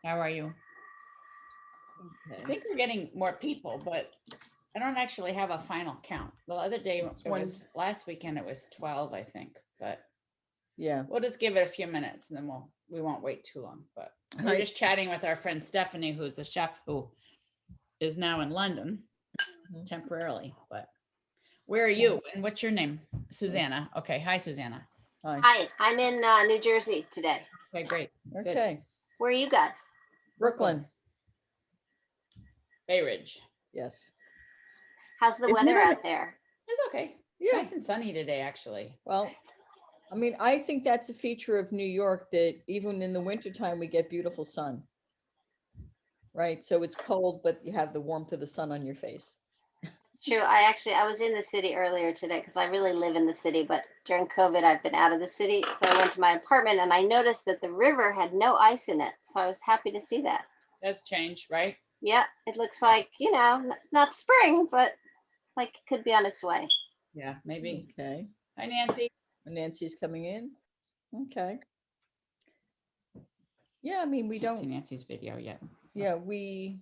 How are you? I Okay. think we're getting more people, but I don't actually have a final count. The other day, it was last weekend, it was 12, I think, but Yeah. we'll just give it a few minutes and then we won't wait too long. But we're just chatting with our friend Stephanie, who's a chef who is now in London temporarily. But where are you and what's your name? Susanna. Okay. Hi, Susanna. Hi, I'm in New Jersey today. Okay, great. Okay. Good. Where are you guys? Brooklyn. Bay Ridge. Yes. How's the weather out there? It's okay. It's nice and sunny today, actually. Well, I mean, I think that's a feature of New York that even in the wintertime, we get beautiful sun. Right. So it's cold, but you have the warmth of the sun on your face. True. I was in the city earlier today because I really live in the city, but during COVID, I've been out of the city. So I went to my apartment and I noticed that the river had no ice in it. So I was happy to see that. That's changed, right? Yeah. It looks like, not spring, but like it could be on its way. Yeah, maybe. Okay. Hi, Nancy. Nancy's coming in. Okay. Yeah, I mean, we don't see Nancy's video yet. Yeah, we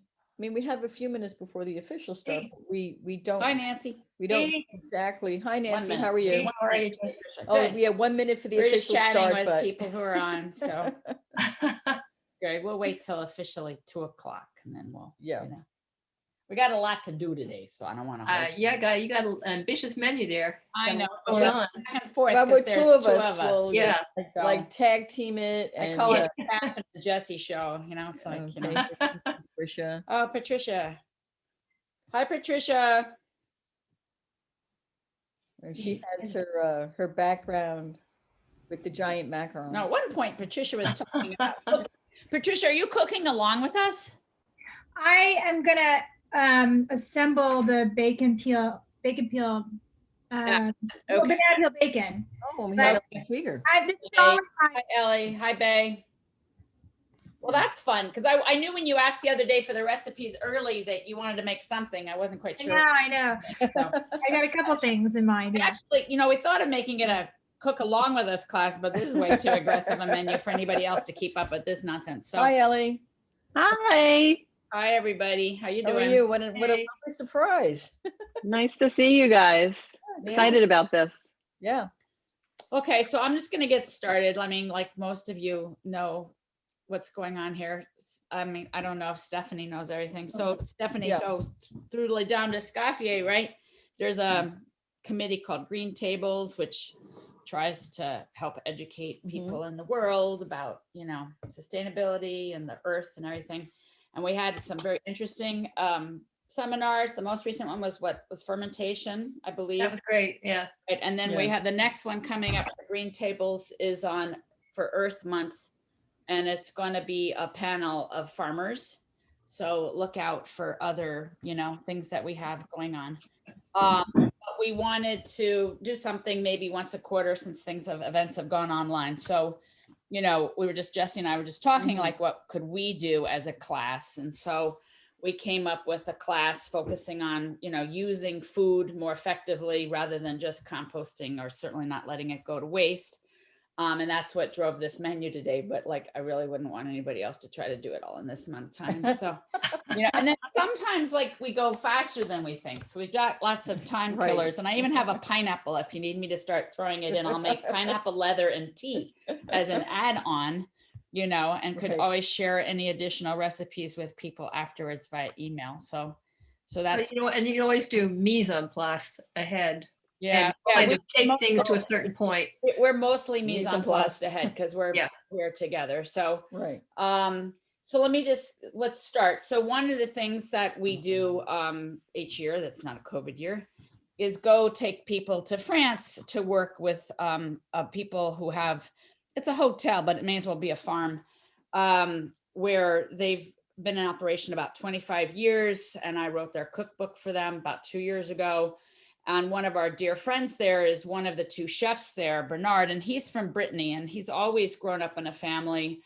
have a few minutes before the official start. We don't. Hi, Nancy. We don't exactly. Hi, Nancy. How are you? How are you? Oh, we have 1 minute for the We're official just chatting start, with people who are on, so it's good. We'll wait till officially 2:00 and then we'll. Yeah. We got a lot to do today, so I don't want to. Yeah, you got an ambitious menu there. I know. Going on. Back and forth. Well, we're There's two of us. Well, yeah. So like tag team it. I And, call it Kathryn the Jessie show. It's like okay. Patricia. Oh, Patricia. Hi, Patricia. She has her background with the giant macarons. No, at one point Patricia was talking about. Patricia, are you cooking along with us? I am gonna assemble the bacon peel, banana peel bacon. Oh, we But have a figure. Hi, Ellie. Hi, Bay. Well, that's fun because I knew when you asked the other day for the recipes early that you wanted to make something. I wasn't quite sure. I know. I got a couple things in mind. Yeah. Actually, we thought of making it a cook along with us class, but this is way too aggressive a menu for anybody else to keep up with this nonsense. So, hi, Ellie. Hi. Hi, everybody. How you doing? How are you? What a lovely surprise. Nice to see you guys. Excited about this. Yeah. Okay, so I'm just going to get started. I mean, like most of you know what's going on here. I mean, I don't know if Stephanie knows everything. So Stephanie goes through down to Scaffier, right? There's a committee called Green Tables, which tries to help educate people in the world about, sustainability and the earth and everything. And we had some very interesting seminars. The most recent one was fermentation, I believe. That was great. Yeah. Right. And then we have the next one coming up. The Green Tables is on for Earth Month, and it's going to be a panel of farmers. So look out for other, things that we have going on. But we wanted to do something maybe once a quarter since events have gone online. So Jessie and I were just talking like, what could we do as a class? And so we came up with a class focusing on, using food more effectively rather than just composting or certainly not letting it go to waste. And that's what drove this menu today. But I really wouldn't want anybody else to try to do it all in this amount of time. So, and then sometimes we go faster than we think. So we've got lots of time killers. And I even have a pineapple. If you need me to start throwing it in, I'll make pineapple leather and tea as an add-on, and could always share any additional recipes with people afterwards via email. So that's, and you can always do mise en place ahead. Yeah, we take things to a certain point. We're mostly mise en place ahead because we're together. So so let's start. So one of the things that we do each year, that's not a COVID year, is go take people to France to work with people who have, it's a hotel, but it may as well be a farm, where they've been in operation about 25 years. And I wrote their cookbook for them about 2 years ago. And one of our dear friends there is one of the two chefs there, Bernard, and he's from Brittany, and he's always grown up in a family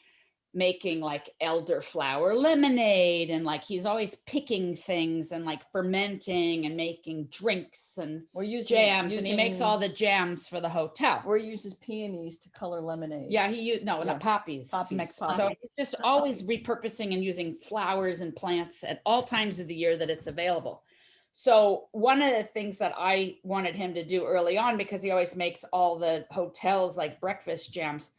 making like elderflower lemonade, and like he's always picking things and like fermenting and making drinks and We're using jams, and he makes all the jams for the hotel. Or uses peonies to color lemonade. Yeah, the Yeah. poppies. Poppies, So poppies. he's just always repurposing and using flowers and plants at all times of the year that it's available. So one of the things that I wanted him to do early on, because he always makes all the hotels like breakfast jams,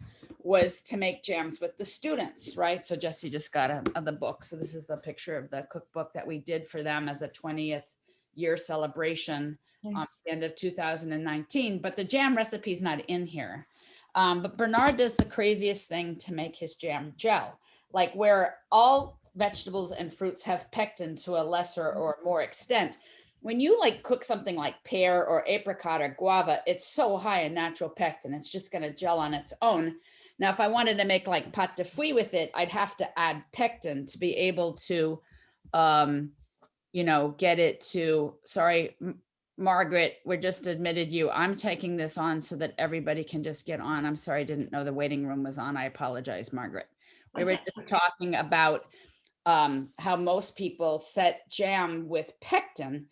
was to make jams with the students, right? So Jessie just got the book. So this is the picture of the cookbook that we did for them as a 20th year celebration at the end of 2019. But the jam recipe is not in here. But Bernard does the craziest thing to make his jam gel, like where all vegetables and fruits have pectin to a lesser or more extent. When you like cook something like pear or apricot or guava, it's so high in natural pectin, it's just going to gel on its own. Now, if I wanted to make like pâte de fruits with it, I'd have to add pectin to be able to, get it to, sorry, Margaret, we just admitted you. I'm taking this on so that everybody can just get on. I'm sorry, I didn't know the waiting room was on. I apologize, Margaret. We were just talking about how most people set jam with pectin.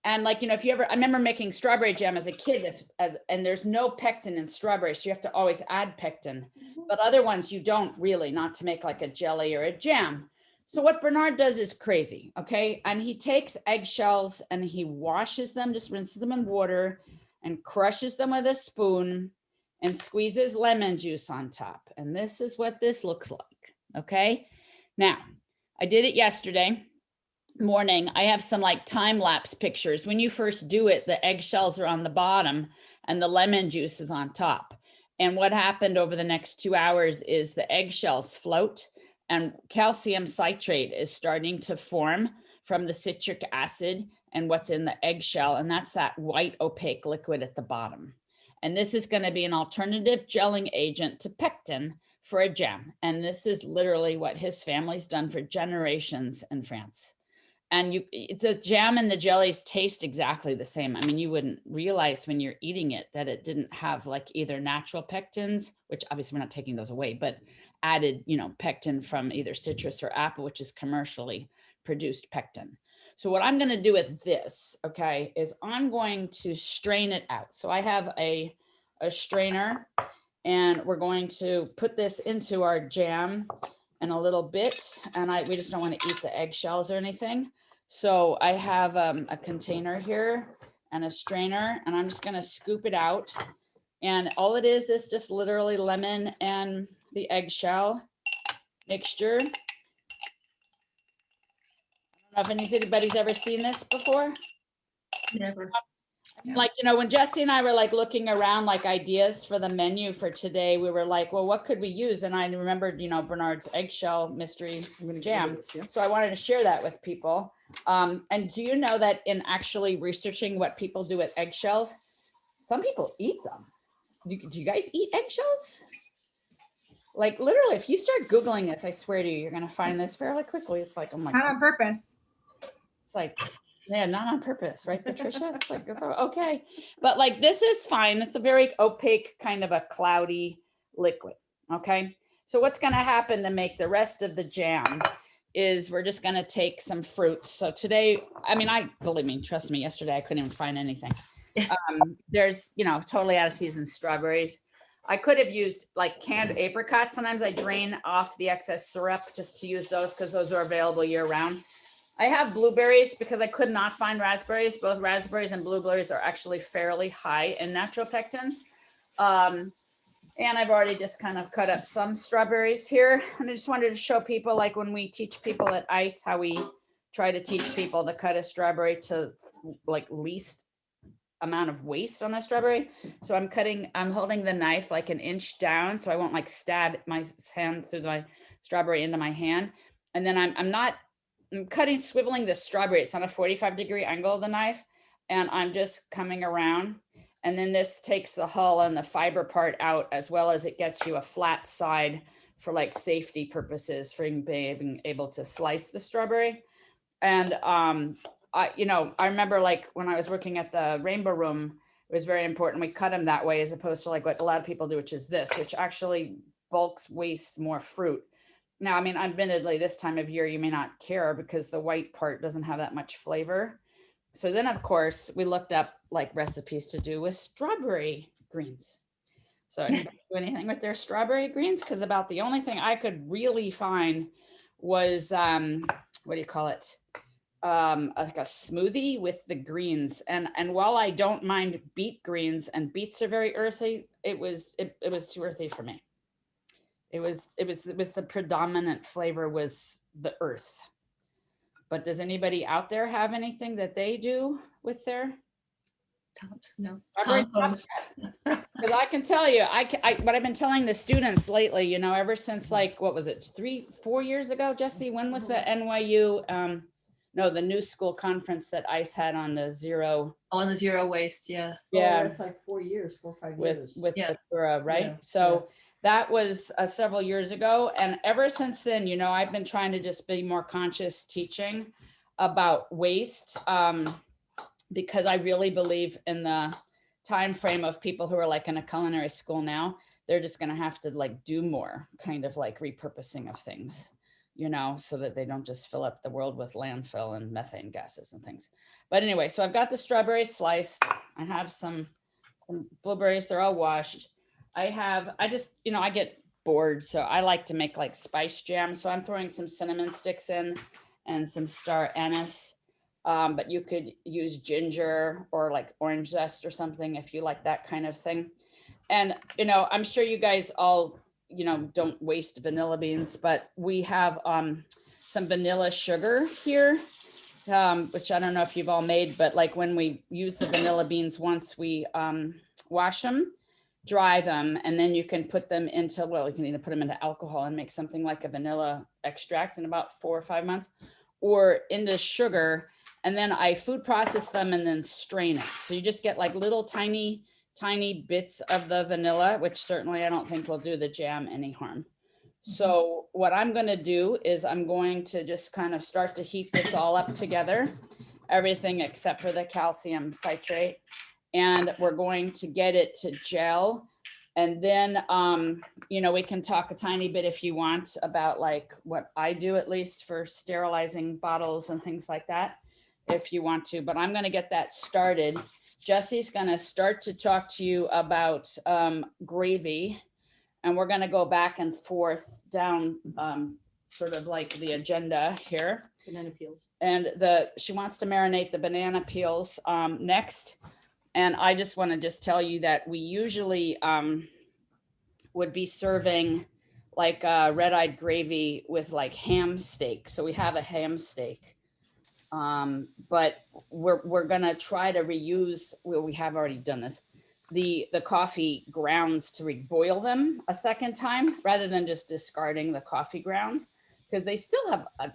And like, if you ever, I remember making strawberry jam as a kid and there's no pectin in strawberries. So you have to always add pectin, but other ones you don't really, not to make like a jelly or a jam. So what Bernard does is crazy. Okay. And he takes eggshells and he washes them, just rinses them in water and crushes them with a spoon and squeezes lemon juice on top. And this is what this looks like. Okay. Now I did it yesterday morning. I have some like time lapse pictures. When you first do it, the eggshells are on the bottom and the lemon juice is on top. And what happened over the next 2 hours is the eggshells float and calcium citrate is starting to form from the citric acid and what's in the eggshell. And that's that white opaque liquid at the bottom. And this is going to be an alternative gelling agent to pectin for a jam. And this is literally what his family's done for generations in France. And the jam and the jellies taste exactly the same. I mean, you wouldn't realize when you're eating it that it didn't have like either natural pectins, which obviously we're not taking those away, but added, pectin from either citrus or apple, which is commercially produced pectin. So what I'm going to do with this, okay, is I'm going to strain it out. So I have a strainer and we're going to put this into our jam in a little bit. And we just don't want to eat the eggshells or anything. So I have a container here and a strainer, and I'm just going to scoop it out. And all it is just literally lemon and the eggshell mixture. I don't know if anybody's ever seen this before. Never. Like, when Jessie and I were like looking around like ideas for the menu for today, we were like, well, what could we use? And I remembered, Bernard's eggshell mystery jam. So I wanted to share that with people. And do you know that in actually researching what people do with eggshells, some people eat them. Do you guys eat eggshells? Like literally, if you start Googling this, I swear to you, you're going to find this fairly quickly. It's like, oh my God. Not on purpose. It's like, yeah, not on purpose, right, Patricia? It's like, okay. But like, this is fine. It's a very opaque, kind of a cloudy liquid, okay? So what's going to happen to make the rest of the jam is we're just going to take some fruits. So today, I mean, believe me, trust me, yesterday I couldn't even find anything. There's, totally out of season strawberries. I could have used like canned apricots. Sometimes I drain off the excess syrup just to use those because those are available year round. I have blueberries because I could not find raspberries. Both raspberries and blueberries are actually fairly high in natural pectins. And I've already just kind of cut up some strawberries here. And I just wanted to show people, like when we teach people at ICE, how we try to teach people to cut a strawberry to like least amount of waste on a strawberry. So I'm holding the knife like an inch down so I won't like stab my hand through my strawberry into my hand. And then I'm swiveling the strawberry. It's on a 45-degree angle of the knife. And I'm just coming around. And then this takes the hull and the fiber part out, as well as it gets you a flat side for like safety purposes for being able to slice the strawberry. And I remember like when I was working at the Rainbow Room, it was very important. We cut them that way as opposed to like what a lot of people do, which is this, which actually bulks, wastes more fruit. Now, I mean, admittedly, this time of year, you may not care because the white part doesn't have that much flavor. So then, of course, we looked up like recipes to do with strawberry greens. So anybody do anything with their strawberry greens? Because about the only thing I could really find was, what do you call it? Like a smoothie with the greens. And while I don't mind beet greens, and beets are very earthy, it was too earthy for me. It was the predominant flavor was the earth. But does anybody out there have anything that they do with their Tops, no. strawberry Compost. Because I can tell you, what I've been telling the students lately, you know, ever since like, what was it, 3-4 years ago, Jessie? When was the NYU, no, the New School Conference that ICE had on the zero? On the zero waste, yeah. Yeah. Oh, that's like 4 years, 4 or 5 With years. Yeah. the Kura, right? Yeah, So that was several years ago. And ever since then, you know, I've been trying to just be more conscious teaching about waste, because I really believe in the time frame of people who are like in a culinary school now. They're just going to have to like do more kind of like repurposing of things, you know, so that they don't just fill up the world with landfill and methane gases and things. But anyway, so I've got the strawberry sliced. I have some blueberries. They're all washed. I just, you know, I get bored. So I like to make like spice jam. So I'm throwing some cinnamon sticks in and some star anise. But you could use ginger or like orange zest or something if you like that kind of thing. And, you know, I'm sure you guys all, you know, don't waste vanilla beans, but we have some vanilla sugar here, which I don't know if you've all made, but like when we use the vanilla beans, once we wash them, dry them, and then you can put them into, well, you can either put them into alcohol and make something like a vanilla extract in about 4 or 5 months, or into sugar. And then I food process them and then strain it. So you just get like little tiny bits of the vanilla, which certainly I don't think will do the jam any harm. So what I'm going to do is I'm going to just kind of start to heat this all up together, everything except for the calcium citrate. And we're going to get it to gel. And then, you know, we can talk a tiny bit if you want about like what I do, at least for sterilizing bottles and things like that, if you want to, but I'm going to get that started. Jessie's going to start to talk to you about gravy, and we're going to go back and forth down sort of like the agenda here. Banana peels. And she wants to marinate the banana peels next. And I just want to just tell you that we usually would be serving like red-eyed gravy with like ham steak. So we have a ham steak. But we're gonna try to reuse, well, we have already done this, the coffee grounds to boil them a second time rather than just discarding the coffee grounds, because they still have a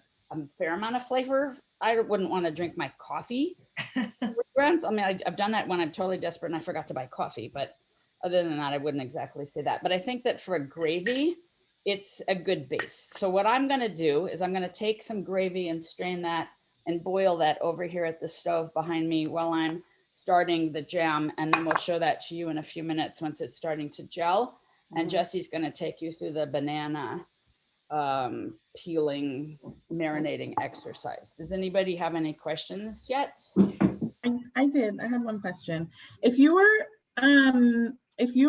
fair amount of flavor. I wouldn't want to drink my coffee with grounds. I mean, I've done that when I'm totally desperate and I forgot to buy coffee, but other than that, I wouldn't exactly say that. But I think that for a gravy, it's a good base. So what I'm gonna do is I'm gonna take some gravy and strain that and boil that over here at the stove behind me while I'm starting the jam. And then we'll show that to you in a few minutes once it's starting to gel. And Jessie's going to take you through the banana peeling, marinating exercise. Does anybody have any questions yet? I did. I had one question. If you were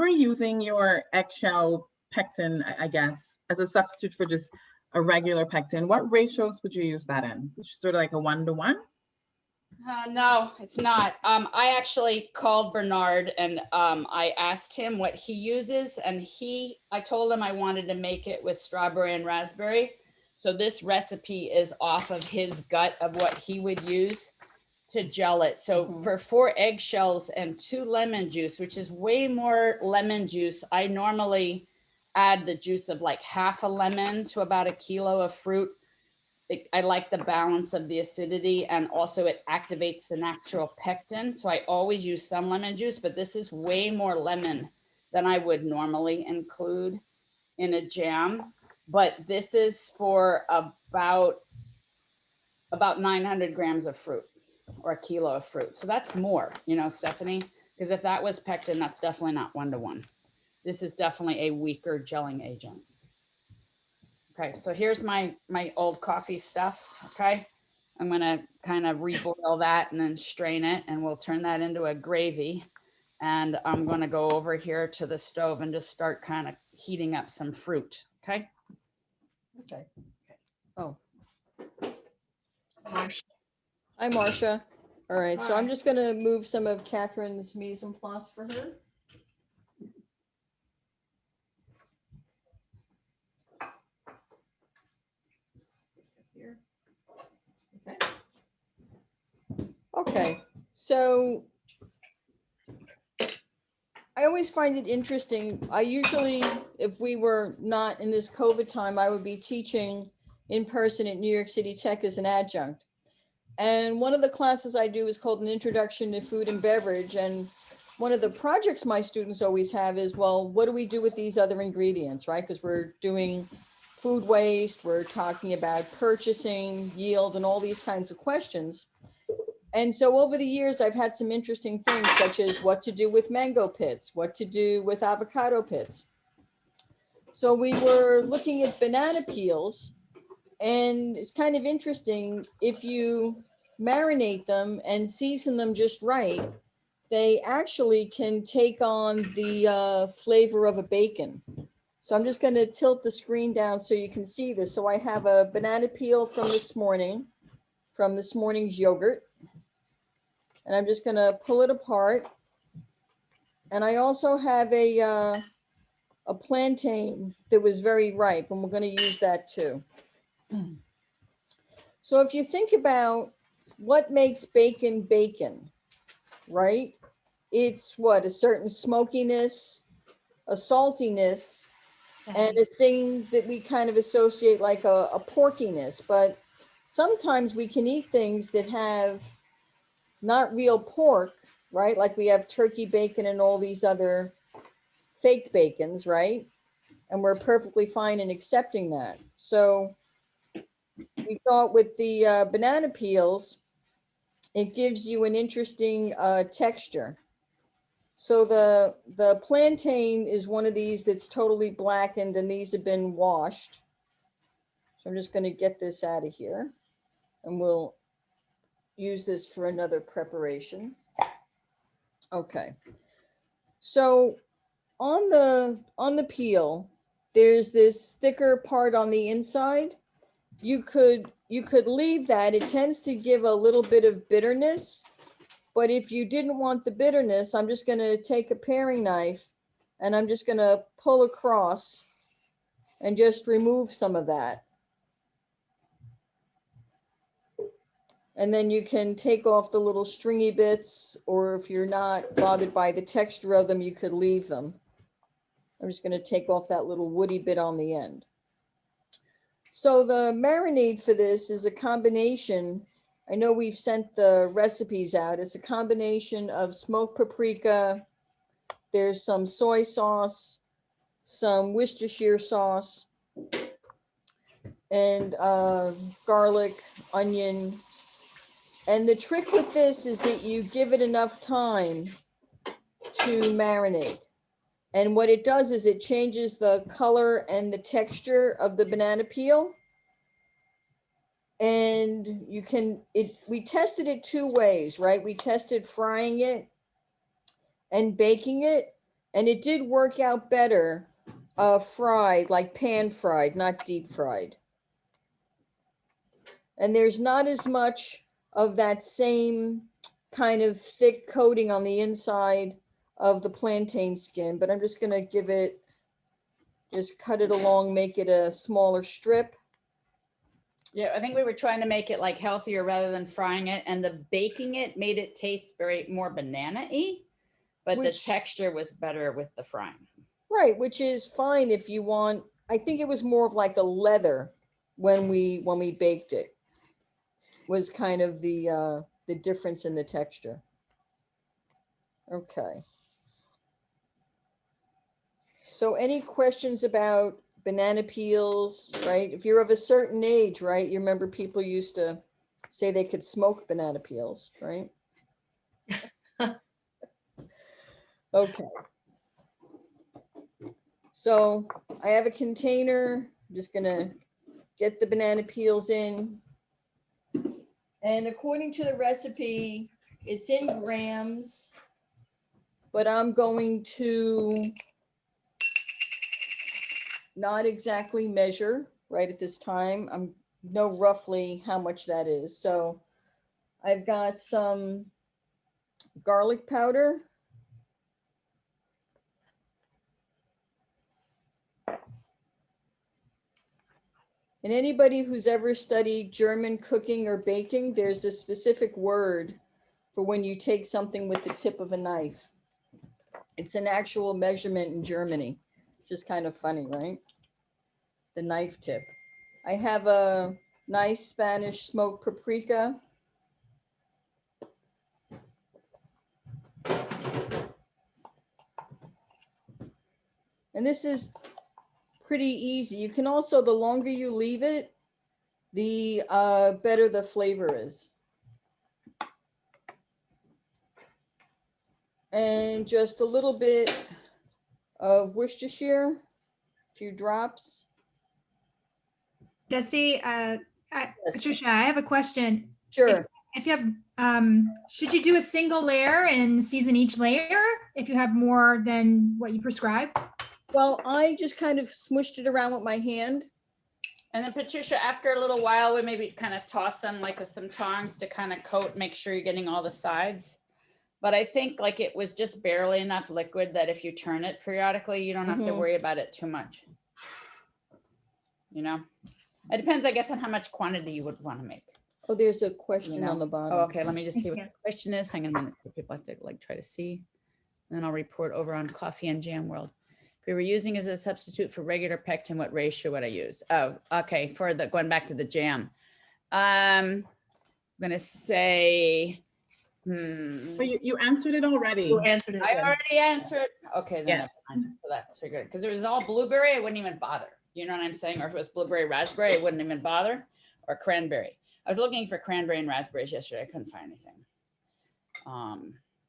using your eggshell pectin, I guess, as a substitute for just a regular pectin, what ratios would you use that in? Sort of like a 1-to-1? No, it's not. I actually called Bernard and I asked him what he uses, and I told him I wanted to make it with strawberry and raspberry. So this recipe is off of his gut of what he would use to gel it. So for 4 eggshells and 2 lemon juice, which is way more lemon juice, I normally add the juice of like half a lemon to about 1 kilo of fruit. I like the balance of the acidity, and also it activates the natural pectin. So I always use some lemon juice, but this is way more lemon than I would normally include in a jam. But this is for about 900 grams of fruit, or 1 kilo of fruit. So that's more, you know, Stephanie, because if that was pectin, that's definitely not 1-to-1. This is definitely a weaker gelling agent. Okay, so here's my old coffee stuff, okay? I'm gonna kind of reboil that and then strain it, and we'll turn that into a gravy. And I'm gonna go over here to the stove and just start kind of heating up some fruit, okay? Okay. Oh. Hi, Marcia. All right, so I'm just gonna move some of Kathryn's mise en place for her. Here. Okay. Okay, so I always find it interesting. I usually, if we were not in this COVID time, I would be teaching in person at New York City Tech as an adjunct. And one of the classes I do is called an Introduction to Food and Beverage. And one of the projects my students always have is, well, what do we do with these other ingredients, right? Because we're doing food waste, we're talking about purchasing, yield, and all these kinds of questions. And so over the years, I've had some interesting things, such as what to do with mango pits, what to do with avocado pits. So we were looking at banana peels, and it's kind of interesting, if you marinate them and season them just right, they actually can take on the flavor of a bacon. So I'm just going to tilt the screen down so you can see this. So I have a banana peel from this morning's yogurt. And I'm just going to pull it apart. And I also have a plantain that was very ripe, and we're going to use that too. So if you think about what makes bacon bacon, right? It's what, a certain smokiness, a saltiness, and a thing that we kind of associate like a porkiness. But sometimes we can eat things that have not real pork, right? Like we have turkey bacon and all these other fake bacons, right? And we're perfectly fine in accepting that. So we thought with the banana peels, it gives you an interesting texture. So the plantain is one of these that's totally blackened, and these have been washed. So I'm just going to get this out of here, and we'll use this for another preparation. Okay. So on the peel, there's this thicker part on the inside. You could leave that. It tends to give a little bit of bitterness. But if you didn't want the bitterness, I'm just going to take a paring knife and I'm just going to pull across and just remove some of that. And then you can take off the little stringy bits, or if you're not bothered by the texture of them, you could leave them. I'm just going to take off that little woody bit on the end. So the marinade for this is a combination. I know we've sent the recipes out. It's a combination of smoked paprika. There's some soy sauce, some Worcestershire sauce, and garlic, onion. And the trick with this is that you give it enough time to marinate. And what it does is it changes the color and the texture of the banana peel. And you can, we tested it two ways, right? We tested frying it and baking it, and it did work out better fried, like pan fried, not deep fried. And there's not as much of that same kind of thick coating on the inside of the plantain skin, but I'm just going to give it, just cut it along, make it a smaller strip. Yeah, I think we were trying to make it like healthier rather than frying it, and the baking it made it taste very more banana-y, but the texture was better with the frying. Right, which is fine if you want. I think it was more of like a leather when we baked it, was kind of the difference in the texture. Okay. So any questions about banana peels, right? If you're of a certain age, right? You remember people used to say they could smoke banana peels, right? Okay. So I have a container. I'm just gonna get the banana peels in. And according to the recipe, it's in grams, but I'm going to not exactly measure right at this time. I know roughly how much that is. So I've got some garlic powder. And anybody who's ever studied German cooking or baking, there's a specific word for when you take something with the tip of a knife. It's an actual measurement in Germany. Just kind of funny, right? The knife tip. I have a nice Spanish smoked paprika. And this is pretty easy. You can also, the longer you leave it, the better the flavor is. And just a little bit of Worcestershire, a few drops. Jessie, Yes. Patricia, I have a question. Sure. If you have, should you do a single layer and season each layer if you have more than what you prescribe? Well, I just kind of smushed it around with my hand. And then Patricia, after a little while, we maybe kind of toss them like with some tongs to kind of coat, make sure you're getting all the sides. But I think like it was just barely enough liquid that if you turn it periodically, you don't have to worry about it too much. You know, it depends, I guess, on how much quantity you would want to make. Oh, there's a question You know? on the bottom. Oh, okay. Let me just see Thank what you. the question is. Hang on a minute. People have to like try to see. And then I'll report over on Coffee and Jam World. If we were using as a substitute for regular pectin, what ratio would I use? Oh, okay. For the going back to the jam. I'm gonna say But you answered it already. You answered it. I good. already answered. Okay, then Yeah. never mind. So that's good. Because if it was all blueberry, I wouldn't even bother. You know what I'm saying? Or if it was blueberry raspberry, I wouldn't even bother. Or cranberry. I was looking for cranberry and raspberries yesterday. I couldn't find anything.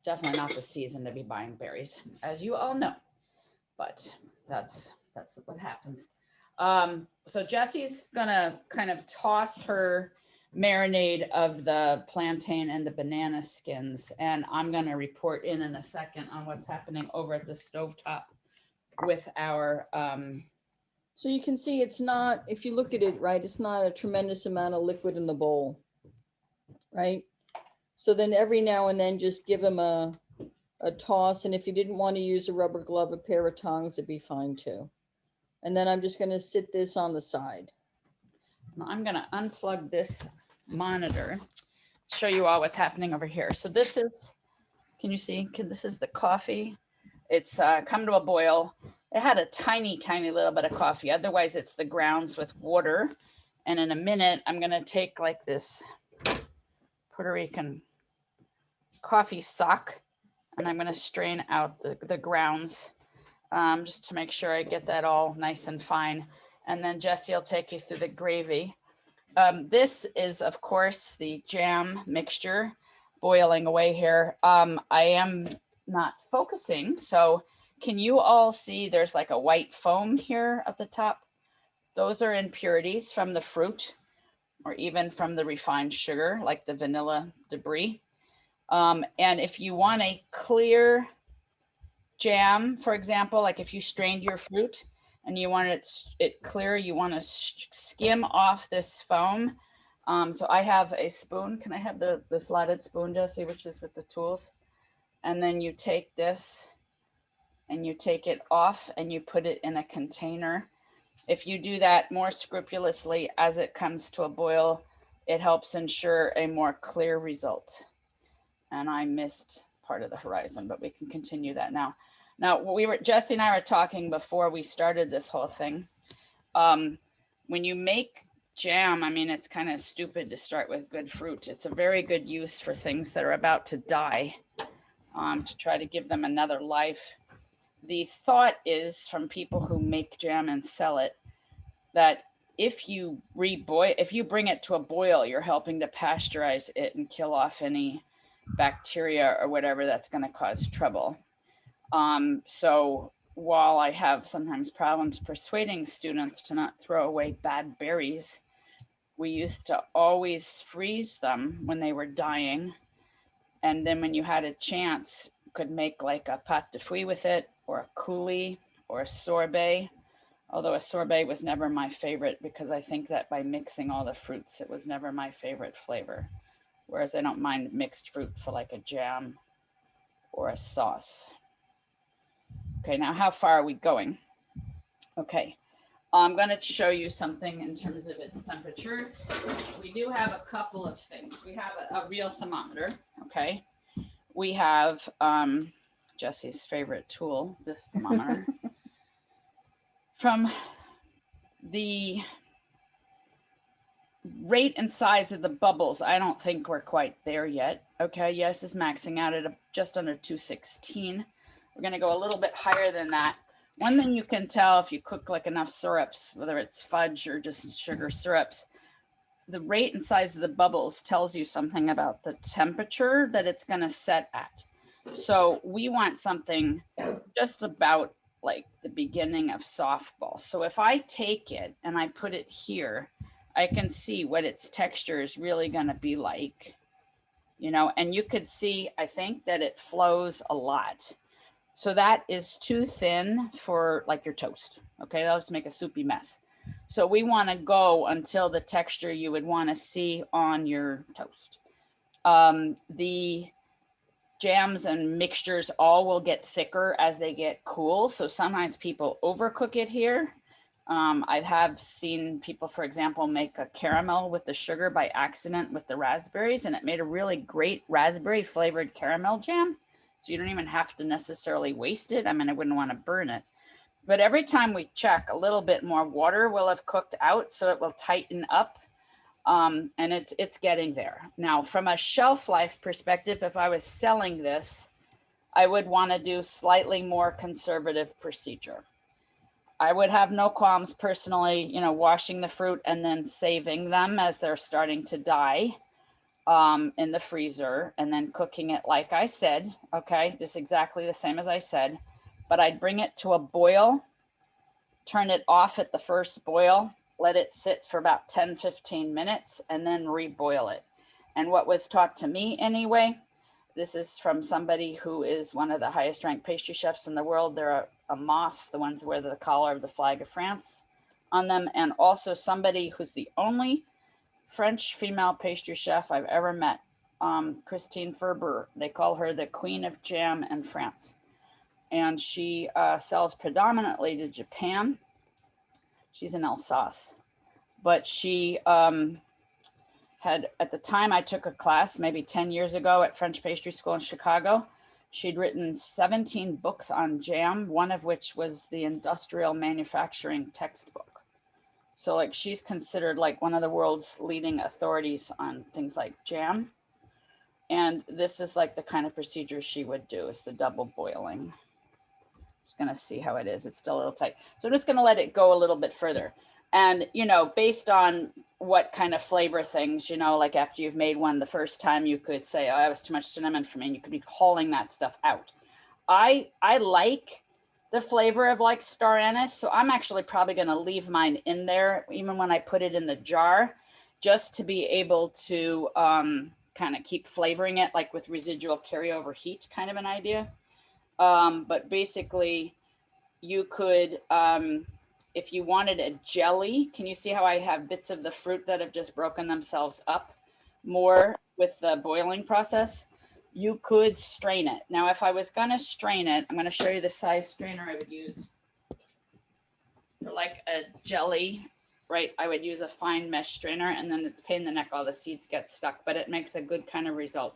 Definitely not the season to be buying berries, as you all know. But that's what happens. So Jessie's gonna kind of toss her marinade of the plantain and the banana skins, and I'm gonna report in a second on what's happening over at the stovetop with our So you can see it's not, if you look at it, right, it's not a tremendous amount of liquid in the bowl, right? So then every now and then just give them a toss. And if you didn't want to use a rubber glove, a pair of tongs would be fine too. And then I'm just going to sit this on the side. I'm going to unplug this monitor, show you all what's happening over here. So this is, can you see, this is the coffee. It's come to a boil. It had a tiny, tiny little bit of coffee. Otherwise it's the grounds with water. And in a minute, I'm going to take like this Puerto Rican coffee sock, and I'm going to strain out the grounds just to make sure I get that all nice and fine. And then Jessie will take you through the gravy. This is, of course, the jam mixture boiling away here. I am not focusing. So can you all see there's like a white foam here at the top? Those are impurities from the fruit or even from the refined sugar, like the vanilla debris. And if you want a clear jam, for example, like if you strained your fruit and you want it clear, you want to skim off this foam. So I have a spoon. Can I have the slotted spoon, Jessie, which is with the tools? And then you take this and you take it off and you put it in a container. If you do that more scrupulously as it comes to a boil, it helps ensure a more clear result. And I missed part of the horizon, but we can continue that now. Now, Jessie and I were talking before we started this whole thing. When you make jam, I mean, it's kind of stupid to start with good fruit. It's a very good use for things that are about to die, to try to give them another life. The thought is from people who make jam and sell it, that if you bring it to a boil, you're helping to pasteurize it and kill off any bacteria or whatever that's going to cause trouble. So while I have sometimes problems persuading students to not throw away bad berries, we used to always freeze them when they were dying. And then when you had a chance, could make like a pâte de fruits with it, or a coulis, or a sorbet. Although a sorbet was never my favorite, because I think that by mixing all the fruits, it was never my favorite flavor. Whereas I don't mind mixed fruit for like a jam or a sauce. Okay, now how far are we going? Okay, I'm going to show you something in terms of its temperature. We do have a couple of things. We have a real thermometer, okay? We have Jessie's favorite tool, this thermometer. From the rate and size of the bubbles, I don't think we're quite there yet. Okay, yes, is maxing out at just under 216. We're going to go a little bit higher than that. One thing you can tell if you cook like enough syrups, whether it's fudge or just sugar syrups, the rate and size of the bubbles tells you something about the temperature that it's going to set at. So we want something just about like the beginning of softball. So if I take it and I put it here, I can see what its texture is really going to be like, you know, and you could see, I think that it flows a lot. So that is too thin for like your toast. Okay, that'll just make a soupy mess. So we want to go until the texture you would want to see on your toast. The jams and mixtures all will get thicker as they get cool. So sometimes people overcook it here. I have seen people, for example, make a caramel with the sugar by accident with the raspberries, and it made a really great raspberry flavored caramel jam. So you don't even have to necessarily waste it. I mean, I wouldn't want to burn it. But every time we check, a little bit more water will have cooked out, so it will tighten up. And it's getting there. Now, from a shelf life perspective, if I was selling this, I would want to do slightly more conservative procedure. I would have no qualms personally, you know, washing the fruit and then saving them as they're starting to die in the freezer, and then cooking it like I said. Okay, just exactly the same as I said. But I'd bring it to a boil, turn it off at the first boil, let it sit for about 10-15 minutes, and then reboil it. And what was taught to me anyway, this is from somebody who is one of the highest ranked pastry chefs in the world. They're a moth, the ones who wear the collar of the flag of France on them, and also somebody who's the only French female pastry chef I've ever met, Christine Ferber. They call her the Queen of Jam in France. And she sells predominantly to Japan. She's in Alsace. But she had, at the time I took a class, maybe 10 years ago at French Pastry School in Chicago, she'd written 17 books on jam, one of which was the industrial manufacturing textbook. So like she's considered like one of the world's leading authorities on things like jam. And this is like the kind of procedure she would do, is the double boiling. Just gonna see how it is. It's still a little tight. So I'm just gonna let it go a little bit further. And, you know, based on what kind of flavor things, you know, like after you've made one the first time, you could say, oh, that was too much cinnamon for me. And you could be hauling that stuff out. I like the flavor of like star anise. So I'm actually probably going to leave mine in there, even when I put it in the jar, just to be able to kind of keep flavoring it, like with residual carryover heat kind of an idea. But basically you could, if you wanted a jelly, can you see how I have bits of the fruit that have just broken themselves up more with the boiling process? You could strain it. Now, if I was going to strain it, I'm going to show you the size strainer I would use. For like a jelly, right? I would use a fine mesh strainer, and then it's pain in the neck, all the seeds get stuck, but it makes a good kind of result.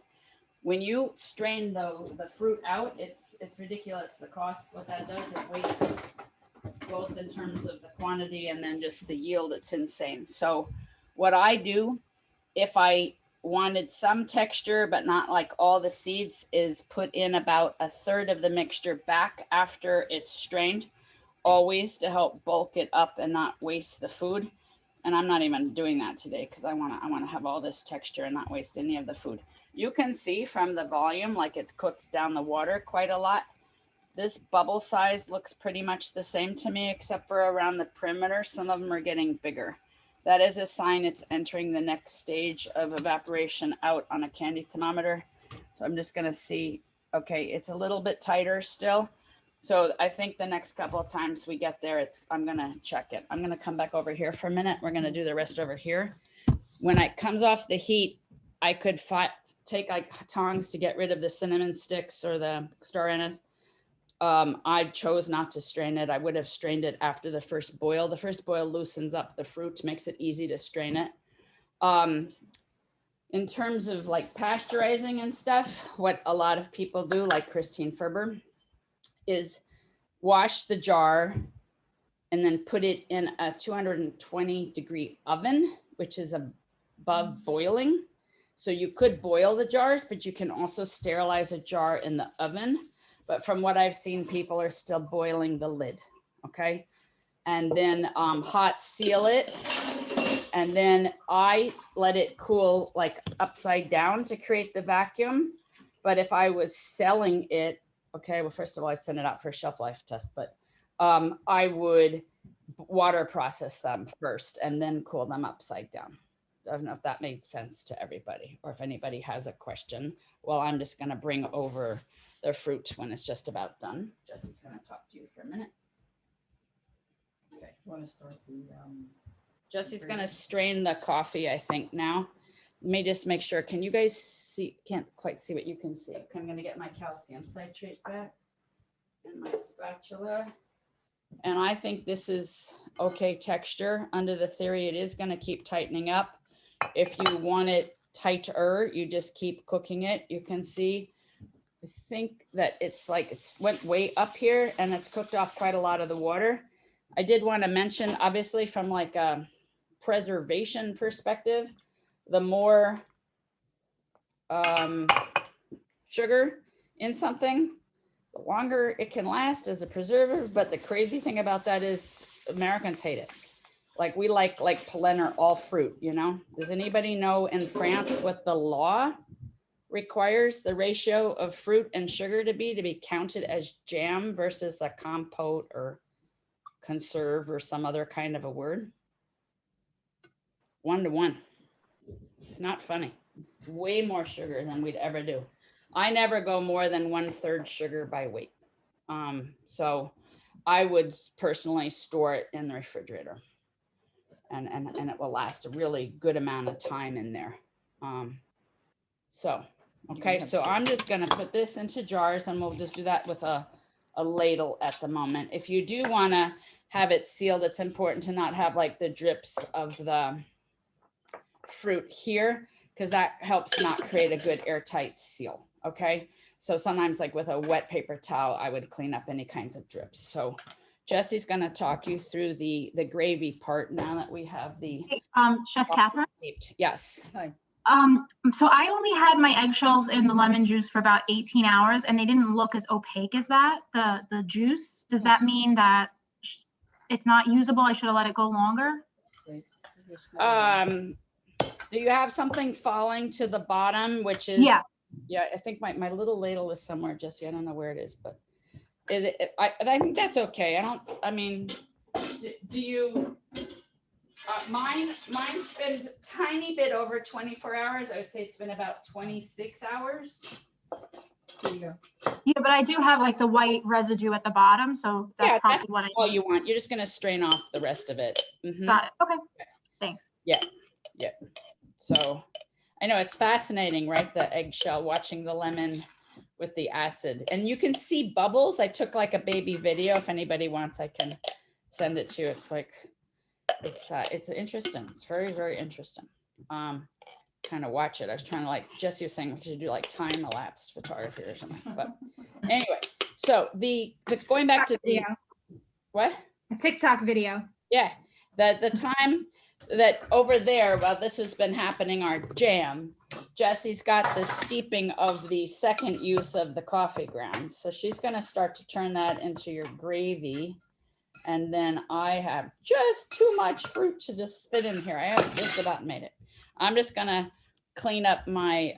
When you strain the fruit out, it's ridiculous. The cost, what that does is waste it, both in terms of the quantity and then just the yield. It's insane. So what I do, if I wanted some texture but not like all the seeds, is put in about a third of the mixture back after it's strained, always to help bulk it up and not waste the food. And I'm not even doing that today because I want to have all this texture and not waste any of the food. You can see from the volume, like it's cooked down the water quite a lot. this bubble size looks pretty much the same to me, except for around the perimeter. Some of them are getting bigger. That is a sign it's entering the next stage of evaporation out on a candy thermometer. So I'm just gonna see, okay, it's a little bit tighter still. So I think the next couple of times we get there, I'm gonna check it. I'm gonna come back over here for a minute. We're gonna do the rest over here. When it comes off the heat, I could take like tongs to get rid of the cinnamon sticks or the star anise. I chose not to strain it. I would have strained it after the first boil. The first boil loosens up the fruit, makes it easy to strain it. In terms of like pasteurizing and stuff, what a lot of people do, like Christine Ferber, is wash the jar and then put it in a 220-degree oven, which is above boiling. So you could boil the jars, but you can also sterilize a jar in the oven. But from what I've seen, people are still boiling the lid, okay? And then hot seal it. And then I let it cool like upside down to create the vacuum. But if I was selling it, okay, well, first of all, I'd send it out for a shelf life test, but I would water process them first and then cool them upside down. I don't know if that made sense to everybody, or if anybody has a question. Well, I'm just gonna bring over the fruit when it's just about done. Jessie's gonna talk to you for a minute. Okay, you wanna start the, Jessie's gonna strain the coffee, I think now. Let me just make sure, can you guys see? Can't quite see what you can see. I'm gonna get my calcium citrate back and my spatula. And I think this is okay texture. Under the theory, it is gonna keep tightening up. If you want it tighter, you just keep cooking it. You can see, I think that it's like, it's went way up here and it's cooked off quite a lot of the water. I did want to mention, obviously from like a preservation perspective, the more sugar in something, the longer it can last as a preservative. But the crazy thing about that is Americans hate it. Like we like pollen or all fruit, you know? Does anybody know in France what the law requires the ratio of fruit and sugar to be counted as jam versus a compote or conserve or some other kind of a word? 1 to 1. It's not funny. Way more sugar than we'd ever do. I never go more than 1/3 sugar by weight. So I would personally store it in the refrigerator. And it will last a really good amount of time in there. Okay, so I'm just gonna put this into jars and we'll just do that with a ladle at the moment. If you do wanna have it sealed, it's important to not have like the drips of the fruit here, because that helps not create a good airtight seal, okay? So sometimes like with a wet paper towel, I would clean up any kinds of drips. So Jessie's going to talk you through the gravy part now that we have the Chef Kathryn. Yes. Hi. So I only had my eggshells in the lemon juice for about 18 hours and they didn't look as opaque as that, the juice. Does that mean that it's not usable? I should have let it go longer? Do you have something falling to the bottom, which is, yeah, I think my little ladle is somewhere, Jessie. I don't know where it is, but is it, I think that's okay. Do you, mine's been a tiny bit over 24 hours. I would say it's been about 26 hours. yeah, but I do have like the white residue at the bottom. So that's probably what I all you want. You're just going to strain off the rest of it. Mm-hmm. Got it. Okay. Thanks. Yeah. So I know it's fascinating, right? The eggshell, watching the lemon with the acid, and you can see bubbles. I took like a baby video. If anybody wants, I can send it to you. It's like, it's interesting. It's very, very interesting. Kind of watch it. I was trying to, like Jessie was saying, we should do like time elapsed photography or something. But anyway, so the going back to the what? A TikTok video. Yeah, the time that over there, while this has been happening, our jam, Jessie's got the steeping of the second use of the coffee grounds. So she's going to start to turn that into your gravy. And then I have just too much fruit to just spit in here. I have just about made it. I'm just going to clean up my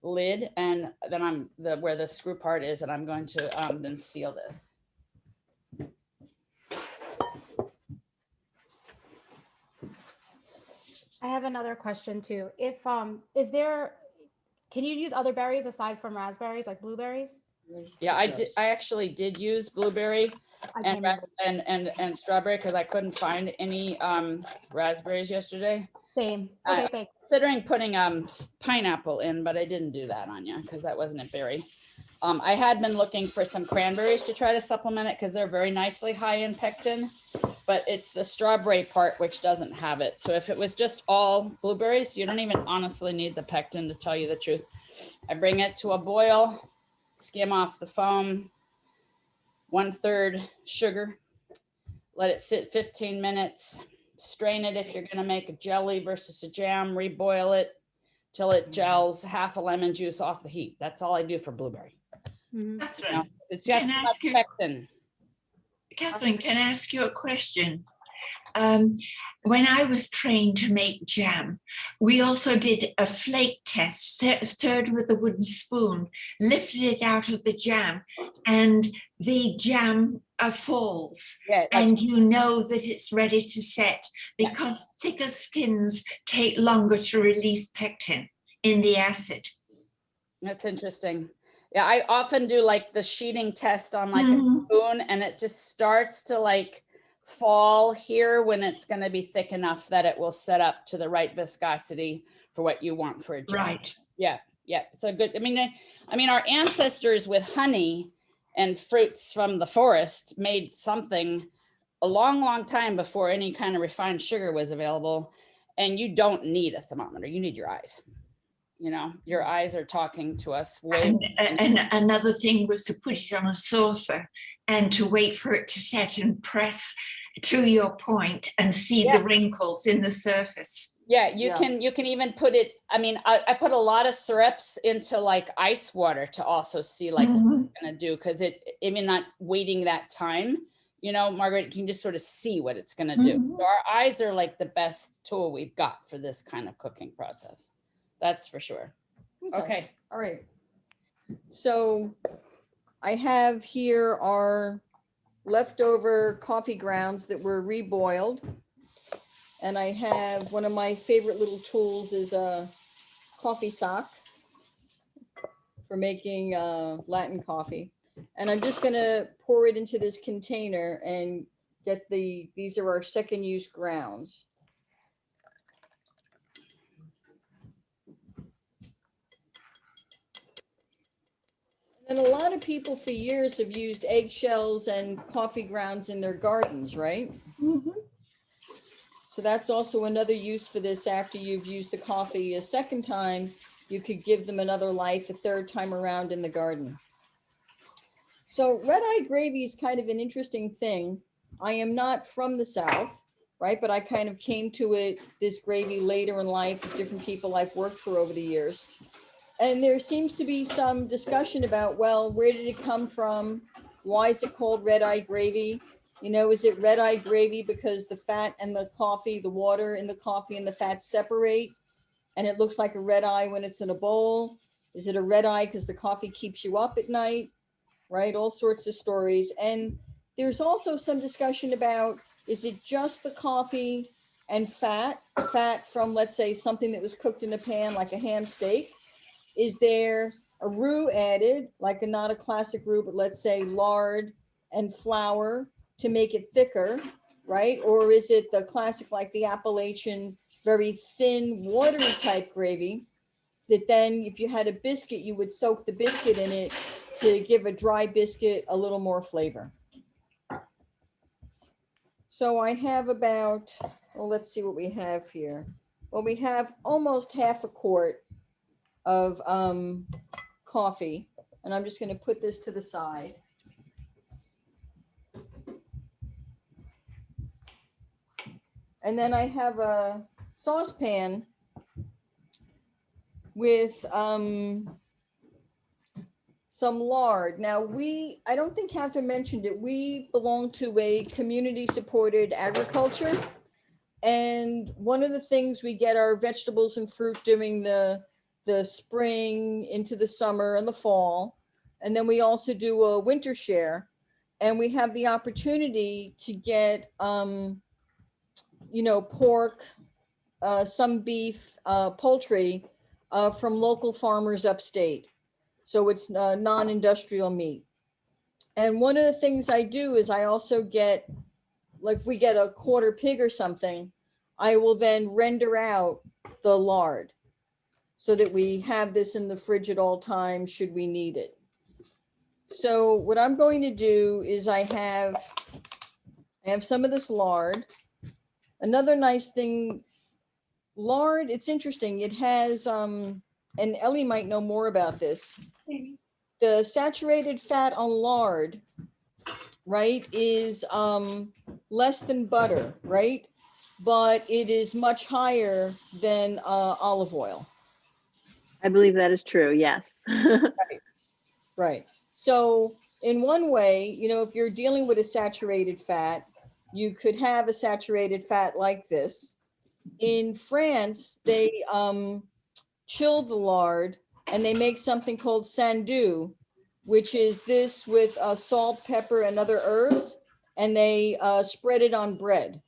lid, and then where the screw part is, and I'm going to then seal this. I have another question too. If can you use other berries aside from raspberries, like blueberries? Yeah, I actually did use blueberry and strawberry because I couldn't find any raspberries yesterday. Same. Okay, thanks. Considering putting pineapple in, but I didn't do that, Anya, because that wasn't a berry. I had been looking for some cranberries to try to supplement it because they're very nicely high in pectin, but it's the strawberry part which doesn't have it. So if it was just all blueberries, you don't even honestly need the pectin, to tell you the truth. I bring it to a boil, skim off the foam, 1/3 sugar, let it sit 15 minutes, strain it if you're going to make a jelly versus a jam, reboil it till it gels, half a lemon juice off the heat. That's all I do for blueberry. Kathryn, It's got pectin. Kathryn, can I ask you a question? When I was trained to make jam, we also did a flake test, stirred with a wooden spoon, lifted it out of the jam, and the jam falls. Yeah, and you know that it's ready to set because thicker skins take longer to release pectin in the acid. That's interesting. Yeah, I often do like the sheeting test on like a spoon, and it just starts to like fall here when it's going to be thick enough that it will set up to the right viscosity for what you want for a jam. Right. Yeah. It's a good, I mean, our ancestors with honey and fruits from the forest made something a long, long time before any kind of refined sugar was available. And you don't need a thermometer. You need your eyes. Your eyes are talking to us. And another thing was to put it on a saucer and to wait for it to set and press to your point and see the wrinkles in the surface. Yeah, you can even put it, I put a lot of syrups into like ice water to also see like what it's gonna do, because even not waiting that time, Margaret, you can just sort of see what it's gonna do. So our eyes are like the best tool we've got for this kind of cooking process. That's for sure. Okay. All right. So I have here our leftover coffee grounds that were reboiled. And I have one of my favorite little tools is a coffee sock for making Latin coffee. And I'm just gonna pour it into this container and get these are our second use grounds. And a lot of people for years have used eggshells and coffee grounds in their gardens, right? So that's also another use for this. After you've used the coffee a second time, you could give them another life a third time around in the garden. So red-eye gravy is kind of an interesting thing. I am not from the South, right? But I kind of came to this gravy later in life with different people I've worked for over the years. And there seems to be some discussion about, well, where did it come from? Why is it called red-eye gravy? Is it red-eye gravy because the fat and the coffee, the water in the coffee and the fat separate and it looks like a red eye when it's in a bowl? Is it a red eye because the coffee keeps you up at night, right? All sorts of stories. And there's also some discussion about, is it just the coffee and fat from, let's say, something that was cooked in a pan, like a ham steak? Is there a roux added, like not a classic roux, but let's say lard and flour to make it thicker, right? Or is it the classic, like the Appalachian, very thin, watery type gravy that then if you had a biscuit, you would soak the biscuit in it to give a dry biscuit a little more flavor? So I have about, well, let's see what we have here. Well, we have almost half a quart of coffee, and I'm just going to put this to the side. And then I have a saucepan with some lard. Now I don't think Kathryn mentioned it, we belong to a community supported agriculture. And one of the things we get our vegetables and fruit during the the spring into the summer and the fall. And then we also do a winter share, and we have the opportunity to get, pork, some beef, poultry from local farmers upstate. So it's non-industrial meat. And one of the things I do is I also get, like if we get a quarter pig or something, I will then render out the lard so that we have this in the fridge at all times should we need it. So what I'm going to do is I have some of this lard. Another nice thing, lard, it's interesting. It has, and Ellie might know more about this. The saturated fat on lard, right, is less than butter, right? But it is much higher than olive oil. I believe that is true. Yes. Right. So in one way, if you're dealing with a saturated fat, you could have a saturated fat like this. In France, they chill the lard and they make something called sandu, which is this with salt, pepper, and other herbs. And they spread it on bread,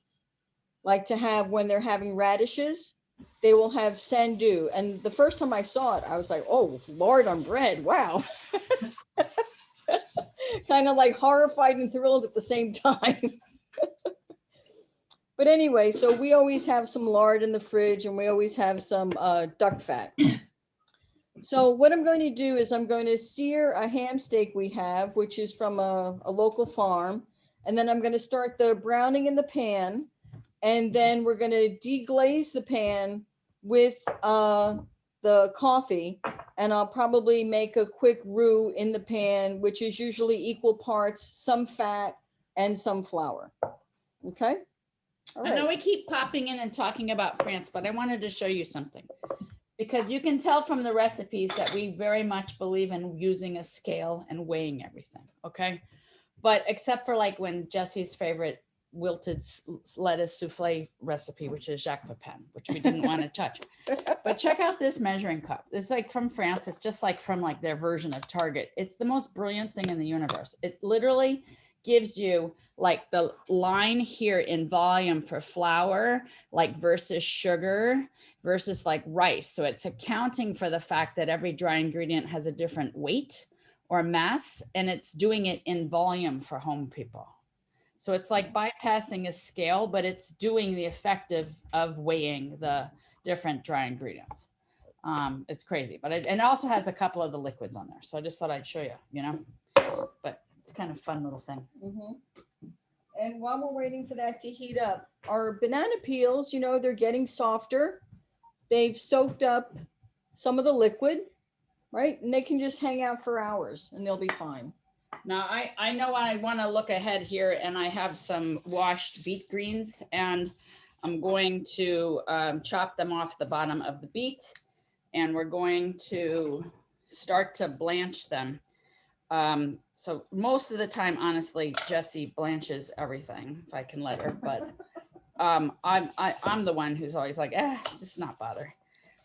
like to have when they're having radishes. They will have sandu. And the first time I saw it, I was like, oh, lard on bread. Wow. Kind of like horrified and thrilled at the same time. But anyway, so we always have some lard in the fridge, and we always have some duck fat. So what I'm going to do is I'm going to sear a ham steak we have, which is from a local farm. And then I'm going to start the browning in the pan. And then we're going to deglaze the pan with the coffee. And I'll probably make a quick roux in the pan, which is usually equal parts, some fat and some flour. Okay. All I know right. we keep popping in and talking about France, but I wanted to show you something, because you can tell from the recipes that we very much believe in using a scale and weighing everything. Okay. But except for like when Jessie's favorite wilted lettuce souffle recipe, which is Jacques Pepin, which we didn't want to touch. But check out this measuring cup. It's like from France. It's just like from like their version of Target. It's the most brilliant thing in the universe. It literally gives you like the line here in volume for flour, like versus sugar versus like rice. So it's accounting for the fact that every dry ingredient has a different weight or mass, and it's doing it in volume for home people. So it's like bypassing a scale, but it's doing the effect of weighing the different dry ingredients. It's crazy, but and it also has a couple of the liquids on there. So I just thought I'd show you, but it's kind of fun little thing. Mm-hmm. And while we're waiting for that to heat up, our banana peels, they're getting softer. They've soaked up some of the liquid, right? And they can just hang out for hours and they'll be fine. Now, I know I want to look ahead here, and I have some washed beet greens, and I'm going to chop them off the bottom of the beet, and we're going to start to blanch them. So most of the time, honestly, Jessie blanches everything if I can let her, but I'm the one who's always like, just not bother.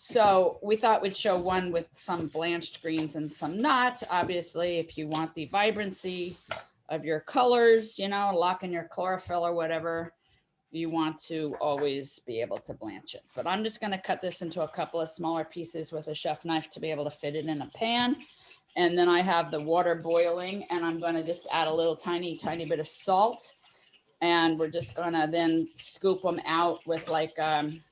So we thought we'd show one with some blanched greens and some not. Obviously, if you want the vibrancy of your colors, lock in your chlorophyll or whatever, you want to always be able to blanch it. But I'm just going to cut this into a couple of smaller pieces with a chef knife to be able to fit it in a pan. And then I have the water boiling, and I'm going to just add a little tiny bit of salt. And we're just going to then scoop them out with like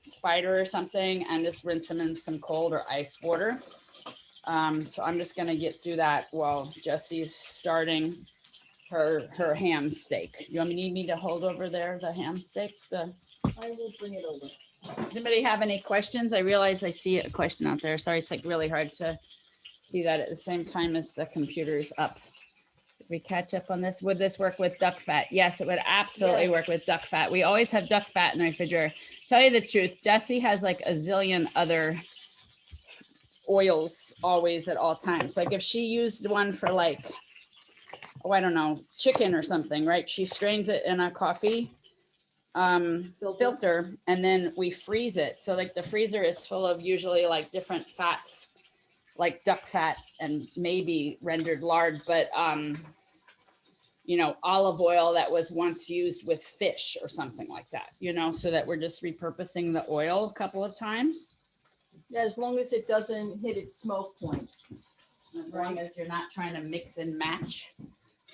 spider or something, and just rinse them in some cold or ice water. So I'm just going to do that while Jessie's starting her ham steak. You need me to hold over there the ham steak? I will bring it over. Does anybody have any questions? I realize I see a question out there. Sorry, it's like really hard to see that at the same time as the computer is up. Did we catch up on this? Would this work with duck fat? Yes, it would absolutely work with duck fat. We always have duck fat in the refrigerator. Tell you the truth, Jessie has like a zillion other oils always at all times. Like if she used one for like, I don't know, chicken or something, right? She strains it in a coffee filter, and then we freeze it. So like the freezer is full of usually like different fats, like duck fat and maybe rendered lard, but you know, olive oil that was once used with fish or something like that, you know, so that we're just repurposing the oil a couple of times. Yeah, as long as it doesn't hit its smoke point. As long as you're not trying to mix and match,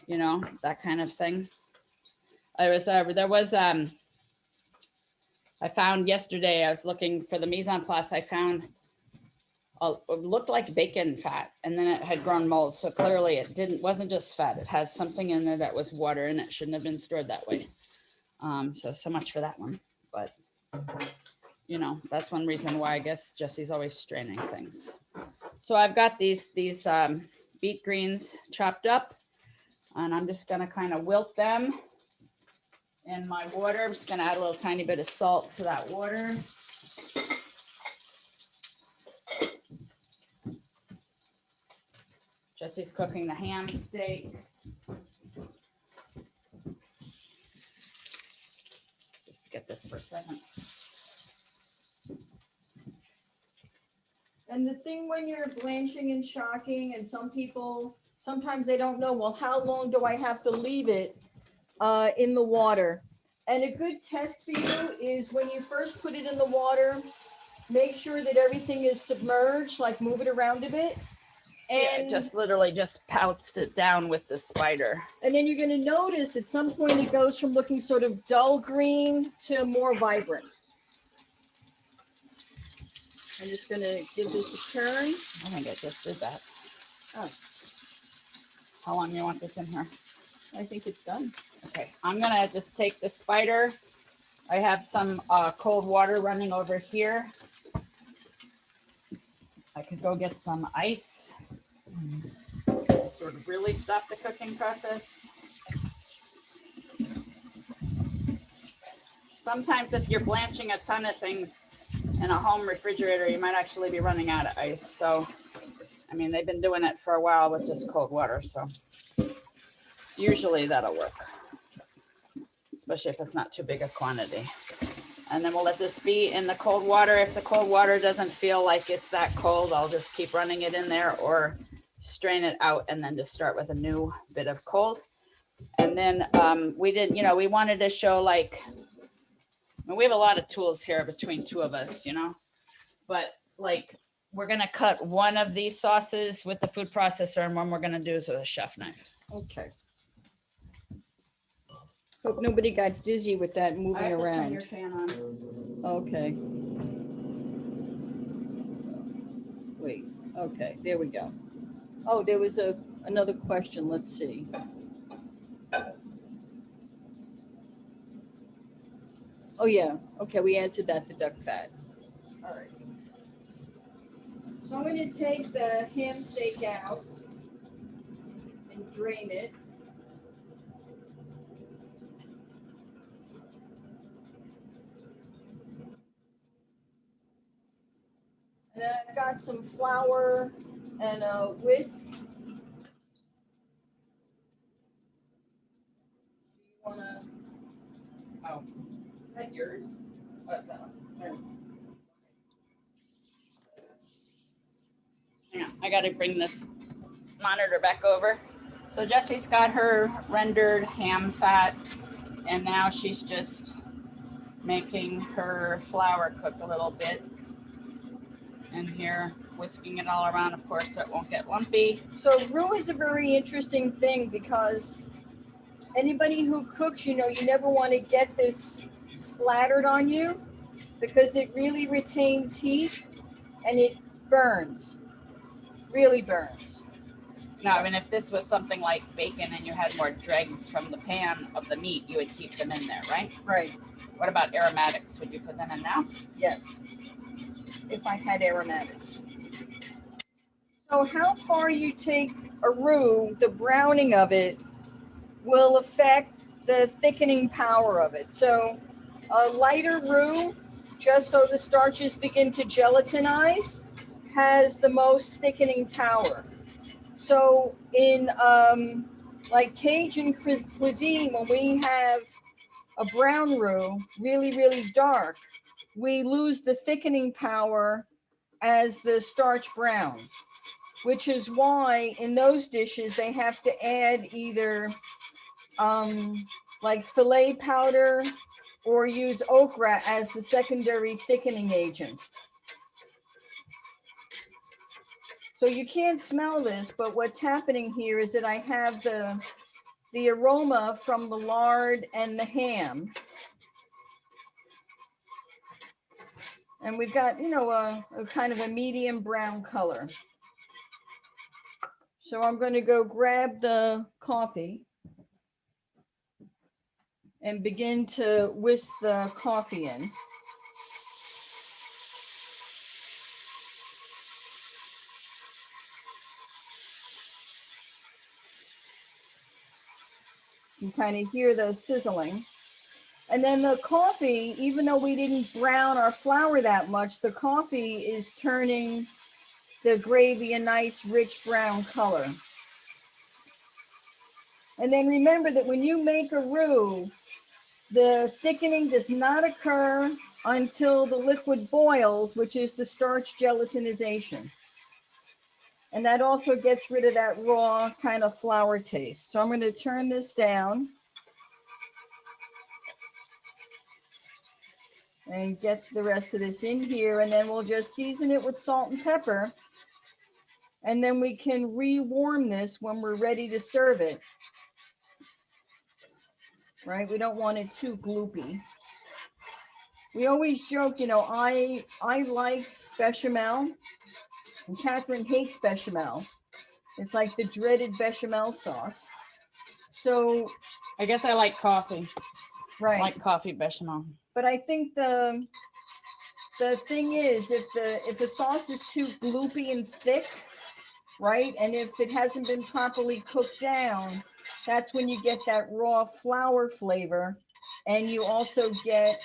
you know, that kind of thing. I found yesterday, I was looking for the mise en place, I found it looked like bacon fat, and then it had grown mold. So clearly it wasn't just fat. It had something in there that was water, and it shouldn't have been stored that way. So much for that one. But you know, that's one reason why I guess Jessie's always straining things. So I've got these beet greens chopped up, and I'm just gonna kind of wilt them in my water. I'm just gonna add a little tiny bit of salt to that water. Jessie's cooking the ham steak. Get this for a second. And the thing when you're blanching and shocking, and sometimes they don't know, well, how long do I have to leave it in the water? And a good test for you is when you first put it in the water, make sure that everything is submerged, like move it around a bit. And just literally just pounced it down with the spider. And then you're going to notice at some point it goes from looking sort of dull green to more vibrant. I'm just going to give this a turn. I think I just did that. Oh. How long do you want this in here? I think it's done. Okay, I'm going to just take the spider. I have some cold water running over here. I could go get some ice. Sort of really stop the cooking process. Sometimes if you're blanching a ton of things in a home refrigerator, you might actually be running out of ice. So, I mean, they've been doing it for a while with just cold water. So usually that'll work, especially if it's not too big a quantity. And then we'll let this be in the cold water. If the cold water doesn't feel like it's that cold, I'll just keep running it in there or strain it out and then just start with a new bit of cold. And then we wanted to show like, we have a lot of tools here between two of us, you know, but like we're going to cut one of these sauces with the food processor, and one we're going to do is with a chef knife. Okay. Hope nobody got dizzy with that moving around. Turn your fan on. Okay. Wait, okay, there we go. Oh, there was another question. Let's see. Oh, yeah. Okay, we answered that, the duck fat. All right. So I'm going to take the ham steak out and drain it. And then I've got some flour and a whisk. Do you want to? Oh, is that yours? What's that one? Yeah, I got to bring this monitor back over. So Jessie's got her rendered ham fat, and now she's just making her flour cook a little bit. And here, whisking it all around, of course, so it won't get lumpy. So roux is a very interesting thing because anybody who cooks, you know, you never want to get this splattered on you because it really retains heat and it burns, really burns. No, I mean, if this was something like bacon and you had more dregs from the pan of the meat, you would keep them in there, right? Right. What about aromatics? Would you put them in now? Yes, if I had aromatics. So how far you take a roux, the browning of it will affect the thickening power of it. So a lighter roux, just so the starches begin to gelatinize, has the most thickening power. So in like Cajun cuisine, when we have a brown roux really, really dark, we lose the thickening power as the starch browns, which is why in those dishes they have to add either like filet powder or use okra as the secondary thickening agent. So you can't smell this, but what's happening here is that I have the aroma from the lard and the ham. And we've got, you know, a kind of a medium brown color. So I'm going to go grab the coffee and begin to whisk the coffee in. You kind of hear the sizzling. And then the coffee, even though we didn't brown our flour that much, the coffee is turning the gravy a nice rich brown color. And then remember that when you make a roux, the thickening does not occur until the liquid boils, which is the starch gelatinization. And that also gets rid of that raw kind of flour taste. So I'm going to turn this down and get the rest of this in here. And then we'll just season it with salt and pepper. And then we can rewarm this when we're ready to serve it. Right? We don't want it too gloopy. We always joke, you know, I like bechamel, and Kathryn hates bechamel. It's like the dreaded bechamel sauce. So I guess I like coffee. right. I like coffee bechamel. But I think the thing is, if the sauce is too gloopy and thick, right, and if it hasn't been properly cooked down, that's when you get that raw flour flavor, and you also get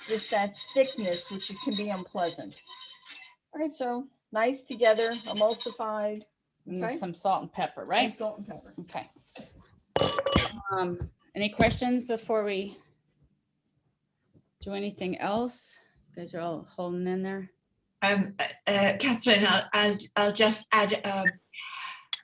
just that thickness, which can be unpleasant. All right, so nice together, emulsified. And Okay. some salt and pepper, And right? salt and pepper. Okay. Any questions before we do anything else? You guys are all holding in there. Kathryn, I'll just add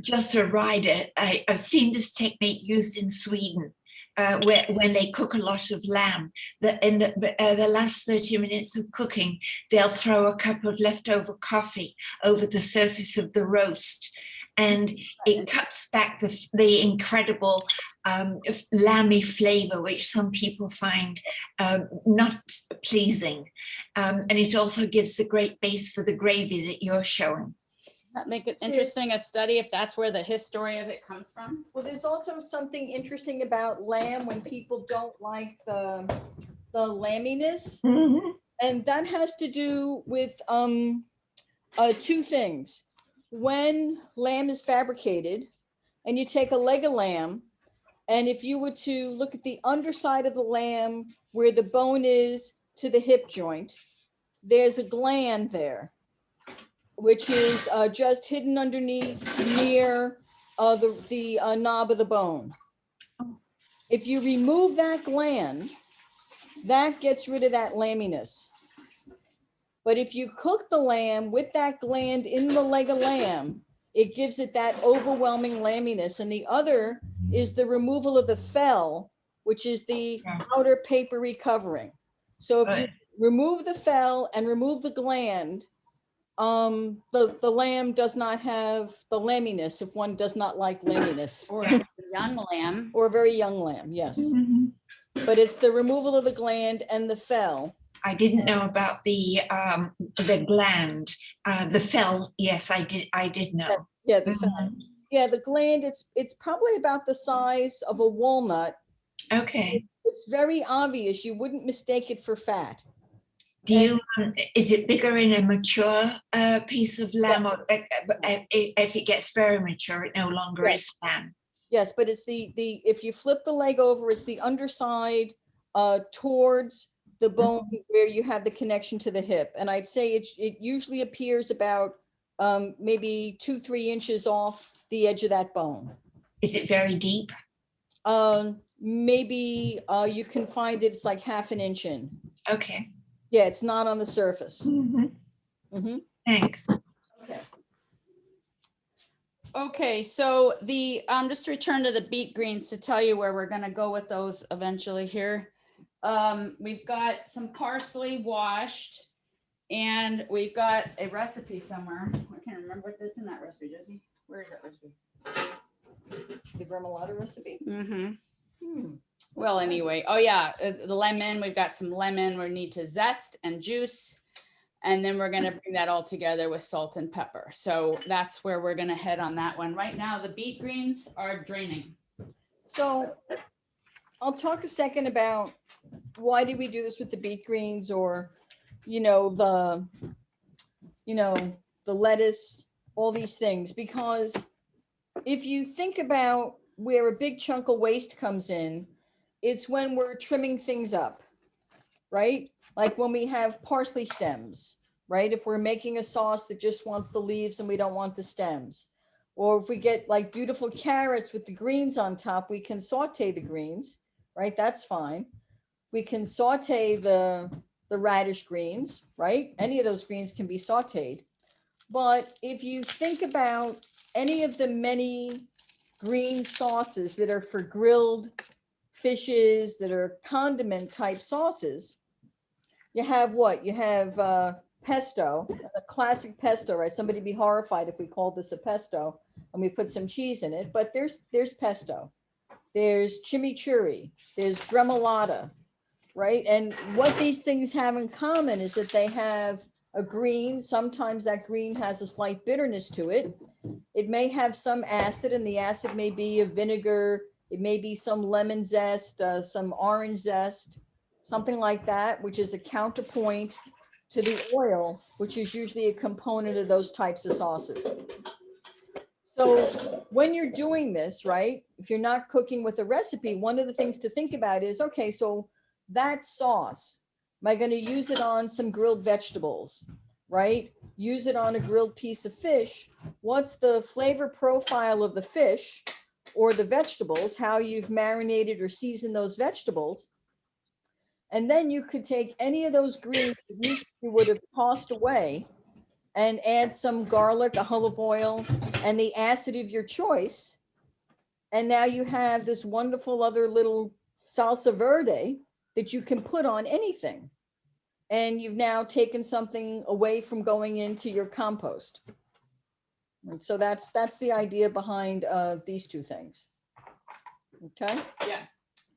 just a rider. I've seen this technique used in Sweden, where when they cook a lot of lamb, in the last 30 minutes of cooking, they'll throw a cup of leftover coffee over the surface of the roast. And it cuts back the incredible lamby flavor, which some people find not pleasing. And it also gives a great base for the gravy that you're showing. That make it interesting, a study if that's where the history of it comes from. Well, there's also something interesting about lamb when people don't like the lamminess. Mm-hmm. And that has to do with two things. When lamb is fabricated and you take a leg of lamb, and if you were to look at the underside of the lamb where the bone is to the hip joint, there's a gland there, which is just hidden underneath near the knob of the bone. If you remove that gland, that gets rid of that lamminess. But if you cook the lamb with that gland in the leg of lamb, it gives it that overwhelming lamminess. And the other is the removal of the fell, which is the outer papery covering. So if you remove the fell and remove the gland, the lamb does not have the lamminess if one does not like lamminess. Or a young lamb. Or a very young lamb, yes. Mm-hmm. But it's the removal of the gland and the fell. I didn't know about the gland, the fell. Yes, I did know. Yeah, the fell. Yeah, the gland. It's probably about the size of a walnut. Okay. It's very obvious. You wouldn't mistake it for fat. Do you? Is it bigger in a mature piece of lamb, or if it gets very mature, it no longer is lamb? Yes, but it's the if you flip the leg over, it's the underside towards the bone where you have the connection to the hip. And I'd say it usually appears about maybe 2-3 inches off the edge of that bone. Is it very deep? No, maybe you can find it, it's like half an inch in. Okay. Yeah, it's not on the surface. Mhm. Thanks. Okay, so the just to return to the beet greens to tell you where we're gonna go with those eventually here. We've got some parsley washed, and we've got a recipe somewhere. I can't remember what that's in that recipe, Jessie. Where is that recipe? The Gremolata recipe. Mm-hmm. Well, anyway, oh yeah, the lemon. We've got some lemon. We need to zest and juice. And then we're going to bring that all together with salt and pepper. So that's where we're going to head on that one. Right now, the beet greens are draining. So I'll talk a second about why did we do this with the beet greens, or, the lettuce, all these things, because if you think about where a big chunk of waste comes in, it's when we're trimming things up, right? Like when we have parsley stems, right? If we're making a sauce that just wants the leaves and we don't want the stems, or if we get like beautiful carrots with the greens on top, we can saute the greens, right? That's fine. We can saute the radish greens, right? Any of those greens can be sauteed. But if you think about any of the many green sauces that are for grilled fishes, that are condiment type sauces, you have what? You have pesto, a classic pesto, right? Somebody'd be horrified if we called this a pesto and we put some cheese in it, but there's pesto. There's chimichurri, there's gremolata, right? And what these things have in common is that they have a green. Sometimes that green has a slight bitterness to it. It may have some acid, and the acid may be a vinegar. It may be some lemon zest, some orange zest, something like that, which is a counterpoint to the oil, which is usually a component of those types of sauces. So when you're doing this, right, if you're not cooking with a recipe, one of the things to think about is, okay, so that sauce, am I going to use it on some grilled vegetables, right? Use it on a grilled piece of fish. What's the flavor profile of the fish or the vegetables, how you've marinated or seasoned those vegetables? And then you could take any of those greens that usually you would have tossed away and add some garlic, a olive oil, and the acid of your choice. And now you have this wonderful other little salsa verde that you can put on anything. And you've now taken something away from going into your compost. And so that's the idea behind these two things. Okay. Yeah.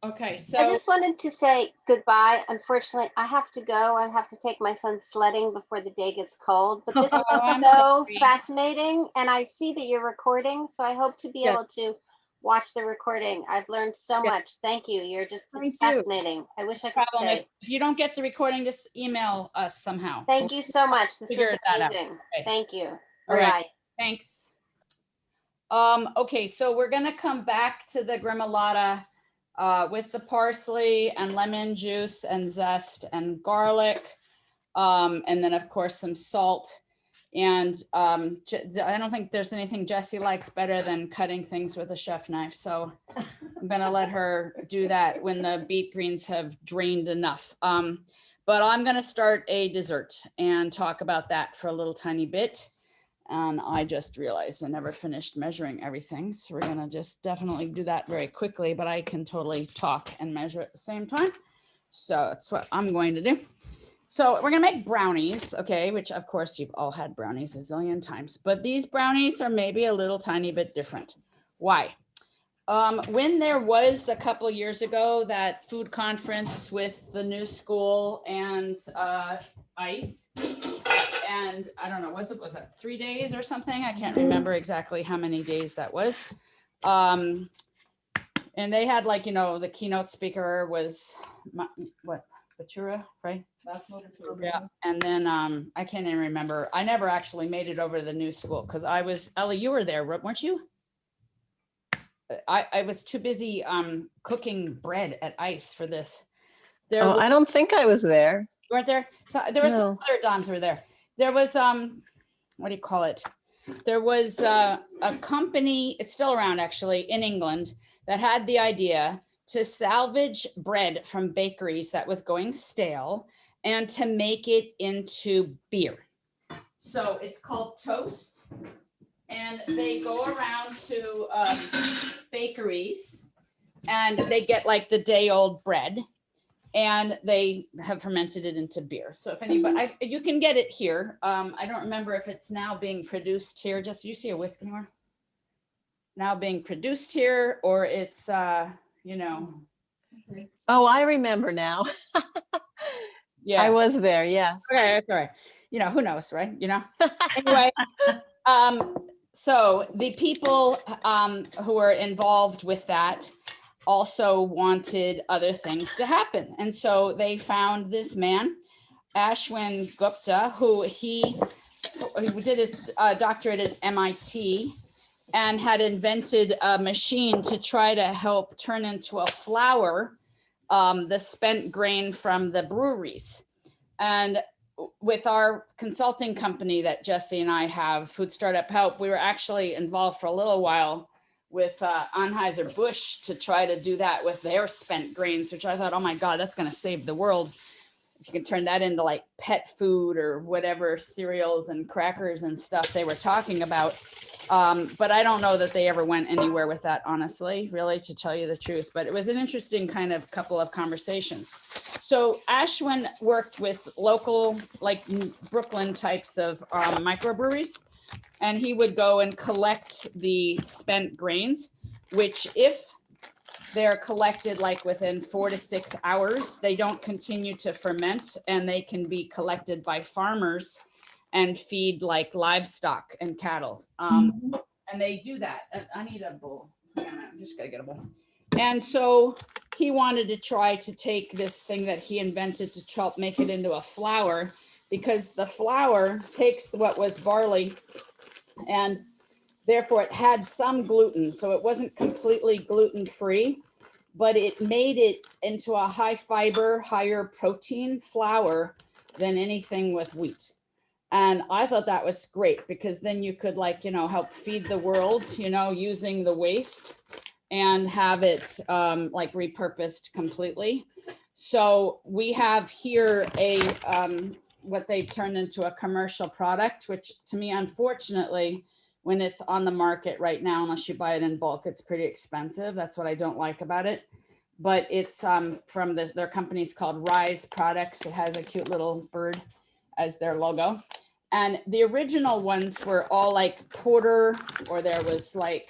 Okay. I So just wanted to say goodbye. Unfortunately, I have to go. I have to take my son sledding before the day gets cold. But this is I'm so sorry. fascinating. And I see that you're recording. So I hope to be Yes. able to watch the recording. I've learned so Yes. much. Thank you. You're just, Thank it's you. fascinating. I wish I could problem. stay. If you don't get the recording, just email us somehow. Thank you so much. This Figure was that out. amazing. Okay. Thank you. All right. Bye. Thanks. Okay, so we're gonna come back to the gremolata with the parsley and lemon juice and zest and garlic, and then of course some salt. And I don't think there's anything Jessie likes better than cutting things with a chef knife. So I'm gonna let her do that when the beet greens have drained enough. But I'm gonna start a dessert and talk about that for a little tiny bit. And I just realized I never finished measuring everything. So we're gonna just definitely do that very quickly, but I can totally talk and measure at the same time. So that's what I'm going to do. So we're gonna make brownies, okay, which of course you've all had brownies a zillion times, but these brownies are maybe a little tiny bit different. Why? When there was a couple years ago that food conference with the new school and ICE, and I don't know, was it 3 days or something? I can't remember exactly how many days that was. And they had the keynote speaker was Batura, right? Yeah. And then I can't even remember. I never actually made it over to the new school because Ellie, you were there, weren't you? I was too busy cooking bread at ICE for this. I don't think I was there. You weren't there? So there was some No. other Doms who were there. There was what do you call it? There was a company, it's still around actually, in England that had the idea to salvage bread from bakeries that was going stale and to make it into beer. So it's called Toast, and they go around to bakeries and they get like the day old bread and they have fermented it into beer. So if anybody, you can get it here. I don't remember if it's now being produced here. Just, you see a whisk anywhere? Now being produced here, or it's, you know. Oh, I remember now. Yeah. I was there, yes. Okay, that's all right. You know, who knows, right? You know. Anyway, so the people who were involved with that also wanted other things to happen, and so they found this man, Ashwin Gupta, who he did his doctorate at MIT and had invented a machine to try to help turn into a flour the spent grain from the breweries. And with our consulting company that Jessie and I have, Food Startup Help, we were actually involved for a little while with Anheuser-Busch to try to do that with their spent grains, which I thought, oh my God, that's going to save the world. If you can turn that into like pet food or whatever cereals and crackers and stuff they were talking about. But I don't know that they ever went anywhere with that, honestly, really, to tell you the truth. But it was an interesting kind of couple of conversations. So Ashwin worked with local, like Brooklyn types of microbreweries, and he would go and collect the spent grains, which if they're collected like within 4 to 6 hours, they don't continue to ferment, and they can be collected by farmers and feed like livestock and cattle. And they do that. I need a bowl. I'm just gonna get a bowl. And so he wanted to try to take this thing that he invented to help make it into a flour, because the flour takes what was barley and therefore it had some gluten. So it wasn't completely gluten-free, but it made it into a high fiber, higher protein flour than anything with wheat. And I thought that was great, because then you could, like, you know, help feed the world, you know, using the waste and have it like repurposed completely. So we have here a what they've turned into a commercial product, which to me, unfortunately, when it's on the market right now, unless you buy it in bulk, it's pretty expensive. That's what I don't like about it. But it's from their company's called Rise Products. It has a cute little bird as their logo. And the original ones were all like porter, or there was like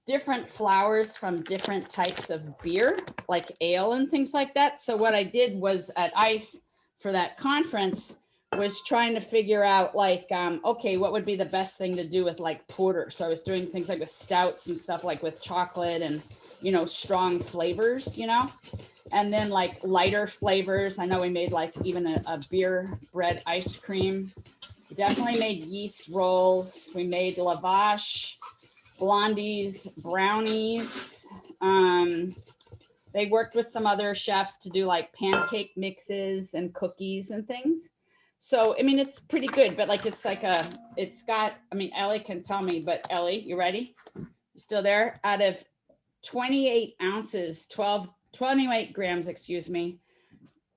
different flours from different types of beer, like ale and things like that. So what I did was at ICE for that conference was trying to figure out like, okay, what would be the best thing to do with like porter? So I was doing things like with stouts and stuff, like with chocolate and, you know, strong flavors, you know, and then like lighter flavors. I know we made like even a beer bread ice cream. We definitely made yeast rolls. We made lavash, blondies, brownies. They worked with some other chefs to do like pancake mixes and cookies and things. So, I mean, it's pretty good, but like, it's like it's got, I mean, Ellie can tell me, but Ellie, you ready? You still there? Out of 28 ounces, 28 grams, excuse me,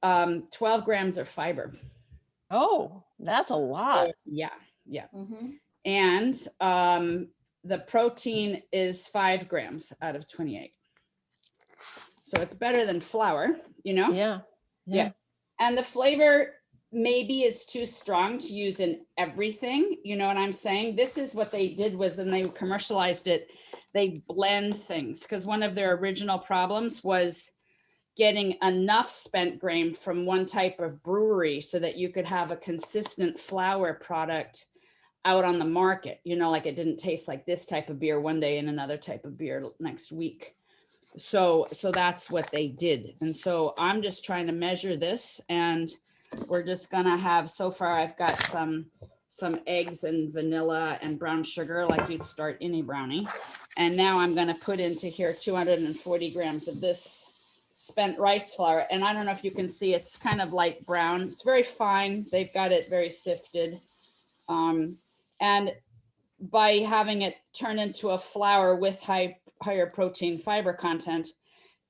12 grams of fiber. Oh, that's a lot. So, yeah. And the protein is 5 grams out of 28. So it's better than flour, you know? Yeah. And the flavor maybe is too strong to use in everything. You know what I'm saying? This is what they did was, when they commercialized it, they blend things, because one of their original problems was getting enough spent grain from one type of brewery so that you could have a consistent flour product out on the market. You know, like it didn't taste like this type of beer one day and another type of beer next week. So that's what they did. And so I'm just trying to measure this, and we're just gonna have, so far I've got some eggs and vanilla and brown sugar, like you'd start any brownie. And now I'm gonna put into here 240 grams of this spent rice flour. And I don't know if you can see, it's kind of light brown. It's very fine. They've got it very sifted. And by having it turn into a flour with higher protein fiber content,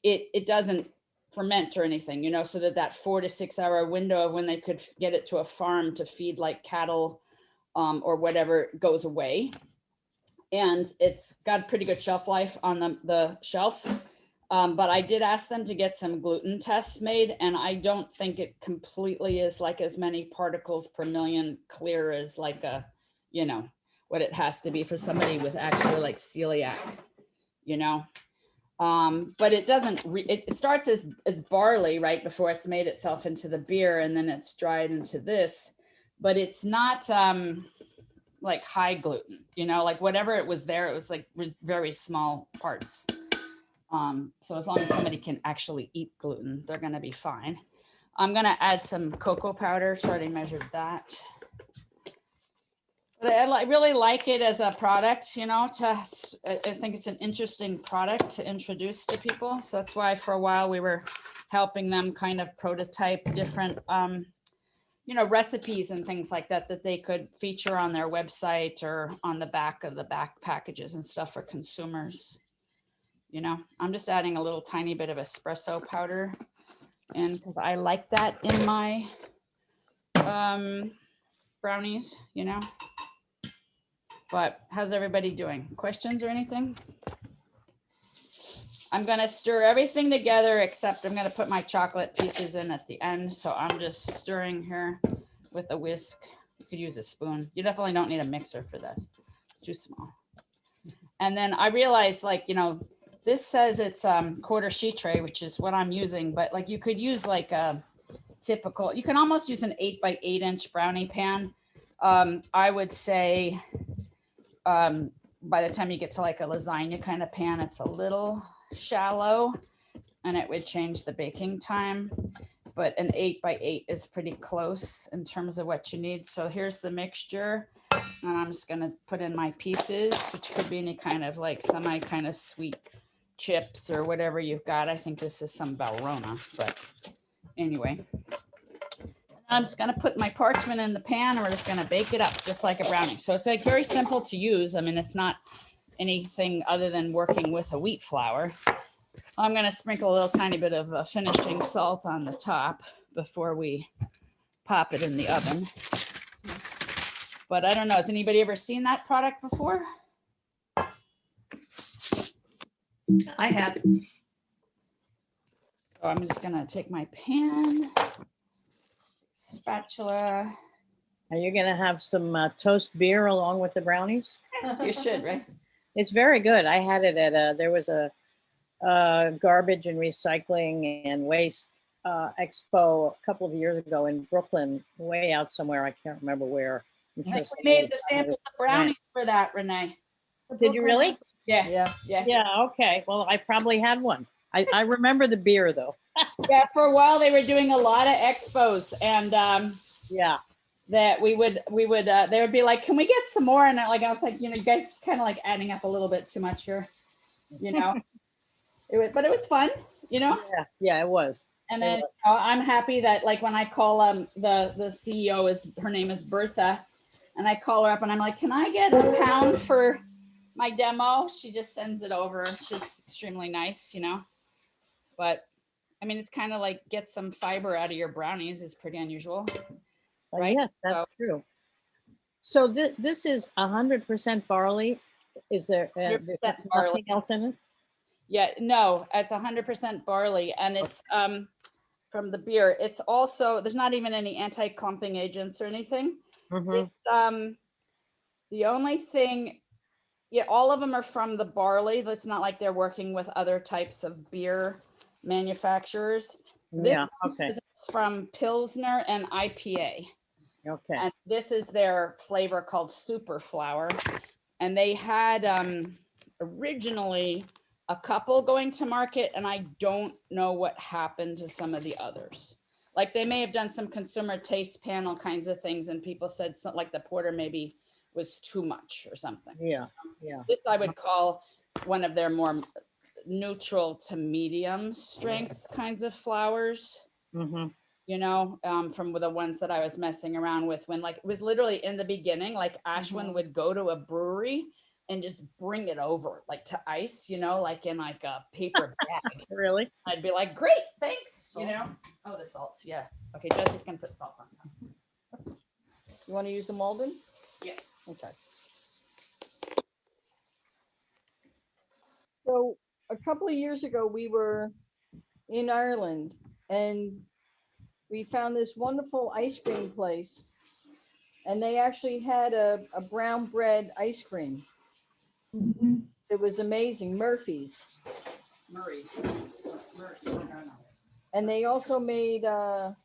it doesn't ferment or anything, you know, so that 4 to 6 hour window of when they could get it to a farm to feed like cattle or whatever goes away. And it's got pretty good shelf life on the shelf. But I did ask them to get some gluten tests made, and I don't think it completely is like as many particles per million clear as like a, you know, what it has to be for somebody with actually like celiac, you know. But it doesn't, it starts as barley right before it's made itself into the beer, and then it's dried into this, but it's not like high gluten, you know, like whatever it was there, it was like very small parts. So as long as somebody can actually eat gluten, they're going to be fine. I'm going to add some cocoa powder. So I already measured that. But I really like it as a product, you know, I think it's an interesting product to introduce to people. So that's why for a while we were helping them kind of prototype different, you know, recipes and things like that, that they could feature on their website or on the back of the back packages and stuff for consumers. You know, I'm just adding a little tiny bit of espresso powder in because I like that in my brownies, you know. But how's everybody doing? Questions or anything? I'm going to stir everything together, except I'm going to put my chocolate pieces in at the end. So I'm just stirring here with a whisk. You could use a spoon. You definitely don't need a mixer for this. It's too small. And then I realized, like, you know, this says it's quarter sheet tray, which is what I'm using, but like you could use like a typical, you can almost use an 8 by 8 inch brownie pan. I would say by the time you get to like a lasagna kind of pan, it's a little shallow and it would change the baking time, but an 8 by 8 is pretty close in terms of what you need. So here's the mixture. And I'm just gonna put in my pieces, which could be any kind of like semi kind of sweet chips or whatever you've got. I think this is some Valrhona, but anyway. I'm just gonna put my parchment in the pan and we're just gonna bake it up just like a brownie. So it's like very simple to use. I mean, it's not anything other than working with a wheat flour. I'm gonna sprinkle a little tiny bit of finishing salt on the top before we pop it in the oven. But I don't know, has anybody ever seen that product before? I have. So I'm just gonna take my pan, spatula. Are you going to have some toast beer along with the brownies? You should, right? It's very good. I had it at there was a garbage and recycling and waste expo a couple of years ago in Brooklyn, way out somewhere. I can't remember where. I think we made the sample of brownies for that, Renee. Did you really? Yeah. Yeah. Okay. Well, I probably had one. I remember the beer though. Yeah, for a while they were doing a lot of expos, and yeah, that we would they would be like, can we get some more? And I was like, you know, you guys kind of like adding up a little bit too much here, you know. But it was fun, you know. Yeah, it was. And then you know, I'm happy that like when I call the CEO her name is Bertha, and I call her up and I'm like, can I get a pound for my demo? She just sends it over. She's extremely nice, you know. But I mean, it's kind of like get some fiber out of your brownies is pretty unusual, right? Yeah, that's true. So this is 100% barley. Is there nothing else in it? Yeah, no, it's 100% barley, and it's from the beer. It's also, there's not even any anti-clumping agents or anything. Mm-hmm. It's, the only thing, yeah, all of them are from the barley. It's not like they're working with other types of beer manufacturers. Yeah, okay. Is from Pilsner and IPA. Okay. And this is their flavor called Super Flower. And they had originally a couple going to market, and I don't know what happened to some of the others. Like they may have done some consumer taste panel kinds of things, and people said something like the porter maybe was too much or something. Yeah. This I would call one of their more neutral to medium strength kinds of flours. Mm-hmm. You know, from the ones that I was messing around with when like it was literally in the beginning, like Ashwin would go to a brewery and just bring it over like to ice, you know, like in like a paper bag. Really? I'd be like, great, thanks, you know. Oh, the salt, yeah. Okay, Jessie's gonna put salt on top. You want to use the Malden? Yeah. Okay. So a couple of years ago, we were in Ireland and we found this wonderful ice cream place. And they actually had a brown bread ice cream. It was amazing, Murphy's. Murray. And they also made a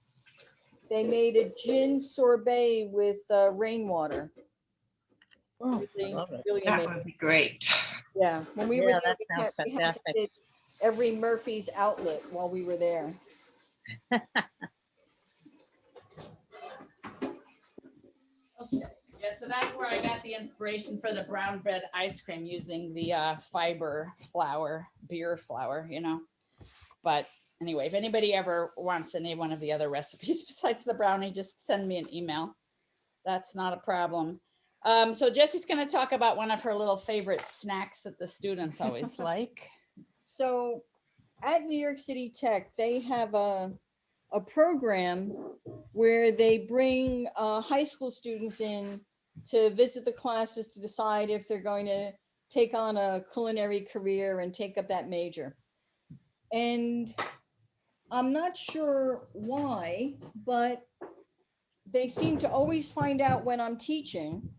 gin sorbet with rainwater. Oh, I Really, love it. really That amazing. would be great. Yeah, when we were Yeah, there, that sounds we had to fantastic. hit every Murphy's outlet while we were there. Okay. Yeah, so that's where I got the inspiration for the brown bread ice cream using the fiber flour, beer flour, you know. But anyway, if anybody ever wants any one of the other recipes besides the brownie, just send me an email. That's not a problem. So Jessie's going to talk about one of her little favorite snacks that the students always like. So at New York City Tech, they have a program where they bring high school students in to visit the classes to decide if they're going to take on a culinary career and take up that major. And I'm not sure why, but they seem to always find out when I'm teaching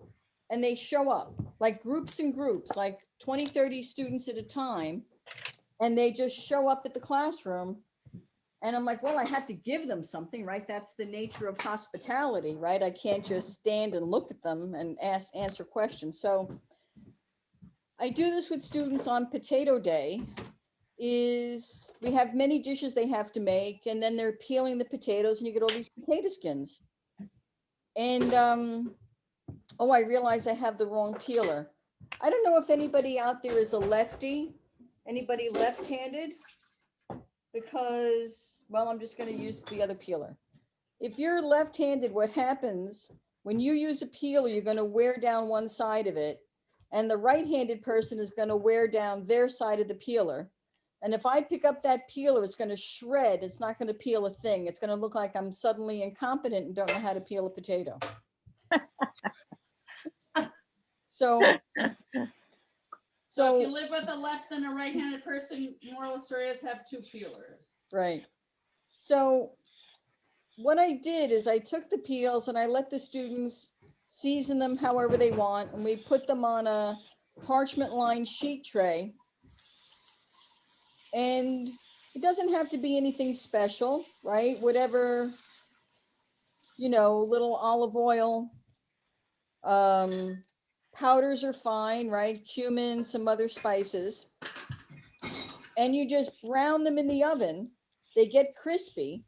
and they show up like groups and groups, like 20, 30 students at a time. And they just show up at the classroom. And I'm like, well, I have to give them something, right? That's the nature of hospitality, right? I can't just stand and look at them and answer questions. So I do this with students on potato day. Is we have many dishes they have to make, and then they're peeling the potatoes and you get all these potato skins. And oh, I realize I have the wrong peeler. I don't know if anybody out there is a lefty, anybody left-handed, because, well, I'm just going to use the other peeler. If you're left-handed, what happens when you use a peeler, you're going to wear down one side of it, and the right-handed person is going to wear down their side of the peeler. And if I pick up that peeler, it's going to shred. It's not going to peel a thing. It's going to look like I'm suddenly incompetent and don't know how to peel a potato. So if you live with a left and a right-handed person, moral of the story is have two peelers. right. So what I did is I took the peels and I let the students season them however they want. And we put them on a parchment lined sheet tray. And it doesn't have to be anything special, right? Whatever, you know, little olive oil, powders are fine, right? Cumin, some other spices. And you just brown them in the oven. They get crispy.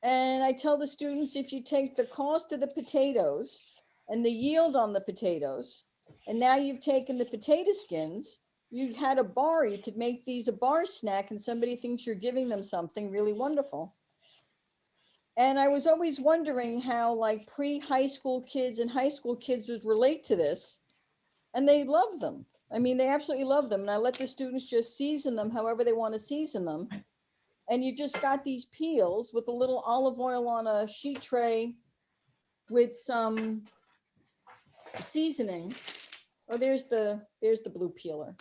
And I tell the students, if you take the cost of the potatoes and the yield on the potatoes, and now you've taken the potato skins, you had a bar, you could make these a bar snack and somebody thinks you're giving them something really wonderful. And I was always wondering how like pre-high school kids and high school kids would relate to this. And they love them. I mean, they absolutely love them. And I let the students just season them however they want to season them. And you just got these peels with a little olive oil on a sheet tray with some seasoning. Oh, there's the blue peeler.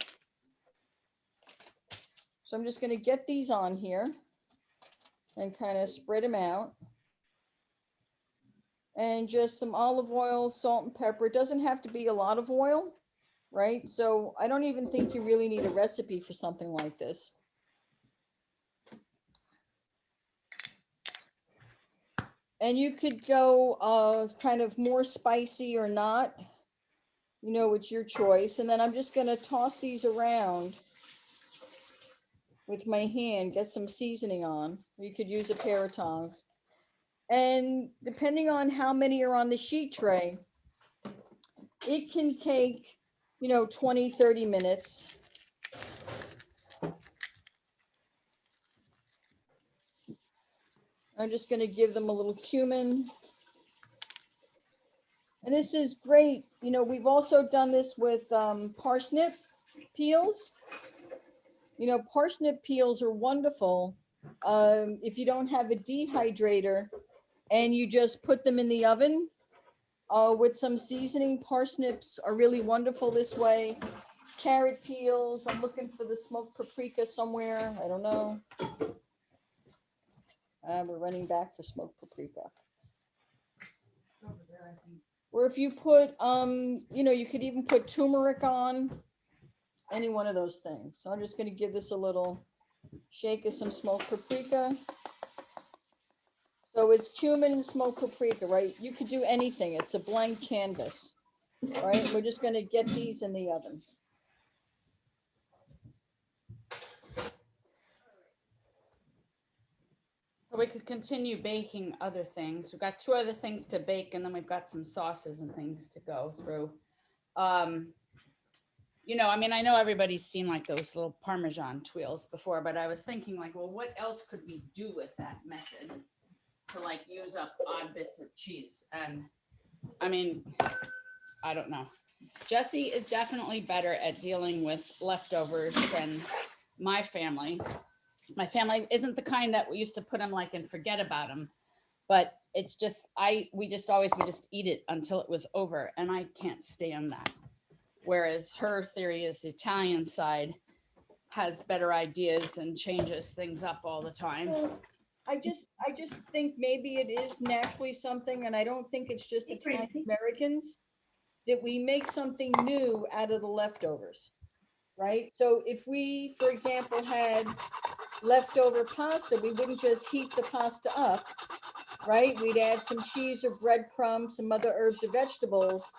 So I'm just going to get these on here and kind of spread them out. And just some olive oil, salt and pepper. It doesn't have to be a lot of oil, right? So I don't even think you really need a recipe for something like this. And you could go kind of more spicy or not. You know, it's your choice. And then I'm just going to toss these around with my hand, get some seasoning on. You could use a pair of tongs. And depending on how many are on the sheet tray, it can take, you know, 20, 30 minutes. I'm just going to give them a little cumin. And this is great. You know, we've also done this with parsnip peels. You know, parsnip peels are wonderful. If you don't have a dehydrator and you just put them in the oven with some seasoning, parsnips are really wonderful this way. Carrot peels, I'm looking for the smoked paprika somewhere. I don't know. We're running back for smoked paprika. Or if you put, you know, you could even put turmeric on, any one of those things. So I'm just going to give this a little shake of some smoked paprika. So it's cumin and smoked paprika, right? You could do anything. It's a blank canvas, right? We're just going to get these in the oven. So we could continue baking other things. We've got 2 other things to bake, and then we've got some sauces and things to go through. You know, I mean, I know everybody's seen like those little Parmesan tuiles before, but I was thinking like, well, what else could we do with that method to like use up odd bits of cheese? And I mean, I don't know. Jessie is definitely better at dealing with leftovers than my family. My family isn't the kind that we used to put them like and forget about them, but it's just, we just always would just eat it until it was over, and I can't stand that. Whereas her theory is the Italian side has better ideas and changes things up all the time. I just think maybe it is naturally something, and I don't think it's just Italian Americans, that we make something new out of the leftovers, right? So if we, for example, had leftover pasta, we wouldn't just heat the pasta up, right? We'd add some cheese or breadcrumbs, some other herbs or vegetables,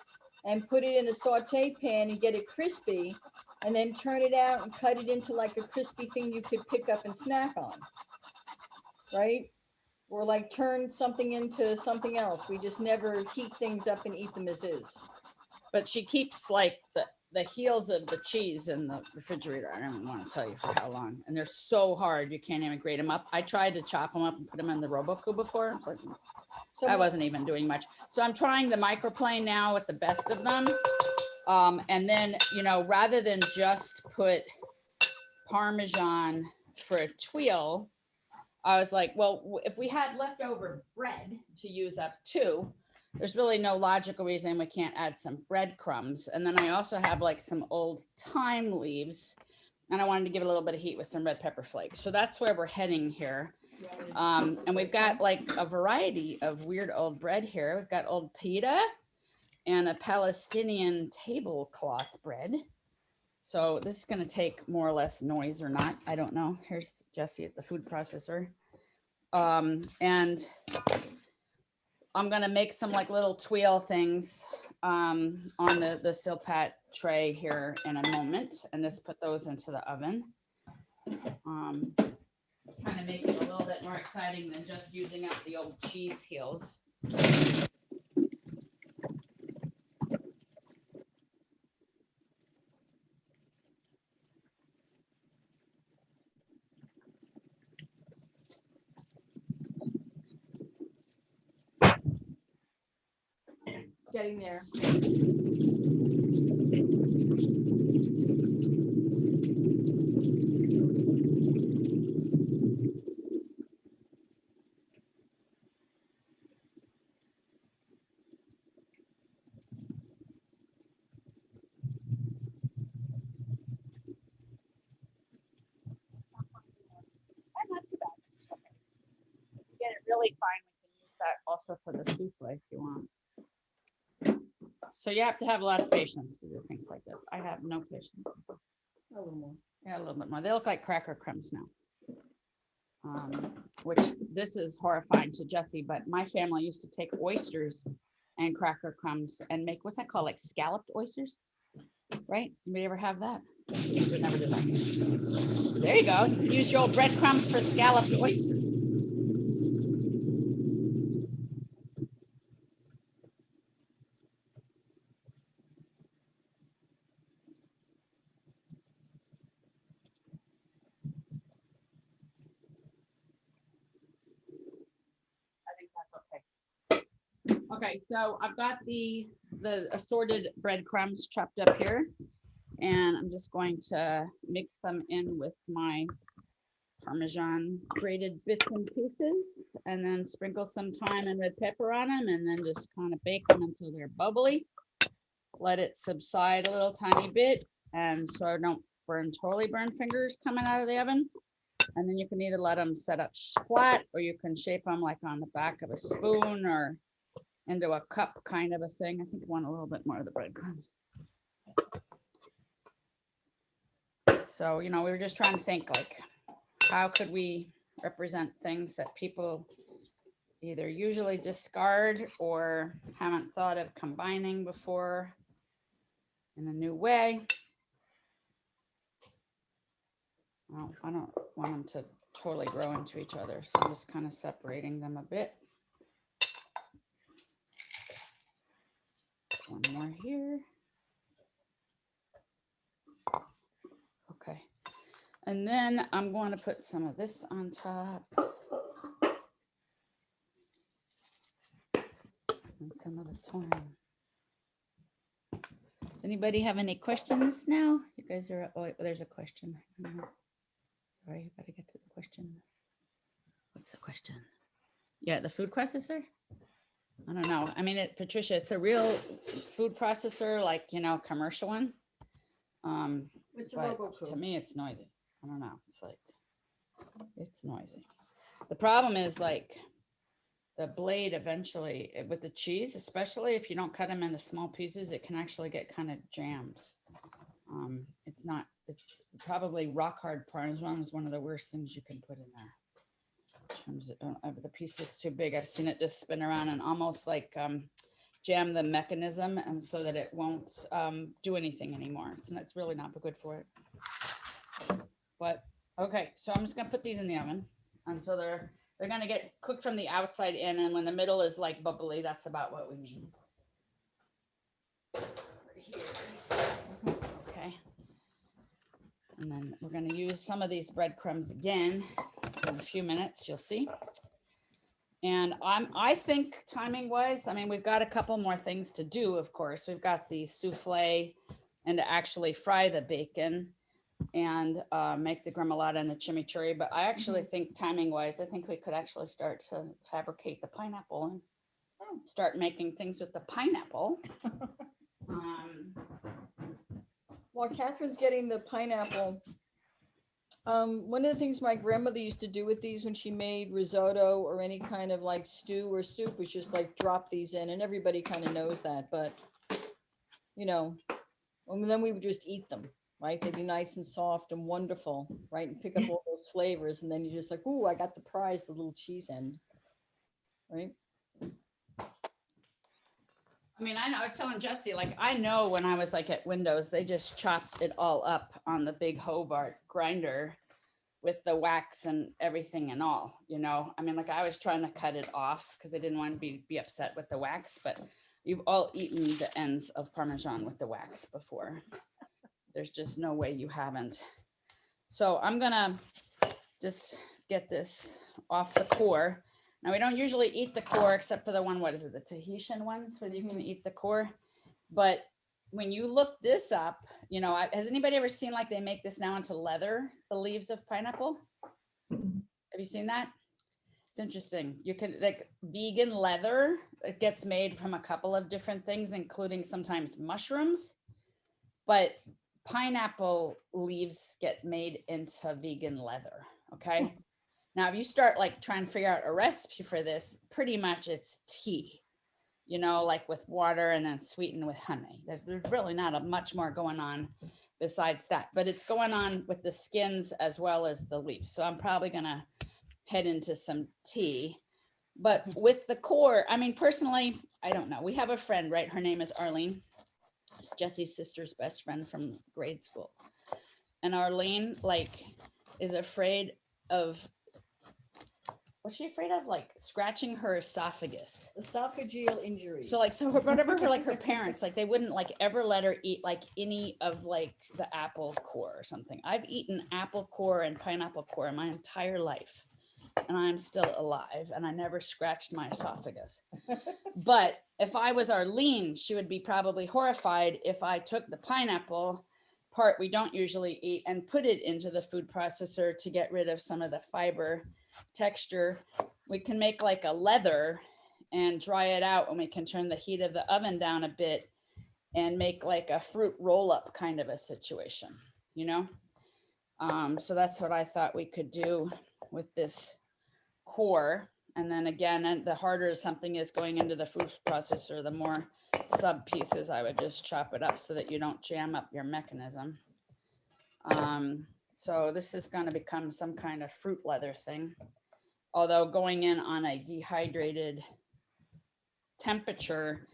and put it in a saute pan and get it crispy, and then turn it out and cut it into like a crispy thing you could pick up and snack on, right? Or like turn something into something else. We just never heat things up and eat them as is. But she keeps like the heels of the cheese in the refrigerator. I don't even want to tell you for how long. And they're so hard, you can't even grate them up. I tried to chop them up and put them in the Roboku before. It's like, I wasn't even doing much. So I'm trying the microplane now with the best of them. And then, you know, rather than just put Parmesan for a tuile, I was like, well, if we had leftover bread to use up too, there's really no logical reason we can't add some breadcrumbs. And then I also have like some old thyme leaves, and I wanted to give it a little bit of heat with some red pepper flakes. So that's where we're heading here. And we've got like a variety of weird old bread here. We've got old pita and a Palestinian tablecloth bread. So this is going to take more or less noise or not. I don't know. Here's Jessie at the food processor. And I'm going to make some like little tuile things on the silpat tray here in a moment, and just put those into the oven. Trying to make it a little bit more exciting than just using up the old cheese heels. Getting there. Not too bad. Okay. Get it really fine. We can use that also for the souffle if you want. So you have to have a lot of patience to do things like this. I have no patience. A little more. Yeah, a little bit more. They look like cracker crumbs now. Which this is horrifying to Jessie, but my family used to take oysters and cracker crumbs and make, what's that called? Like scalloped oysters, right? Anybody ever have that? Used to never do that. There you go. Use your old breadcrumbs for scalloped oysters. I think that's okay. Okay, so I've got the the assorted breadcrumbs chopped up here. And I'm just going to mix some in with my Parmesan grated bits and pieces, and then sprinkle some thyme and red pepper on them, and then just kind of bake them until they're bubbly. Let it subside a little tiny bit, and so I don't totally burn fingers coming out of the oven. And then you can either let them set up flat, or you can shape them like on the back of a spoon or into a cup kind of a thing. I think I want a little bit more of the breadcrumbs. So, you know, we were just trying to think, like, how could we represent things that people either usually discard or haven't thought of combining before in a new way? Well, I don't want them to totally grow into each other, so I'm just kind of separating them a bit. One more here. Okay. And then I'm going to put some of this on top. And some of the thyme. Does anybody have any questions now? You guys are, oh, there's a question. Sorry, I gotta get to the question. What's the question? Yeah, the food processor? I don't know. I mean, Patricia, it's a real food processor, like, you know, commercial one. It's a But Robocoop. to me, it's noisy. I don't know. It's like, it's noisy. The problem is, like, the blade eventually, with the cheese, especially if you don't cut them into small pieces, it can actually get kind of jammed. It's probably rock hard Parmesan is one of the worst things you can put in there. In terms of the piece is too big. I've seen it just spin around and almost like jam the mechanism, and so that it won't do anything anymore. So that's really not good for it. But okay, so I'm just gonna put these in the oven until they're gonna get cooked from the outside in, and when the middle is like bubbly, that's about what we mean. Right here. Okay. And then we're gonna use some of these breadcrumbs again in a few minutes, you'll see. And I think timing wise, I mean, we've got a couple more things to do, of course. We've got the soufflé and to actually fry the bacon and make the gremolata and the chimichurri. But I actually think timing wise, I think we could actually start to fabricate the pineapple and start making things with the pineapple. While Catherine's getting the pineapple, one of the things my grandmother used to do with these when she made risotto or any kind of like stew or soup was just like drop these in, and everybody kind of knows that, but you know, and then we would just eat them, right? They'd be nice and soft and wonderful, right? And pick up all those flavors, and then you're just like, ooh, I got the prize, the little cheese end, right? I mean, I know, I was telling Jessie, like, I know when I was like at Windows, they just chopped it all up on the big Hobart grinder with the wax and everything and all, you know? I mean, like, I was trying to cut it off because I didn't want to be upset with the wax, but you've all eaten the ends of Parmesan with the wax before. There's just no way you haven't. So I'm gonna just get this off the core. Now, we don't usually eat the core except for the one, what is it, the Tahitian ones where you can eat the core. But when you look this up, you know, has anybody ever seen like they make this now into leather, the leaves of pineapple? Have you seen that? It's interesting. You can, like, vegan leather, it gets made from a couple of different things, including sometimes mushrooms. But pineapple leaves get made into vegan leather, okay? Now, if you start like trying to figure out a recipe for this, pretty much it's tea, you know, like with water and then sweetened with honey. There's really not much more going on besides that, but it's going on with the skins as well as the leaves. So I'm probably gonna head into some tea, but with the core, I mean, personally, I don't know. We have a friend, right? Her name is Arlene. It's Jessie's sister's best friend from grade school. And Arlene, like, is afraid of, what's she afraid of? Like scratching her esophagus. Esophageal injuries. So like, so whatever for like her parents, like they wouldn't like ever let her eat like any of like the apple core or something. I've eaten apple core and pineapple core my entire life. and I'm still alive, and I never scratched my esophagus. But if I was Arlene, she would be probably horrified if I took the pineapple part we don't usually eat and put it into the food processor to get rid of some of the fiber texture. We can make like a leather and dry it out, and we can turn the heat of the oven down a bit and make like a fruit roll-up kind of a situation, you know? So that's what I thought we could do with this core. And then again, and the harder something is going into the food processor, the more sub pieces I would just chop it up so that you don't jam up your mechanism. So this is going to become some kind of fruit leather thing, although going in on a dehydrated temperature,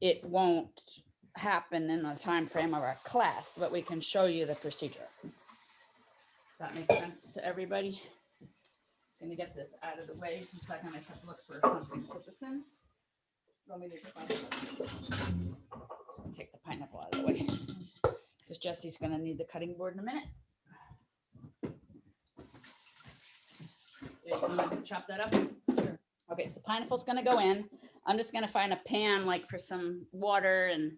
it won't happen in the time frame of our class, but we can show you the procedure. Does that make sense to everybody? I'm gonna get this out of the way in a second. I have to look for something to put this in. Just gonna take the pineapple out of the way because Jessie's gonna need the cutting board in a minute. Yeah, you want to chop that up? Sure. Okay, so the pineapple's gonna go in. I'm just gonna find a pan like for some water, and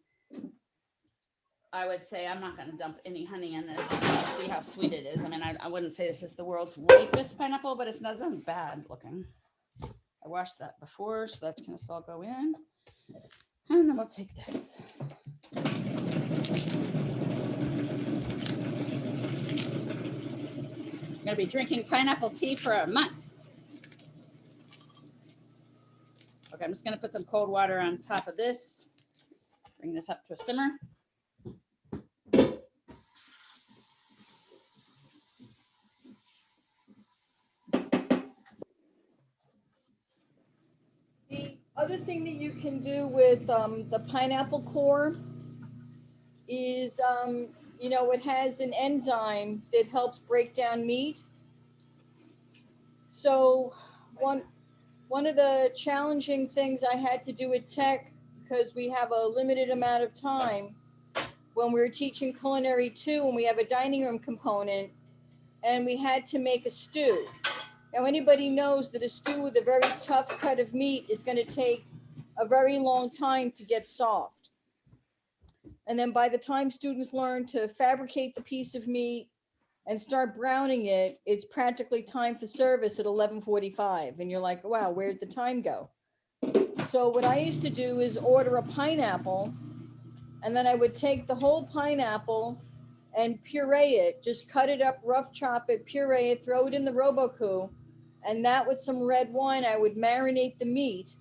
I would say I'm not gonna dump any honey in this. See how sweet it is. I mean, I wouldn't say this is the world's ripest pineapple, but it's not bad looking. I washed that before, so that's gonna all go in. And then we'll take this. I'm gonna be drinking pineapple tea for a month. Okay, I'm just gonna put some cold water on top of this. Bring this up to a simmer. The other thing that you can do with the pineapple core is, you know, it has an enzyme that helps break down meat. So one of the challenging things I had to do at Tech, because we have a limited amount of time, when we were teaching Culinary 2, and we have a dining room component, and we had to make a stew. Now, anybody knows that a stew with a very tough cut of meat is going to take a very long time to get soft. And then by the time students learn to fabricate the piece of meat and start browning it, it's practically time for service at 11:45. And you're like, wow, where'd the time go? So what I used to do is order a pineapple, and then I would take the whole pineapple and puree it, just cut it up, rough chop it, puree it, throw it in the Robocoo. And that with some red wine, I would marinate the meat.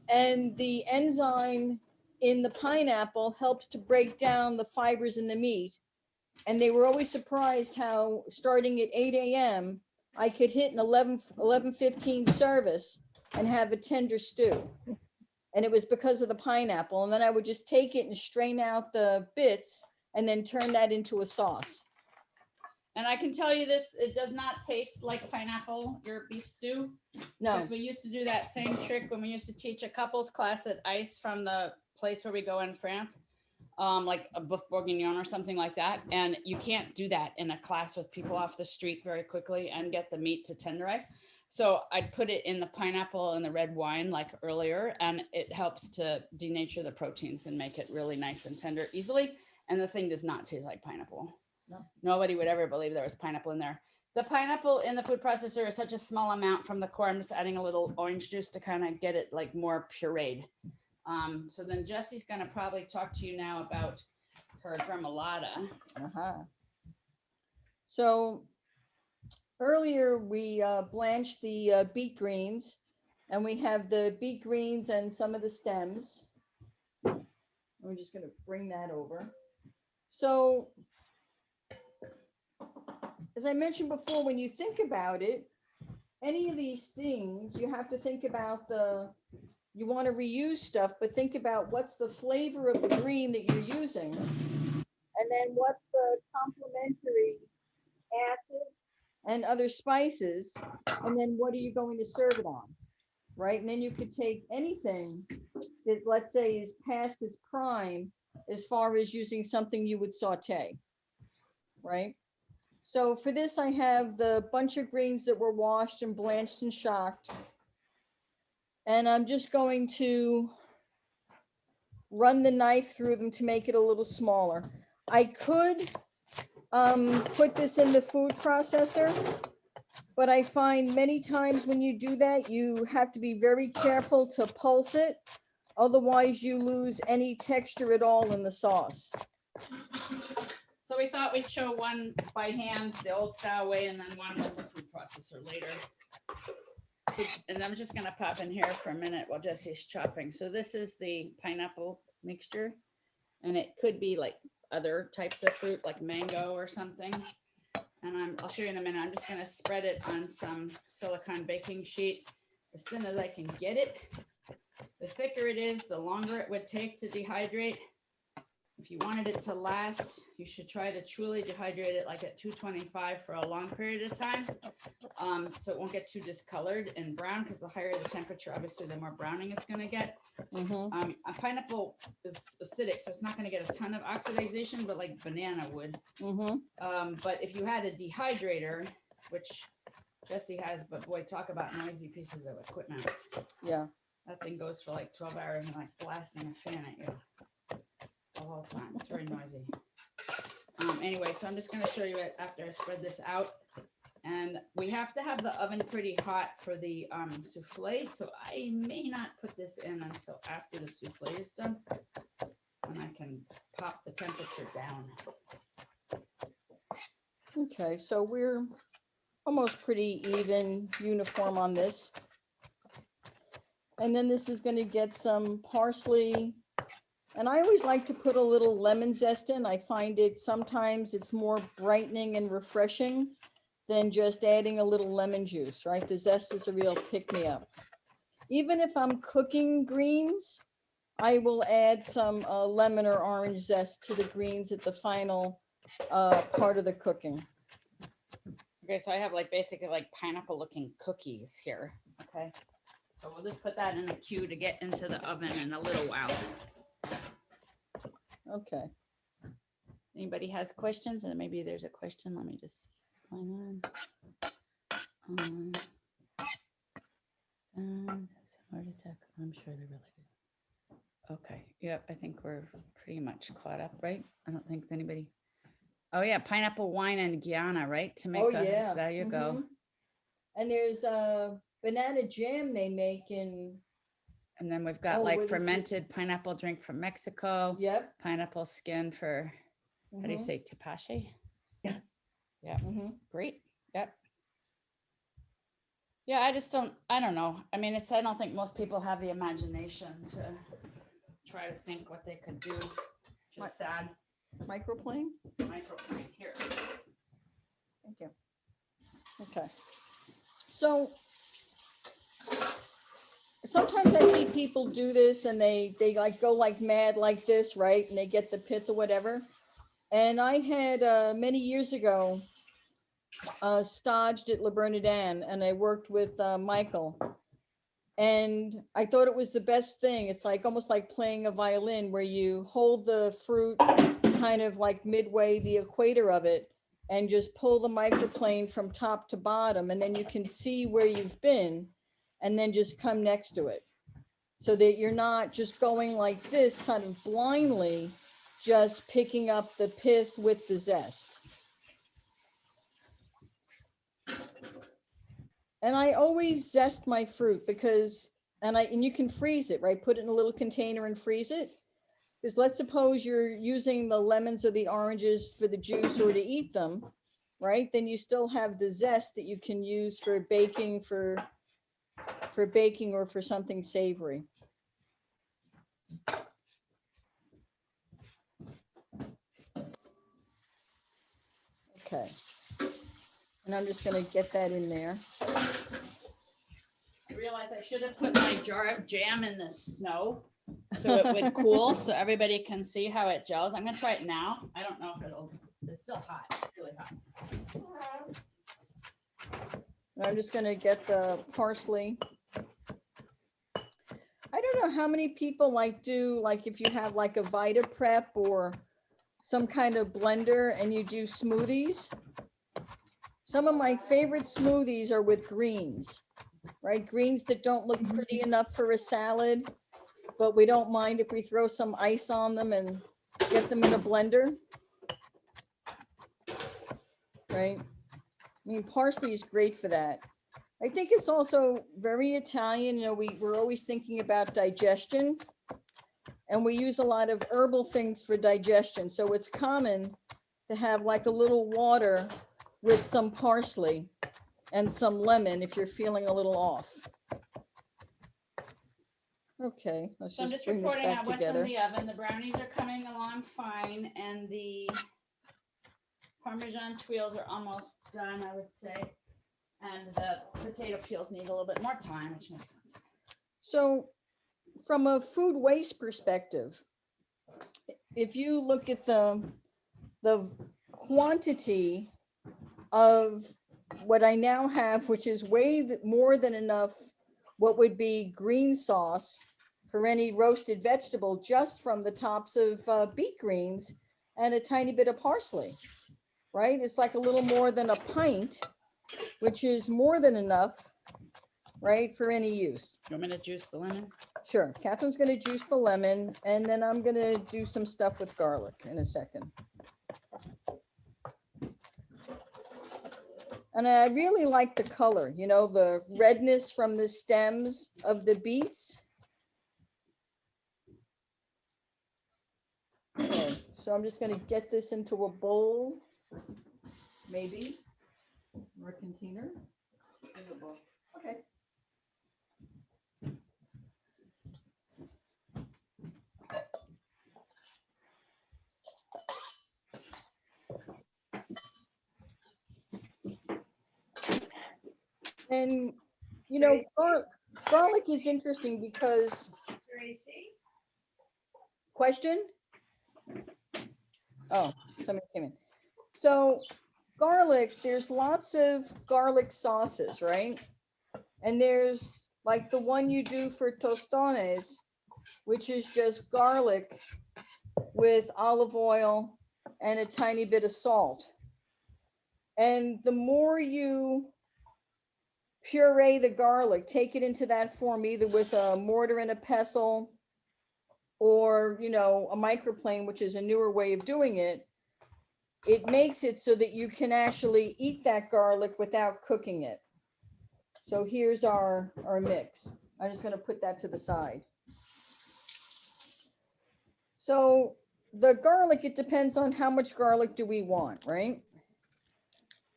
And the enzyme in the pineapple helps to break down the fibers in the meat. And they were always surprised how starting at 8 a.m., I could hit an 11:15 service and have a tender stew. And it was because of the pineapple. And then I would just take it and strain out the bits and then turn that into a sauce. And I can tell you this, it does not taste like pineapple, your beef stew. No. Because we used to do that same trick when we used to teach a couples class at ICE from the place where we go in France, like a boeuf bourguignon or something like that. And you can't do that in a class with people off the street very quickly and get the meat to tenderize. So I'd put it in the pineapple and the red wine like earlier, and it helps to denature the proteins and make it really nice and tender easily. And the thing does not taste like pineapple. No. Nobody would ever believe there was pineapple in there. The pineapple in the food processor is such a small amount from the core. I'm just adding a little orange juice to kind of get it like more pureed. So then Jessie's going to probably talk to you now about her gremolata. So earlier we blanched the beet greens, and we have the beet greens and some of the stems. I'm just going to bring that over. So as I mentioned before, when you think about it, any of these things, you have to think about you want to reuse stuff, but think about what's the flavor of the green that you're using. And then what's the complementary acid and other spices. And then what are you going to serve it on, right? And then you could take anything that, let's say, is past its prime as far as using something you would saute, right? So for this, I have the bunch of greens that were washed and blanched and shocked. And I'm just going to run the knife through them to make it a little smaller. I could put this in the food processor, but I find many times when you do that, you have to be very careful to pulse it. Otherwise, you lose any texture at all in the sauce. So we thought we'd show one by hand, the old style way, and then one with the food processor later. And I'm just gonna pop in here for a minute while Jessie's chopping. So this is the pineapple mixture, and it could be like other types of fruit, like mango or something. And I'll show you in a minute. I'm just gonna spread it on some silicone baking sheet as thin as I can get it. The thicker it is, the longer it would take to dehydrate. If you wanted it to last, you should try to truly dehydrate it like at 225 for a long period of time. So it won't get too discolored and brown, because the higher the temperature, obviously, the more browning it's going to get. A pineapple is acidic, so it's not going to get a ton of oxidization, but like banana would. But if you had a dehydrator, which Jessie has, but boy, talk about noisy pieces of equipment. Yeah. That thing goes for like 12 hours and like blasting a fan at you the whole time. It's very noisy. Anyway, so I'm just going to show you it after I spread this out. And we have to have the oven pretty hot for the souffle. So I may not put this in until after the souffle is done. And I can pop the temperature down. Okay, so we're almost pretty even, uniform on this. And then this is going to get some parsley. And I always like to put a little lemon zest in. I find it sometimes it's more brightening and refreshing than just adding a little lemon juice, right? The zest is a real pick-me-up. Even if I'm cooking greens, I will add some lemon or orange zest to the greens at the final part of the cooking. Okay, so I have like basically like pineapple looking cookies here. Okay. So we'll just put that in the queue to get into the oven in a little while. Okay. Anybody has questions? And maybe there's a question. Let me just see what's going on. Heart attack. I'm sure they're related. Okay. Yep. I think we're pretty much caught up, right? I don't think anybody. Oh yeah, pineapple wine and Guyana, right? To make yeah. There you go. And there's a banana jam they make in. And then we've got like fermented pineapple drink from Mexico. Yep. Pineapple skin for, how do you say, tepache? Yeah. Yeah. Great. Yep. Yeah, I don't know. I mean, I don't think most people have the imagination to try to think what they could do. Just sad. Microplane? Microplane, here. Thank you. Okay. So sometimes I see people do this and they like go like mad like this, right? And they get the pith or whatever. And I had many years ago staged at Le Bernardin, and I worked with Michael. And I thought it was the best thing. It's like almost like playing a violin, where you hold the fruit kind of like midway the equator of it and just pull the microplane from top to bottom, and then you can see where you've been and then just come next to it, so that you're not just going like this kind of blindly, just picking up the pith with the zest. And I always zest my fruit because, and you can freeze it, right? Put it in a little container and freeze it. Because let's suppose you're using the lemons or the oranges for the juice or to eat them, right? Then you still have the zest that you can use for baking, for baking or for something savory. Okay. And I'm just going to get that in there. I realized I should have put my jar of jam in the snow so it would cool, so everybody can see how it gels. I'm going to try it now. I don't know if it's still hot. It's really hot. And I'm just going to get the parsley. I don't know how many people do if you have like a Vita Prep or some kind of blender and you do smoothies, Some of my favorite smoothies are with greens, right? Greens that don't look pretty enough for a salad, but we don't mind if we throw some ice on them and get them in a blender. Right? I mean, parsley is great for that. I think it's also very Italian. You know, we're always thinking about digestion, and we use a lot of herbal things for digestion. So it's common to have like a little water with some parsley and some lemon if you're feeling a little off. Okay, let's So I'm just just bring this reporting back out what's together. in the oven. The brownies are coming along fine, and the Parmesan tuiles are almost done, I would say. And the potato peels need a little bit more time, which makes sense. So from a food waste perspective, if you look at the quantity of what I now have, which is more than enough, what would be green sauce for any roasted vegetable, just from the tops of beet greens and a tiny bit of parsley, right? It's like a little more than a pint, which is more than enough, right, for any use. You want me to juice the lemon? Sure, Kathryn's gonna juice the lemon, and then I'm gonna do some stuff with garlic in a second. And I really like the color, you know, the redness from the stems of the beets. Okay, so I'm just gonna get this into a bowl, maybe, or a container. Okay. And, you know, garlic is interesting because, question? Oh, somebody came in. So garlic, there's lots of garlic sauces, right? And there's like the one you do for tostones, which is just garlic with olive oil and a tiny bit of salt. And the more you puree the garlic, take it into that form, either with a mortar and a pestle or, you know, a microplane, which is a newer way of doing it, it makes it so that you can actually eat that garlic without cooking it. So here's our mix. I'm just going to put that to the side. So the garlic, it depends on how much garlic do we want, right?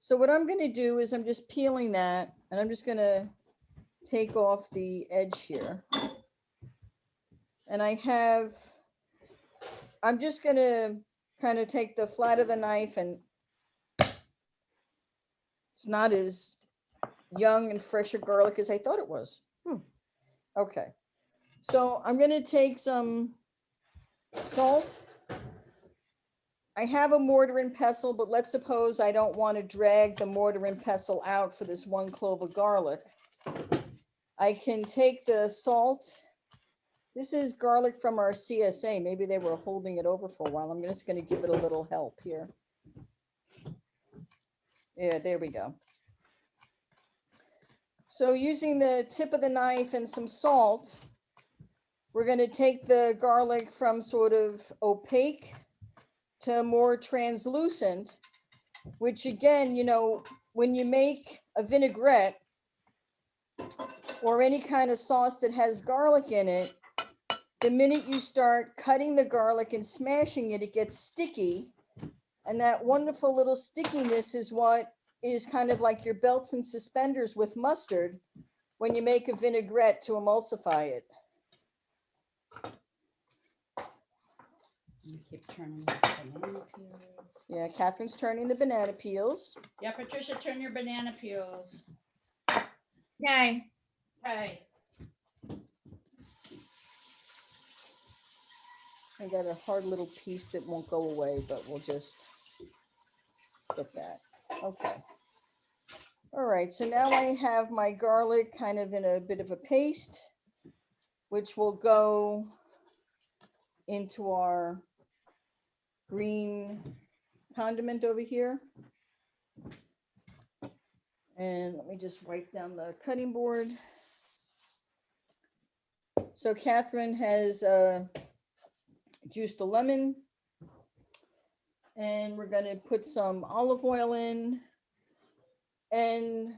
So what I'm going to do is I'm just peeling that, and I'm just going to take off the edge here. And I'm just going to kind of take the flat of the knife, and it's not as young and fresh a garlic as I thought it was. Okay. So I'm going to take some salt. I have a mortar and pestle, but let's suppose I don't want to drag the mortar and pestle out for this 1 clove of garlic. I can take the salt. This is garlic from our CSA. Maybe they were holding it over for a while. I'm just going to give it a little help here. Yeah, there we go. So using the tip of the knife and some salt, we're going to take the garlic from sort of opaque to more translucent, which again, you know, when you make a vinaigrette or any kind of sauce that has garlic in it, the minute you start cutting the garlic and smashing it, it gets sticky. And that wonderful little stickiness is what is kind of like your belts and suspenders with mustard when you make a vinaigrette to emulsify it. You keep turning the banana peels. Yeah, Kathryn's turning the banana peels. Yeah, Patricia, turn your banana peels. Okay. Okay. I got a hard little piece that won't go away, but we'll just get that. Okay. All right, so now I have my garlic kind of in a bit of a paste, which will go into our green condiment over here. And let me just wipe down the cutting board. So Kathryn has juiced a lemon. And we're going to put some olive oil in. And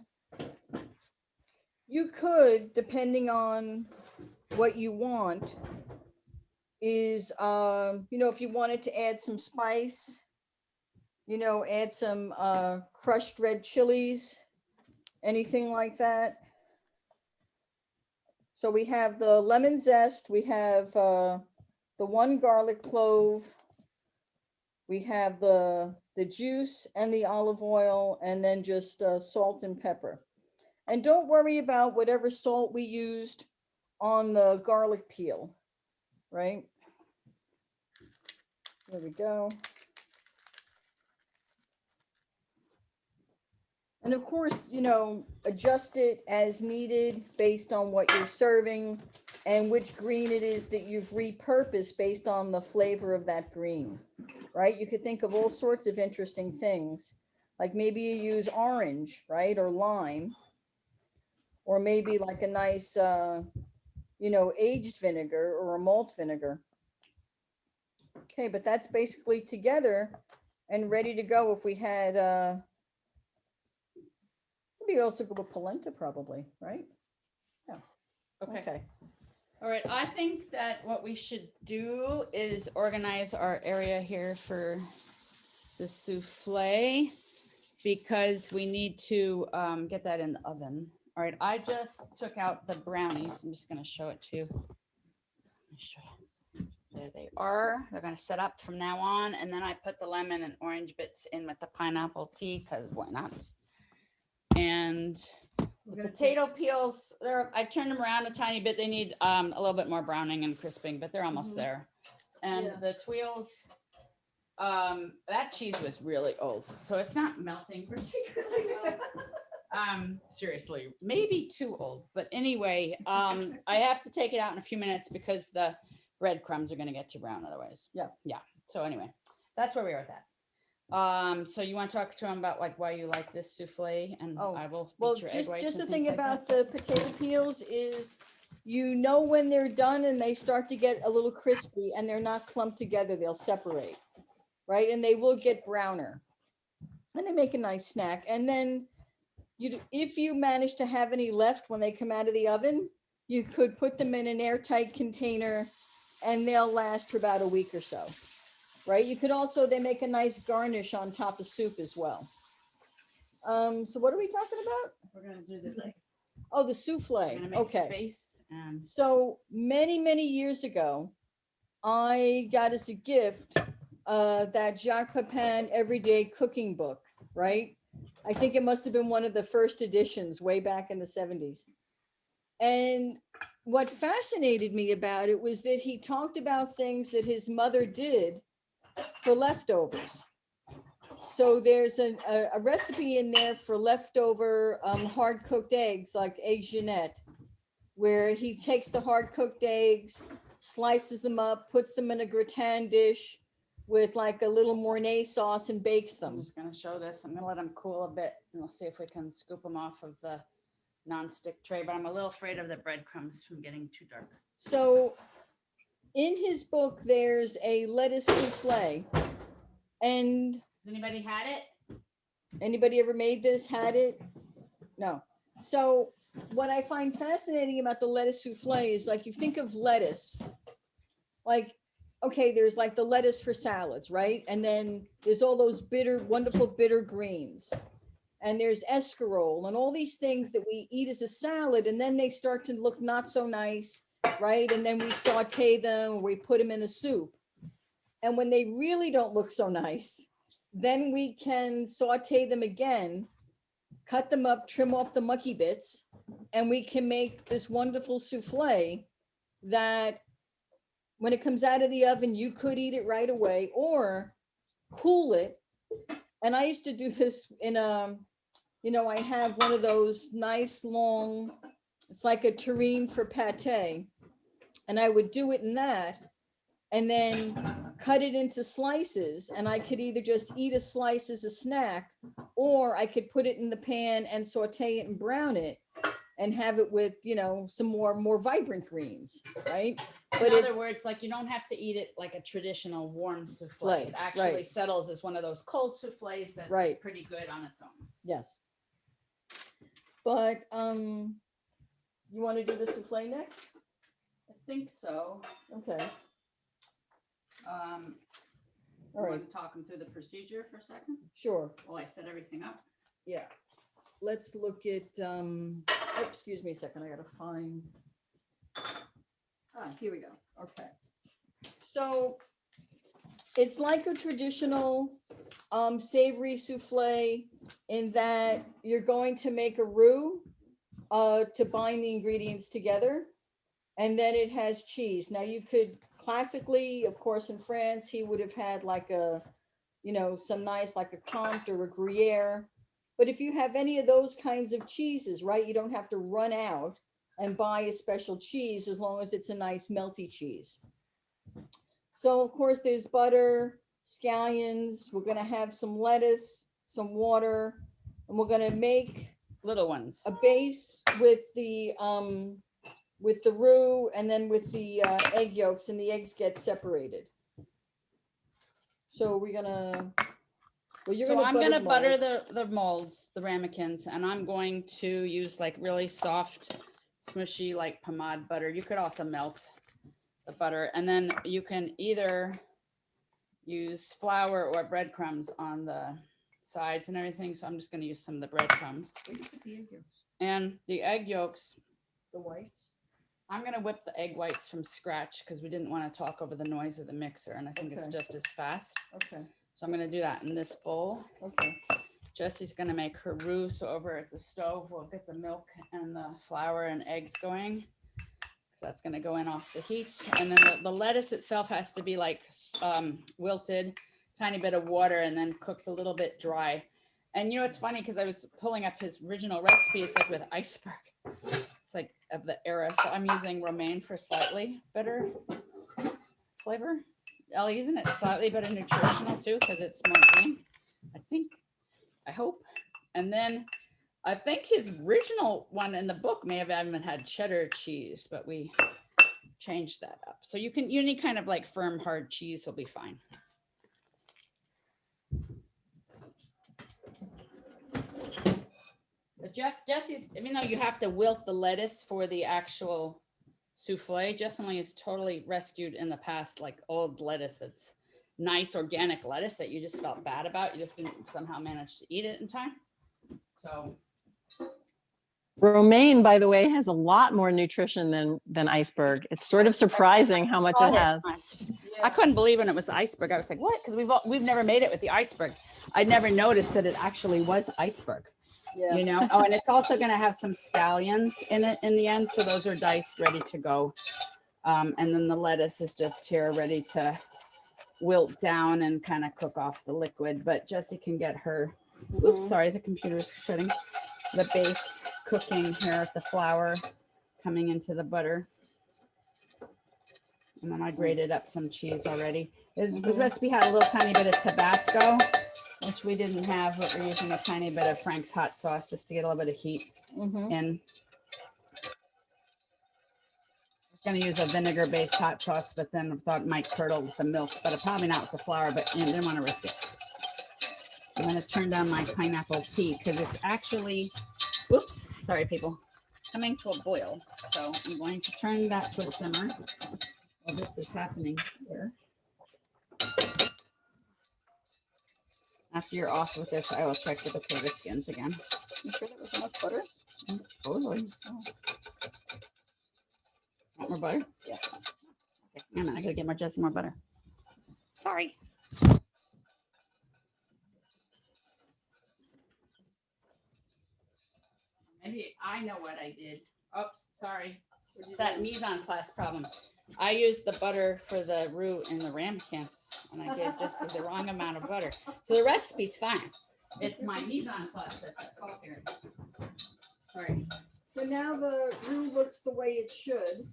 you could, depending on what you want, is, if you wanted to add some spice, add some crushed red chilies, anything like that. So we have the lemon zest, we have the one garlic clove, we have the juice and the olive oil, and then just salt and pepper. And don't worry about whatever salt we used on the garlic peel, right? There we go. And of course, adjust it as needed based on what you're serving and which green it is that you've repurposed based on the flavor of that green, right? You could think of all sorts of interesting things, like maybe you use orange, right? Or lime, or maybe like a nice, aged vinegar or a malt vinegar. Okay, but that's basically together and ready to go. If we had, maybe also go with polenta probably, right? Yeah. Okay. All right, I think that what we should do is organize our area here for the souffle, because we need to get that in the oven. All right, I just took out the brownies. I'm just going to show it to you. Let me show you. There they are. They're going to set up from now on. And then I put the lemon and orange bits in with the pineapple tea, because why not? And the potato peels, I turned them around a tiny bit. They need a little bit more browning and crisping, but they're almost there. And the tuiles, that cheese was really old, so it's not melting particularly well. Seriously, maybe too old. But anyway, I have to take it out in a few minutes because the breadcrumbs are going to get too brown otherwise. Yeah. So anyway, that's where we are with that. So you want to talk to him about like why you like this souffle, and I will beat your egg whites. Just the and thing things like about that. the potato peels is, when they're done and they start to get a little crispy and they're not clumped together, they'll separate, right? And they will get browner, and they make a nice snack. And then if you manage to have any left when they come out of the oven, you could put them in an airtight container and they'll last for about a week or so. Right? You could also, they make a nice garnish on top of soup as well. So what are we talking about? We're going to do this. Oh, the souffle. Okay. Space and... So many years ago, I got as a gift that Jacques Pepin Everyday Cooking book, right? I think it must have been one of the first editions way back in the 70s. And what fascinated me about it was that he talked about things that his mother did for leftovers. So there's a recipe in there for leftover hard cooked eggs, like eggs Jeanette, where he takes the hard cooked eggs, slices them up, puts them in a gratin dish with like a little Mornay sauce, and bakes them. I'm just going to show this. I'm going to let them cool a bit, and we'll see if we can scoop them off of the nonstick tray, but I'm a little afraid of the breadcrumbs from getting too dark. So in his book, there's a lettuce souffle. And has anybody had it? Anybody ever made this, had it? No. So what I find fascinating about the lettuce souffle is, like, you think of lettuce, like, okay, there's like the lettuce for salads, right? And then there's all those wonderful bitter greens. And there's escarole and all these things that we eat as a salad, and then they start to look not so nice, right? And then we saute them, or we put them in a soup. And when they really don't look so nice, then we can saute them again, cut them up, trim off the mucky bits, and we can make this wonderful souffle that when it comes out of the oven, you could eat it right away or cool it. And I used to do this in I have one of those nice long, it's like a terrine for pate, and I would do it in that, and then cut it into slices, and I could either just eat a slice as a snack, or I could put it in the pan and saute it and brown it and have it with, you know, some more vibrant greens, right? But In other it's, words, like you don't have to eat it like a traditional warm souffle. It Right, actually right. settles as one of those cold souffles that's Right. pretty good on its own. yes. But you want to do the souffle next? I think so. Okay. All right. right. Talk them through the procedure for a second. Sure. While I set everything up. Yeah. Let's look at, oh, excuse me a second, I gotta find. Here we go. Okay. So it's like a traditional savory souffle in that you're going to make a roux to bind the ingredients together. And then it has cheese. Now you could classically, of course, in France, he would have had like a, you know, some nice, like a Comte or a Gruyere. But if you have any of those kinds of cheeses, right, you don't have to run out and buy a special cheese as long as it's a nice melty cheese. So of course there's butter, scallions, we're gonna have some lettuce, some water, and we're gonna make little ones, a base with the roux and then with the egg yolks, and the eggs get separated. So we're gonna, well, you're so gonna I'm gonna the butter molds. the molds, the ramekins, and I'm going to use like really soft, smushy, like pomade butter. You could also melt the butter, and then you can either use flour or breadcrumbs on the sides and everything. So I'm just gonna use some of the breadcrumbs. Where do you put the egg yolks? And the egg yolks, The whites? I'm gonna whip the egg whites from scratch because we didn't want to talk over the noise of the mixer, and I think it's Okay. just as fast. Okay, So I'm gonna do that in this bowl. okay. Jessie's gonna make her roux. So over at the stove, we'll get the milk and the flour and eggs going. So that's gonna go in off the heat. And then the lettuce itself has to be like wilted, tiny bit of water, and then cooked a little bit dry. And you know, it's funny because I was pulling up his original recipe. It's like with iceberg. It's like of the era. So I'm using romaine for slightly better flavor. Ellie, isn't it slightly better nutritional too? Because it's more green, I think, I hope. And then I think his original one in the book may have even had cheddar cheese, but we changed that up. So you can, any kind of like firm, hard cheese will be fine. But Jesse's, even though you have to wilt the lettuce for the actual souffle, Jessie is totally rescued in the past, like old lettuce that's nice organic lettuce that you just felt bad about. You just didn't somehow manage to eat it in time. So romaine, by the way, has a lot more nutrition than iceberg. It's sort of surprising how much it has. I couldn't believe when it was iceberg. I was like, what? Because we've never made it with the iceberg. I never noticed that it actually was iceberg. Yeah. You know, oh, and it's also going to have some scallions in it in the end. So those are diced, ready to go. And then the lettuce is just here ready to wilt down and kind of cook off the liquid. But Jessie can get her, oops, sorry, the computer's shutting, the base cooking here with the flour coming into the butter. And then I grated up some cheese already. This recipe had a little tiny bit of Tabasco, which we didn't have, but we're using a tiny bit of Frank's hot sauce just to get a little bit of heat in. I was going to use a vinegar-based hot sauce, but then I thought it might curdle with the milk, but probably not with the flour, but you know, didn't want to risk it. I'm going to turn down my pineapple tea because it's actually, whoops, sorry people, coming to a boil. So I'm going to turn that to a simmer while this is happening here. After you're off with this, I will check the potato skins again. You sure that was enough butter? Supposedly. Want more butter? Yeah. Okay, hang on, I gotta get more Jessie more butter. Sorry. Maybe I know what I did. Oops, sorry. It's that mise en place problem. I used the butter for the roux in the ramekins, and I gave Jessie the wrong amount of butter. So the recipe's fine. It's my mise en place that's at fault here. Sorry. So now the roux looks the way it should.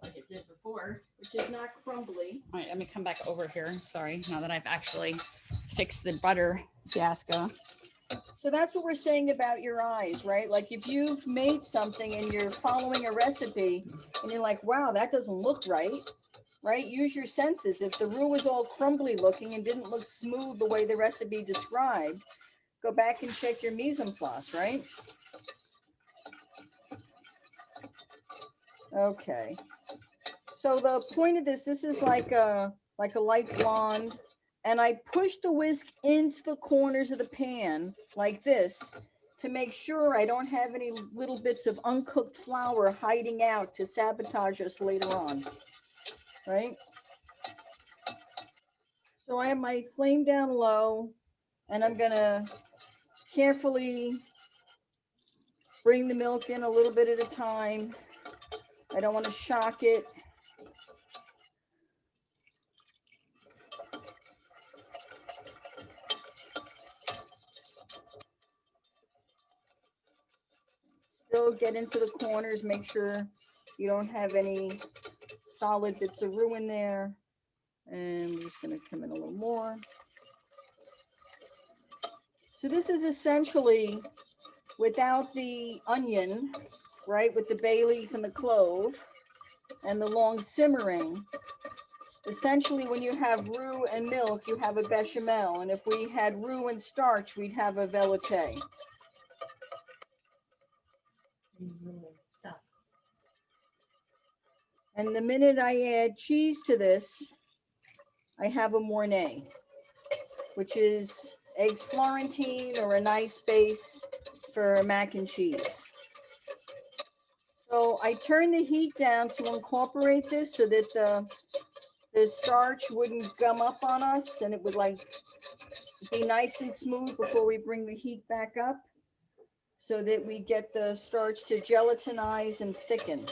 like it did before. which is not crumbly. All right, let me come back over here. Sorry, now that I've actually fixed the butter fiasco. So that's what we're saying about your eyes, right? Like if you've made something and you're following a recipe and you're like, wow, that doesn't look right, right? Use your senses. If the roux was all crumbly looking and didn't look smooth the way the recipe described, go back and check your mise en place, right? Okay. So the point of this is like a light blonde. And I push the whisk into the corners of the pan like this to make sure I don't have any little bits of uncooked flour hiding out to sabotage us later on, right? So I have my flame down low and I'm gonna carefully bring the milk in a little bit at a time. I don't want to shock it. Still get into the corners, make sure you don't have any solid bits of roux in there. And I'm just going to come in a little more. So this is essentially without the onion, right, with the bay leaf and the clove and the long simmering. Essentially, when you have roux and milk, you have a bechamel. And if we had roux and starch, we'd have a velouté. And the minute I add cheese to this, I have a Mornay, which is eggs Florentine or a nice base for mac and cheese. So I turn the heat down to incorporate this so that the starch wouldn't gum up on us and it would like be nice and smooth before we bring the heat back up so that we get the starch to gelatinize and thicken.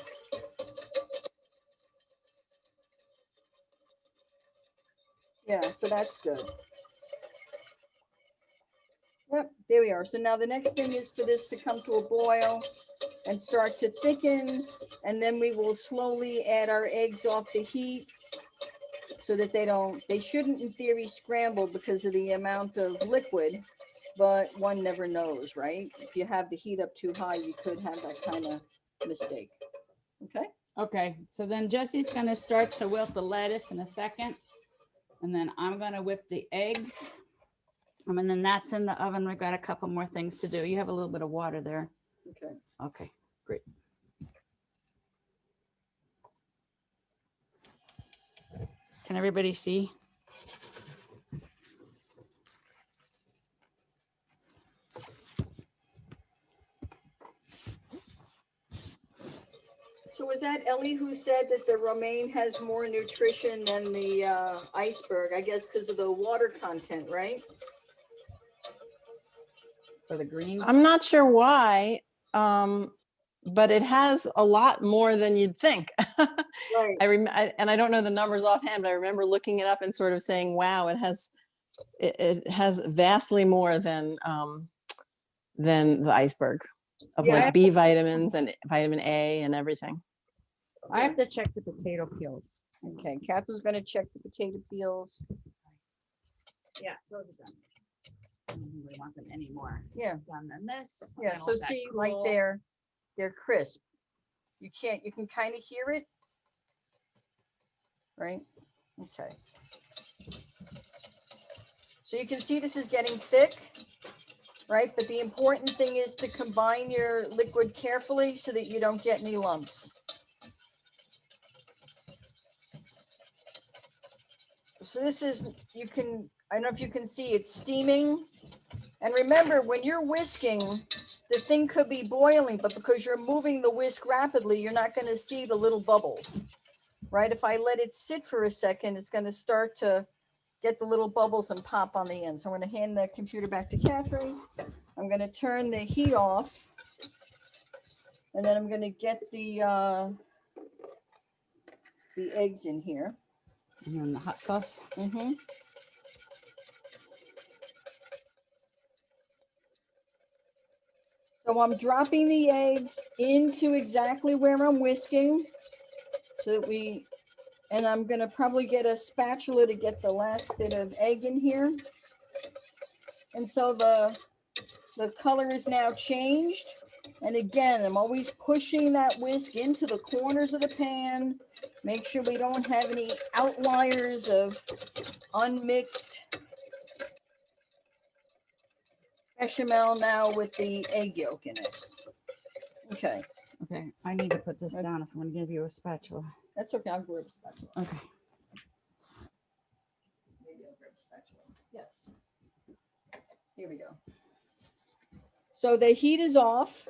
Yeah, so that's good. Yep, there we are. So now the next thing is for this to come to a boil and start to thicken, and then we will slowly add our eggs off the heat so that they shouldn't in theory scramble because of the amount of liquid, but one never knows, right? If you have the heat up too high, you could have that kind of mistake. Okay. Okay, so then Jessie's going to start to wilt the lettuce in a second. And then I'm going to whip the eggs. And then that's in the oven. We've got a couple more things to do. You have a little bit of water there. Okay. Okay, great. Can everybody see? So was that Ellie who said that the romaine has more nutrition than the iceberg? I guess because of the water content, right? For the green? I'm not sure why, but it has a lot more than you'd think. Right. And I don't know the numbers offhand, but I remember looking it up and sort of saying, wow, it has vastly more than the iceberg of like B vitamins and vitamin A and everything. I have to check the potato peels. Okay, Kathryn's going to check the potato peels. Yeah, those are done. I don't really want them anymore. Yeah. Done than this. Yeah, I so want that see cool. right there, they're crisp. You can kind of hear it. Right? Okay. So you can see this is getting thick, right? But the important thing is to combine your liquid carefully so that you don't get any lumps. So this is, I don't know if you can see, it's steaming. And remember, when you're whisking, the thing could be boiling, but because you're moving the whisk rapidly, you're not going to see the little bubbles, right? If I let it sit for a second, it's going to start to get the little bubbles and pop on the end. So I'm going to hand the computer back to Kathryn. I'm going to turn the heat off. And then I'm going to get the eggs in here. And then the hot sauce. Mm-hmm. So I'm dropping the eggs into exactly where I'm whisking. So that and I'm gonna probably get a spatula to get the last bit of egg in here. And so the color is now changed. And again, I'm always pushing that whisk into the corners of the pan. Make sure we don't have any outliers of unmixed bechamel now with the egg yolk in it. Okay. Okay, I need to put this down if I'm going to give you a spatula. That's okay. I'll grab a spatula. Okay. Maybe I'll grab a spatula. Yes. Here we go. So the heat is off,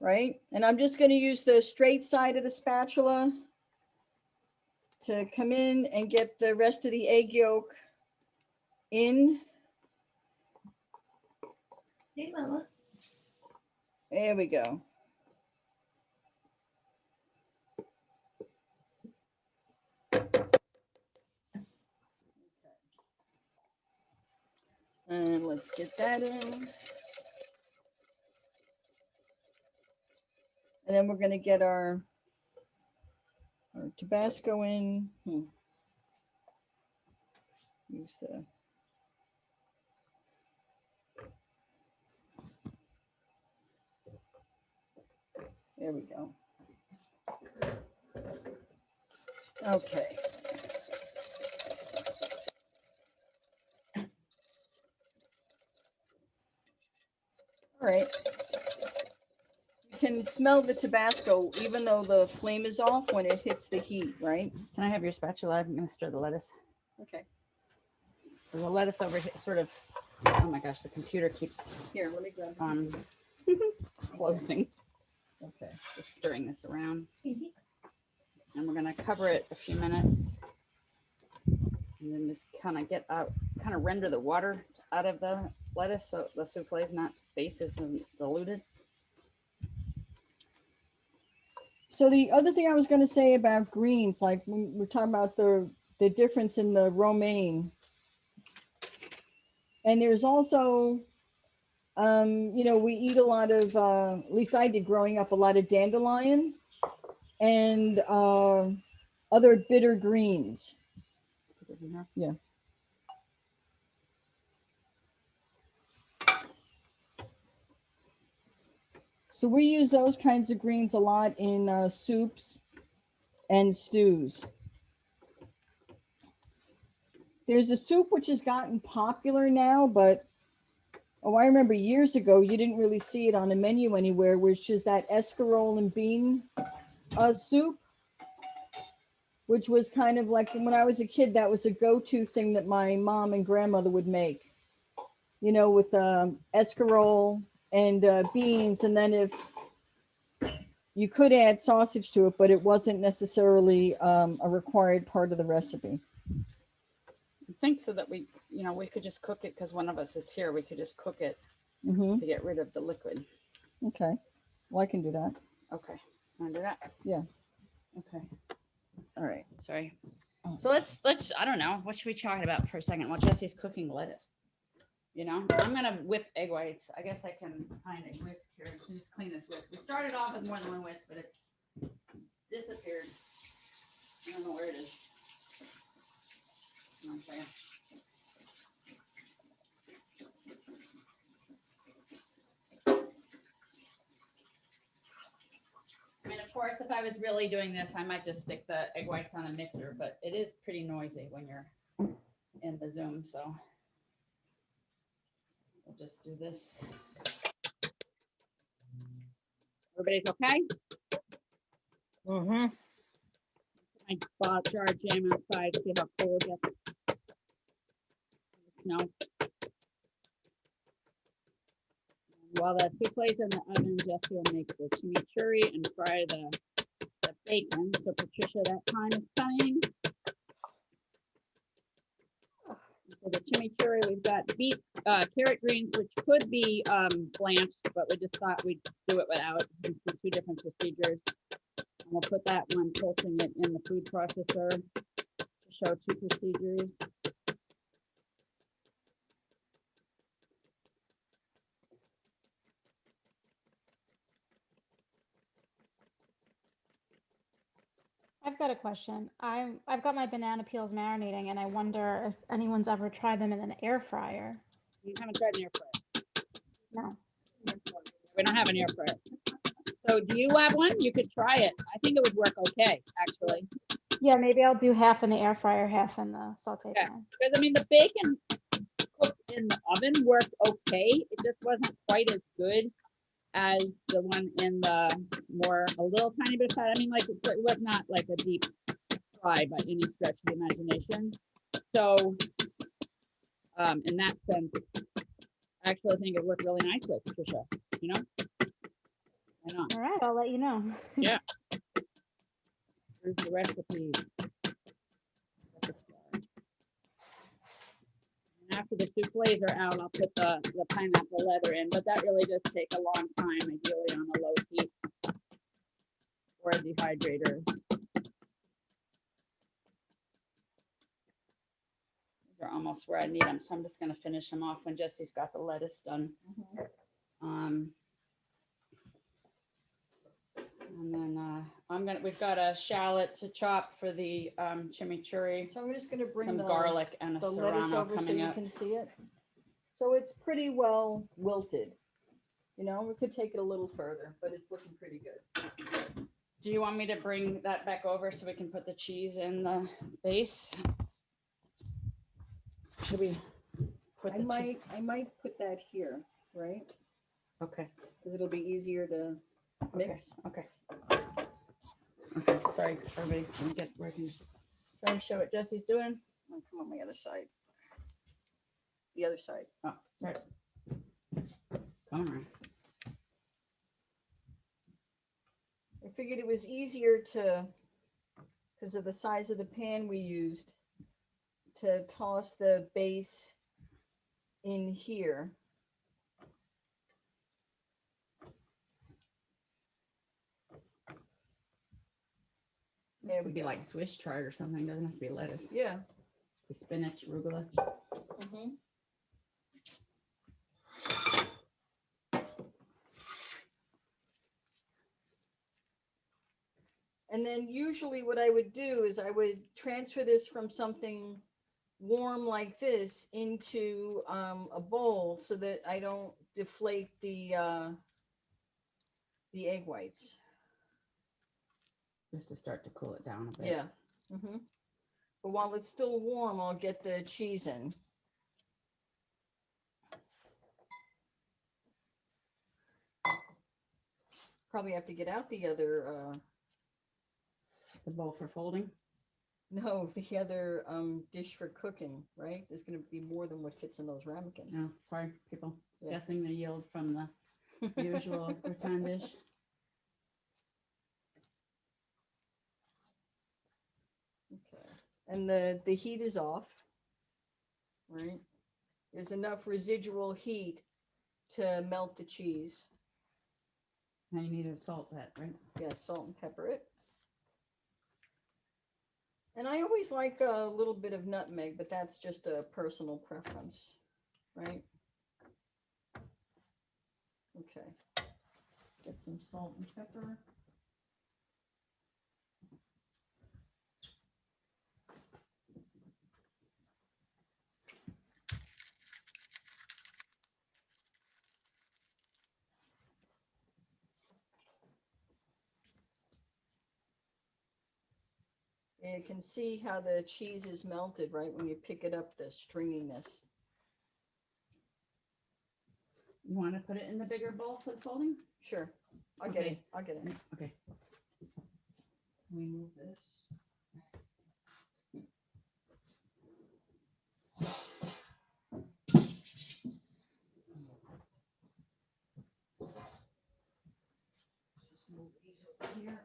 right? And I'm just going to use the straight side of the spatula to come in and get the rest of the egg yolk in. Hey, Mama. There we go. And let's get that in. And then we're going to get our Tabasco in. Use the there we go. Okay. All right. You can smell the Tabasco even though the flame is off when it hits the heat, right? Can I have your spatula? I'm going to stir the lettuce. Okay. So the lettuce over here sort of, oh my gosh, the computer keeps Here, let me grab it. on closing. Okay. Just stirring this around. And we're going to cover it a few minutes. And then just kind of render the water out of the lettuce so the souffle is not, base isn't diluted. So the other thing I was going to say about greens, like when we're talking about the difference in the romaine. And there's also, you know, we eat a lot of, at least I did growing up, a lot of dandelion and other bitter greens. Yeah. So we use those kinds of greens a lot in soups and stews. There's a soup which has gotten popular now, but I remember years ago, you didn't really see it on the menu anywhere, which is that escarole and bean soup, which was kind of like when I was a kid, that was a go-to thing that my mom and grandmother would make, you know, with escarole and beans. And then if you could add sausage to it, but it wasn't necessarily a required part of the recipe. I think so that we could just cook it because one of us is here. We could just cook it to get rid of the liquid. Okay. Well, I can do that. Okay. Want to do that? Yeah. Okay. All right. Sorry. So let's, I don't know. What should we talk about for a second while Jessie's cooking lettuce? You know, I'm going to whip egg whites. I guess I can find a whisk here to just clean this whisk. We started off with more than one whisk, but it's disappeared. I don't know where it is. One second. I mean, of course, if I was really doing this, I might just stick the egg whites on a mixer, but it is pretty noisy when you're in the Zoom, so we'll just do this. Everybody's okay? Mm-hmm. I bought jar jam outside, see how cold it gets. No. While the souffle's in the oven, Jessie will make the chimichurri and fry the bacon. So Patricia, that time is coming. For the chimichurri, we've got beet, carrot greens, which could be blanched, but we just thought we'd do it without. Two different procedures. And we'll put that one, pulsing it in the food processor to show two procedures. I've got a question. I've got my banana peels marinating, and I wonder if anyone's ever tried them in an air fryer. You haven't tried an air fryer. No. We don't have an air fryer. So do you have one? You could try it. I think it would work okay, actually. Yeah, maybe I'll do half in the air fryer, half in the saute Yeah, pan. because I mean, the bacon cooked in the oven worked okay. It just wasn't quite as good as the one in the a little tiny bit of fat. I mean, like, it was not like a deep fry by any stretch of the imagination. So, in that sense, I actually think it worked really nicely, Patricia. You know? Why not? All right, I'll let you know. Yeah. Here's the recipe. And after the soufflés are out, I'll put the pineapple leather in, but that really does take a long time, ideally on a low heat or a dehydrator. These are almost where I need them, so I'm just going to finish them off when Jessie's got the lettuce done. And then we've got a shallot to chop for the chimichurri. So I'm just gonna bring some the garlic and a the lettuce serrano over so coming you up. can see it. So it's pretty well wilted. You know, we could take it a little further, but it's looking pretty good. Do you want me to bring that back over so we can put the cheese in the base? Should we put I might put that here, right? Okay. Because it'll be easier to mix. Okay. Okay. Sorry, everybody. Let me get where I can try and show what Jessie's doing. I'll come on my other side. The other side. Oh, sorry. All right. I figured it was easier to, because of the size of the pan we used, to toss the base in here. It would be like Swiss chard or something. Doesn't have to be lettuce. Yeah. Be spinach, arugula. Mm-hmm. And then usually what I would do is I would transfer this from something warm like this into a bowl so that I don't deflate the egg whites. Just to start to cool it down a bit. Yeah. Mm-hmm. But while it's still warm, I'll get the cheese in. Probably have to get out the other the bowl for folding. No, the other dish for cooking, right? There's going to be more than what fits in those ramekins. No, sorry, people. Yeah. Guessing the yield from the usual gratin dish. Okay, and the heat is off, right? There's enough residual heat to melt the cheese. Now you need to salt that, right? Yeah, salt and pepper it. And I always like a little bit of nutmeg, but that's just a personal preference, right? Okay. Get some salt and pepper. You can see how the cheese is melted, right? When you pick it up, the stringiness. You want to put it in the bigger bowl for the folding? Sure. I'll get Okay. it. I'll get it. Okay. We move this. Just move these over here.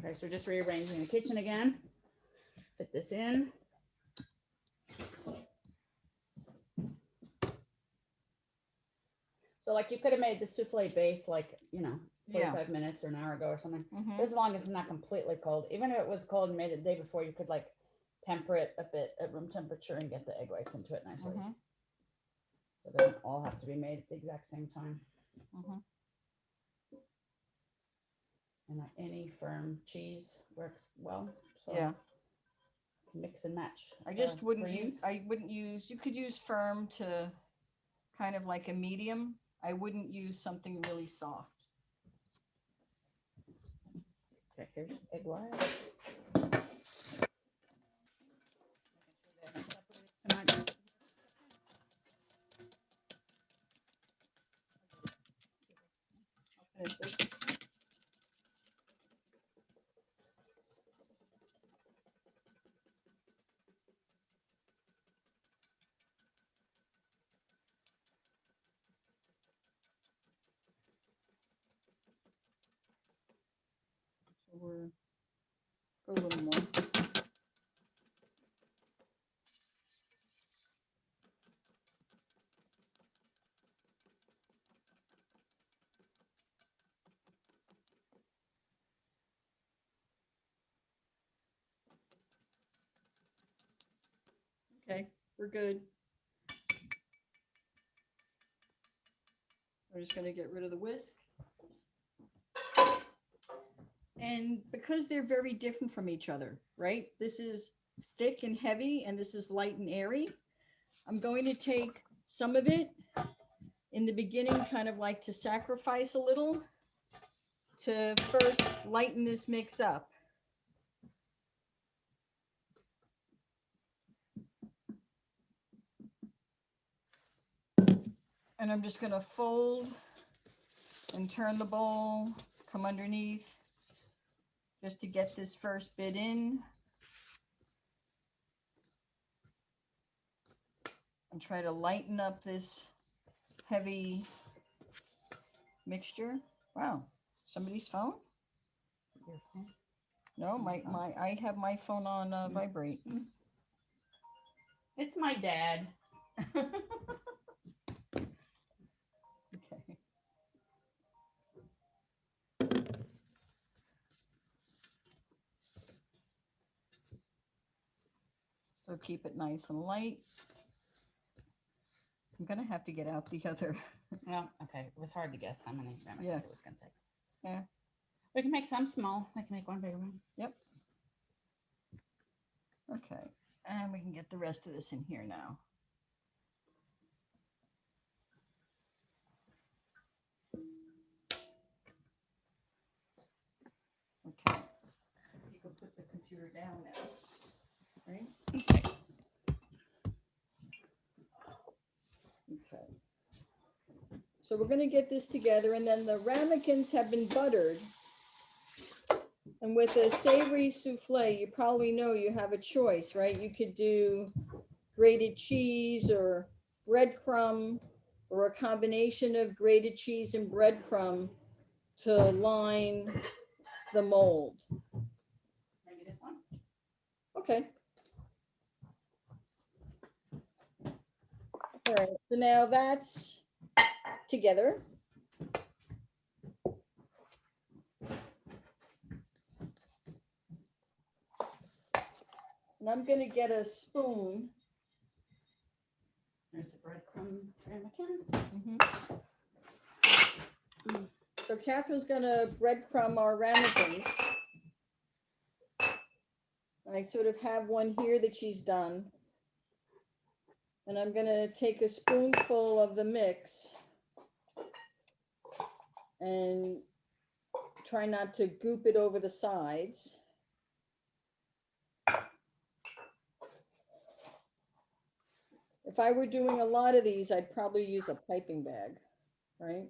Okay, so just rearranging the kitchen again. Put this in. So like you could have made the souffle base like, 45 minutes or an hour ago or something. Mhm. As long as it's not completely cold. Even if it was cold and made it the day before, you could like temper it a bit at room temperature and get the egg whites into it nicely. Mhm. So they don't all have to be made at the exact same time. Mhm. And any firm cheese works well. So Yeah. mix and match. I just wouldn't use, greens. you could use firm to kind of like a medium. I wouldn't use something really soft. Okay, here's egg white. So we're a little more. Okay, we're good. We're just going to get rid of the whisk. And because they're very different from each other, right? This is thick and heavy, and this is light and airy. I'm going to take some of it in the beginning, kind of like to sacrifice a little to first lighten this mix up. And I'm just going to fold and turn the bowl, come underneath just to get this first bit in. And try to lighten up this heavy mixture. Wow, somebody's phone? Your phone? No, I have my phone on vibrate. It's my dad. Okay. So keep it nice and light. I'm gonna have to get out the other. Well, okay. It was hard to guess how many ramekins it was going to take. Yeah. We can make some small. I can make one bigger one. Yep. Okay. And we can get the rest of this in here now. Okay. You can put the computer down now. Right? Okay. Okay. So we're going to get this together, and then the ramekins have been buttered. And with a savory souffle, you probably know you have a choice, right? You could do grated cheese or breadcrumb, or a combination of grated cheese and breadcrumb to line the mold. Maybe this one? Okay. All right, so now that's together. And I'm going to get a spoon. There's the breadcrumb ramekin. So Kathryn's going to breadcrumb our ramekins. I sort of have one here that she's done. And I'm going to take a spoonful of the mix and try not to goop it over the sides. If I were doing a lot of these, I'd probably use a piping bag, right?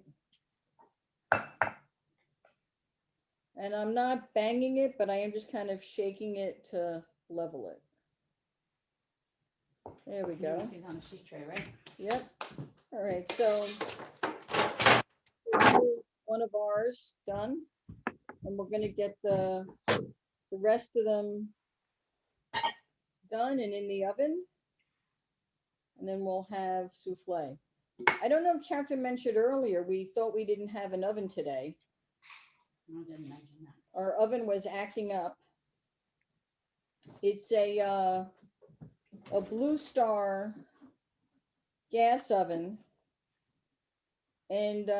And I'm not banging it, but I am just kind of shaking it to level it. There we go. These on a sheet tray, right? Yep. All right, so one of ours done, and we're going to get the rest of them done and in the oven, and then we'll have souffle. I don't know if Kathryn mentioned earlier, we thought we didn't have an oven today. No, I didn't mention that. Our oven was acting up. It's a Blue Star gas oven, and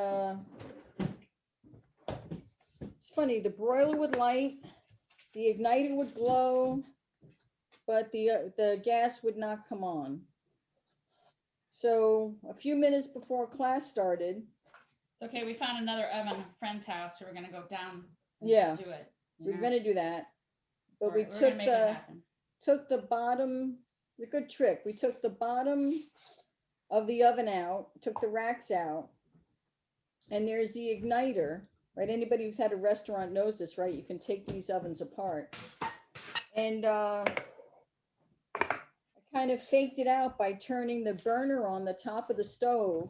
It's funny, the broiler would light, the igniter would glow, but the gas would not come on. So a few minutes before class started, Okay, we found another oven at a friend's house, so we're gonna go down and Yeah. do it. you we're know? gonna do that. But Sorry, we we're gonna took make it happen. the bottom, the good trick. We took the bottom of the oven out, took the racks out, and there's the igniter, right? Anybody who's had a restaurant knows this, right? You can take these ovens apart. And I kind of faked it out by turning the burner on the top of the stove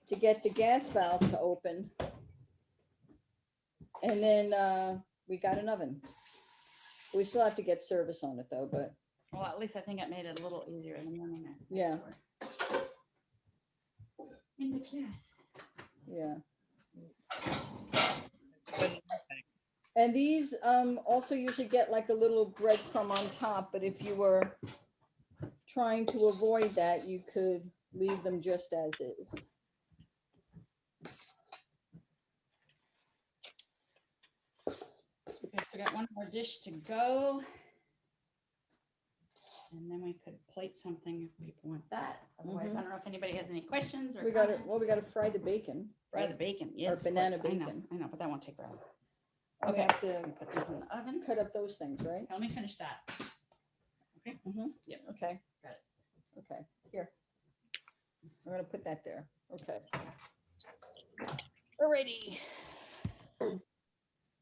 to get the gas valve to open. And then we got an oven. We still have to get service on it though, but Well, at least I think it made it a little easier in the morning. Yeah. In the class. yeah. And these also usually get like a little breadcrumb on top, but if you were trying to avoid that, you could leave them just as is. Okay, so we got one more dish to go. And then we could plate something if we want that. Otherwise, I don't know if anybody has any questions or We got it. comments. Well, we got to fry the bacon. Fry the bacon, yes. of banana course. bacon. I know, but that won't take forever. We Okay, have to put these in the oven. cut up those things, right? Let me finish that. Okay. Yep. Okay. Got it. Okay, here. I'm gonna put that there. Okay. Alrighty.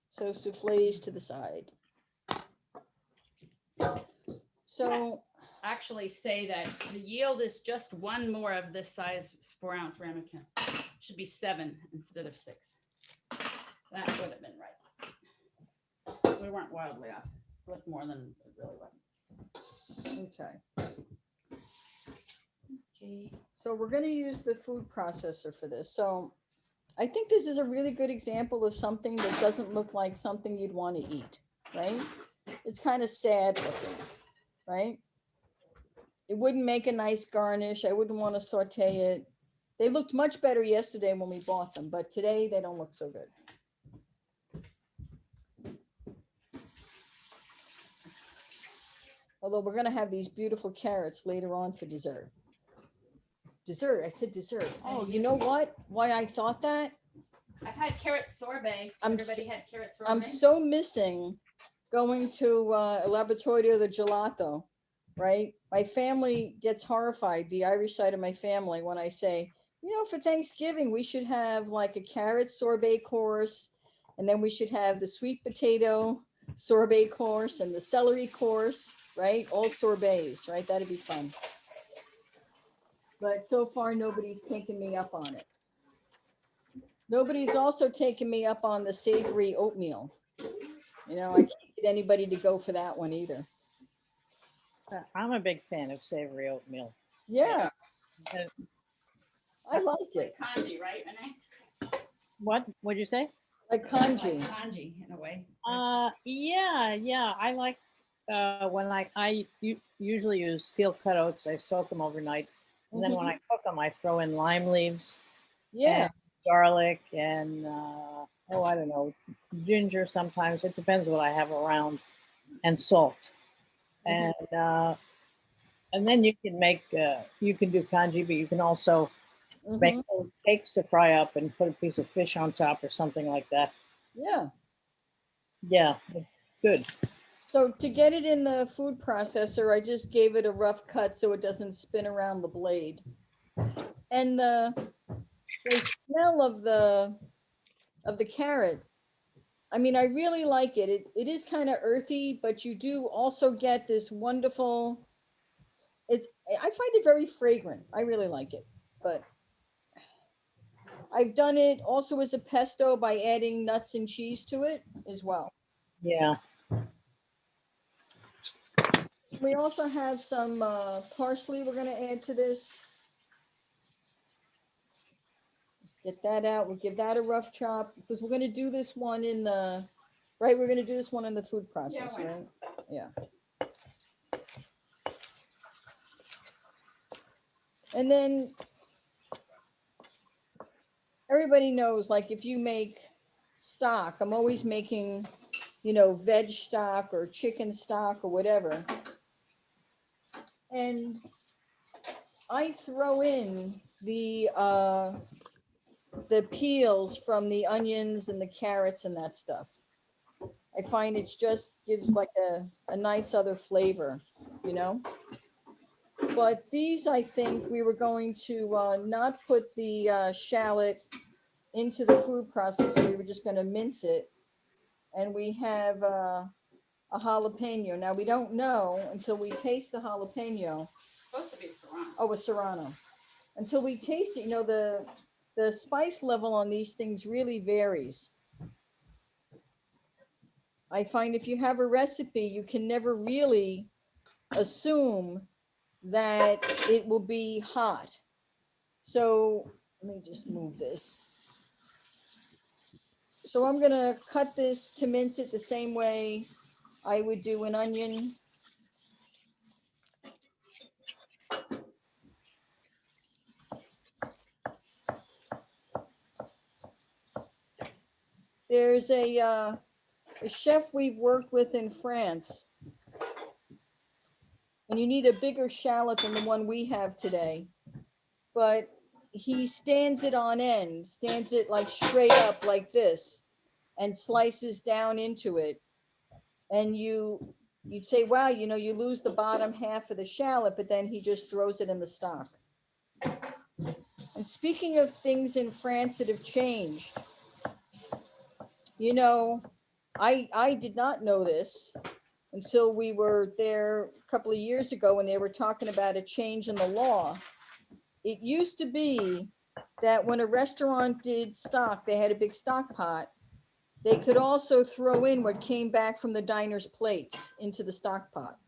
So soufflés to the side. So Actually say that the yield is just one more of this size 4-ounce ramekin. Should be 7 instead of 6. That would have been right. We weren't wildly off. It looked more than it really was. okay. Okay. So we're going to use the food processor for this. So I think this is a really good example of something that doesn't look like something you'd want to eat, right? It's kind of sad looking, right? It wouldn't make a nice garnish. I wouldn't want to saute it. They looked much better yesterday when we bought them, but today they don't look so good. Although we're going to have these beautiful carrots later on for dessert. Dessert, I said dessert. Oh, you know what? Why I thought that? I've had carrot sorbet. Everybody had carrot sorbet. I'm so missing going to El Laboratorio de Gelato, right? My family gets horrified, the Irish side of my family, when I say, you know, for Thanksgiving, we should have like a carrot sorbet course, and then we should have the sweet potato sorbet course and the celery course, right? All sorbets, right? That'd be fun. But so far, nobody's taken me up on it. Nobody's also taken me up on the savory oatmeal. You know, I can't get anybody to go for that one either. I'm a big fan of savory oatmeal. Yeah, Uh, I like it. Like congee, right, Renee? What'd you say? Like congee. Like congee in a way. Yeah. I like when I usually use steel cut oats. I soak them overnight, and then when I cook them, I throw in lime leaves, Yeah, and garlic, and I don't know, ginger. Sometimes it depends what I have around, and salt, and then you can make you can do congee, but you can also make little cakes to fry up and put a piece of fish on top or something like that. yeah. Yeah, it's good. So to get it in the food processor, I just gave it a rough cut so it doesn't spin around the blade. And the smell of the carrot, I mean, I really like it. It is kind of earthy, but you do also get this wonderful, I find it very fragrant. I really like it, but I've done it also as a pesto by adding nuts and cheese to it as well. Yeah. We also have some parsley we're going to add to this. Get that out. We'll give that a rough chop because we're going to do this one in the, right? We're going to do this one in the food process, Yeah, right? Yeah. And then everybody knows, like if you make stock. I'm always making, you know, veg stock or chicken stock or whatever. And I throw in the peels from the onions and the carrots and that stuff. I find it's just gives like a nice other flavor, you know? But these, I think we were going to not put the shallot into the food processor. We were just going to mince it. And we have a jalapeno. Now, we don't know until we taste the jalapeno. It's supposed to be serrano. Oh, a serrano. Until we taste it, you know, the spice level on these things really varies. I find if you have a recipe, you can never really assume that it will be hot. So let me just move this. So I'm gonna cut this to mince it the same way I would do an onion. There's a chef we've worked with in France. And you need a bigger shallot than the one we have today. But he stands it on end, stands it like straight up like this, and slices down into it. And you'd say, wow, you know, you lose the bottom half of the shallot, but then he just throws it in the stock. And speaking of things in France that have changed, you know, I did not know this until we were there a couple of years ago when they were talking about a change in the law. It used to be that when a restaurant did stock, they had a big stock pot. They could also throw in what came back from the diner's plates into the stock pot.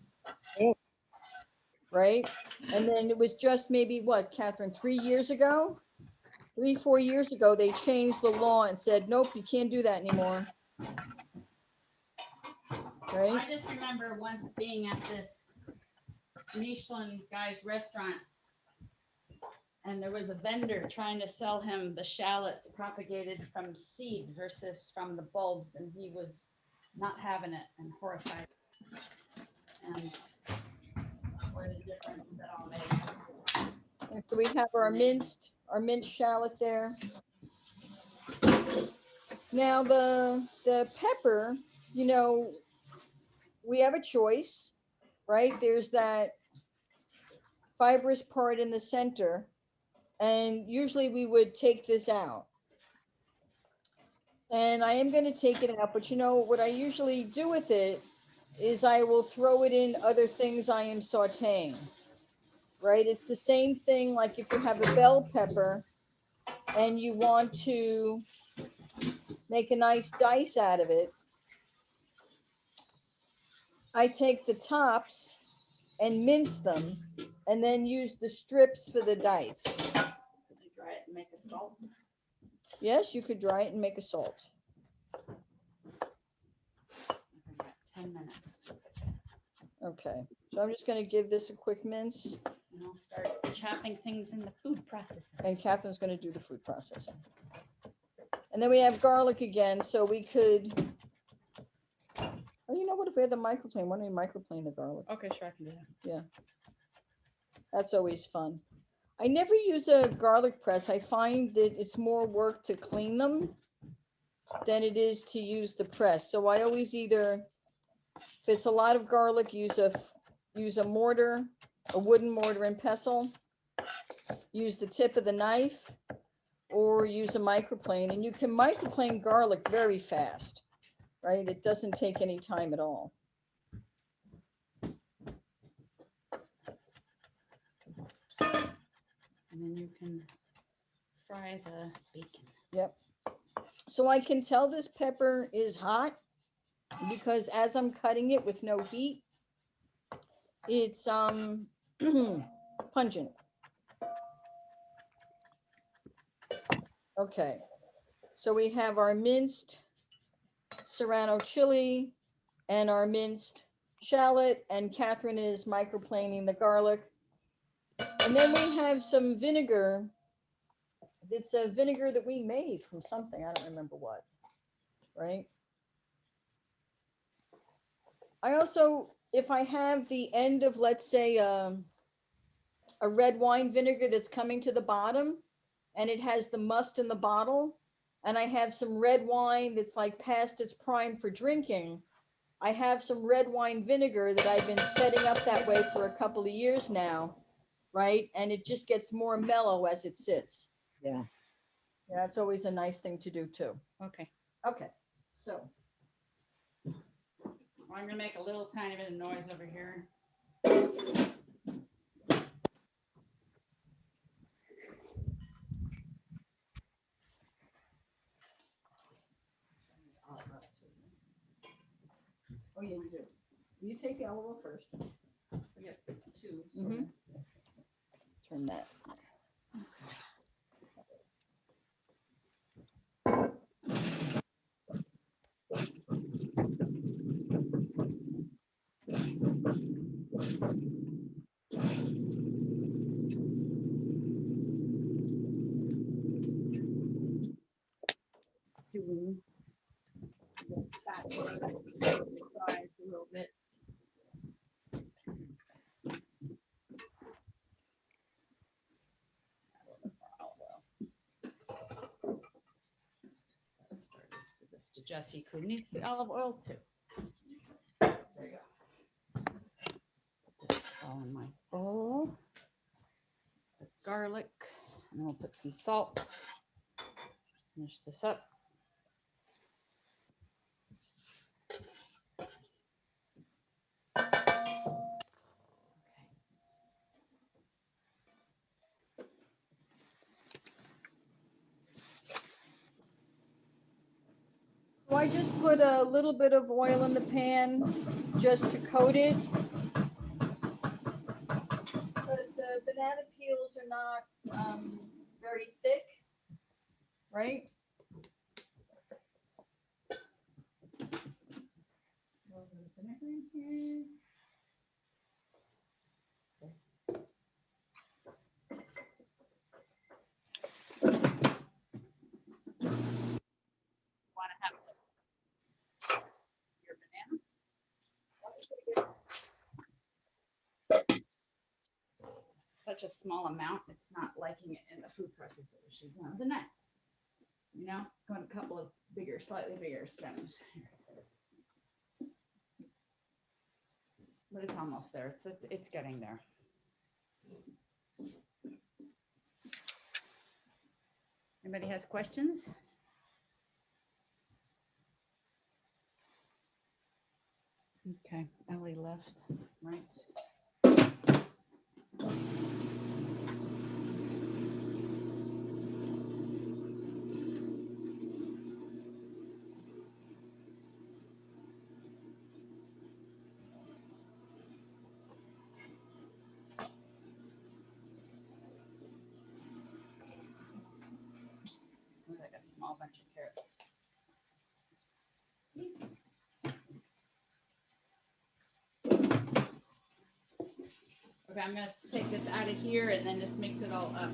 Right? And then it was just maybe what, Kathryn, 3 years ago? 4 years ago, they changed the law and said, nope, you can't do that anymore. Right? I just remember once being at this Michelin guy's restaurant, and there was a vendor trying to sell him the shallots propagated from seed versus from the bulbs, and he was not having it and horrified. And what a difference that all made. And so we have our minced shallot there. Now the pepper, you know, we have a choice, right? There's that fibrous part in the center, and usually we would take this out. And I am going to take it out, but you know, what I usually do with it is I will throw it in other things I am sauteing, right? It's the same thing like if you have a bell pepper and you want to make a nice dice out of it. I take the tops and mince them and then use the strips for the dice. Could you dry it and make a salt? Yes, you could dry it and make a salt. I got 10 minutes. Okay, so I'm just going to give this a quick mince. And I'll start chopping things in the food processor. And Kathryn's going to do the food processing. And then we have garlic again, so we could, oh, you know what, if we had the microplane, why don't we microplane the garlic? Okay, sure, I can do that. Yeah. That's always fun. I never use a garlic press. I find that it's more work to clean them than it is to use the press. So I always either, if it's a lot of garlic, use a mortar, a wooden mortar and pestle, use the tip of the knife, or use a microplane. And you can microplane garlic very fast, right? It doesn't take any time at all. And then you can fry the bacon. Yep. So I can tell this pepper is hot because as I'm cutting it with no heat, it's pungent. Okay. So we have our minced serrano chili and our minced shallot, and Kathryn is microplaning the garlic. And then we have some vinegar. It's a vinegar that we made from something. I don't remember what. right? I also, if I have the end of, let's say, a red wine vinegar that's coming to the bottom and it has the must in the bottle, and I have some red wine that's like past its prime for drinking, I have some red wine vinegar that I've been setting up that way for a couple of years now, right? And it just gets more mellow as it sits. Yeah. Yeah, that's always a nice thing to do too. Okay. Okay, so. Well, I'm gonna make a little tiny bit of noise over here. Oh, yeah, you do. You take the olive oil first. We got two. Mhm. Turn that. Doing spatula size a little bit. Let's start with this to Jessie, who needs the olive oil too. There you go. Put this all in my bowl. The garlic, and then we'll put some salt. Finish this up. So I just put a little bit of oil in the pan just to coat it. Because the banana peels are not very thick, right? A little bit of vinegar in here. Want to have your banana? Such a small amount, it's not liking it in the food processor. She's one of the net. You know, got a couple of bigger, slightly bigger stems. But it's almost there. It's getting there. Anybody has questions? Okay, Ellie left, right? Looks like a small bunch of carrots. Okay, I'm gonna take this out of here and then just mix it all up.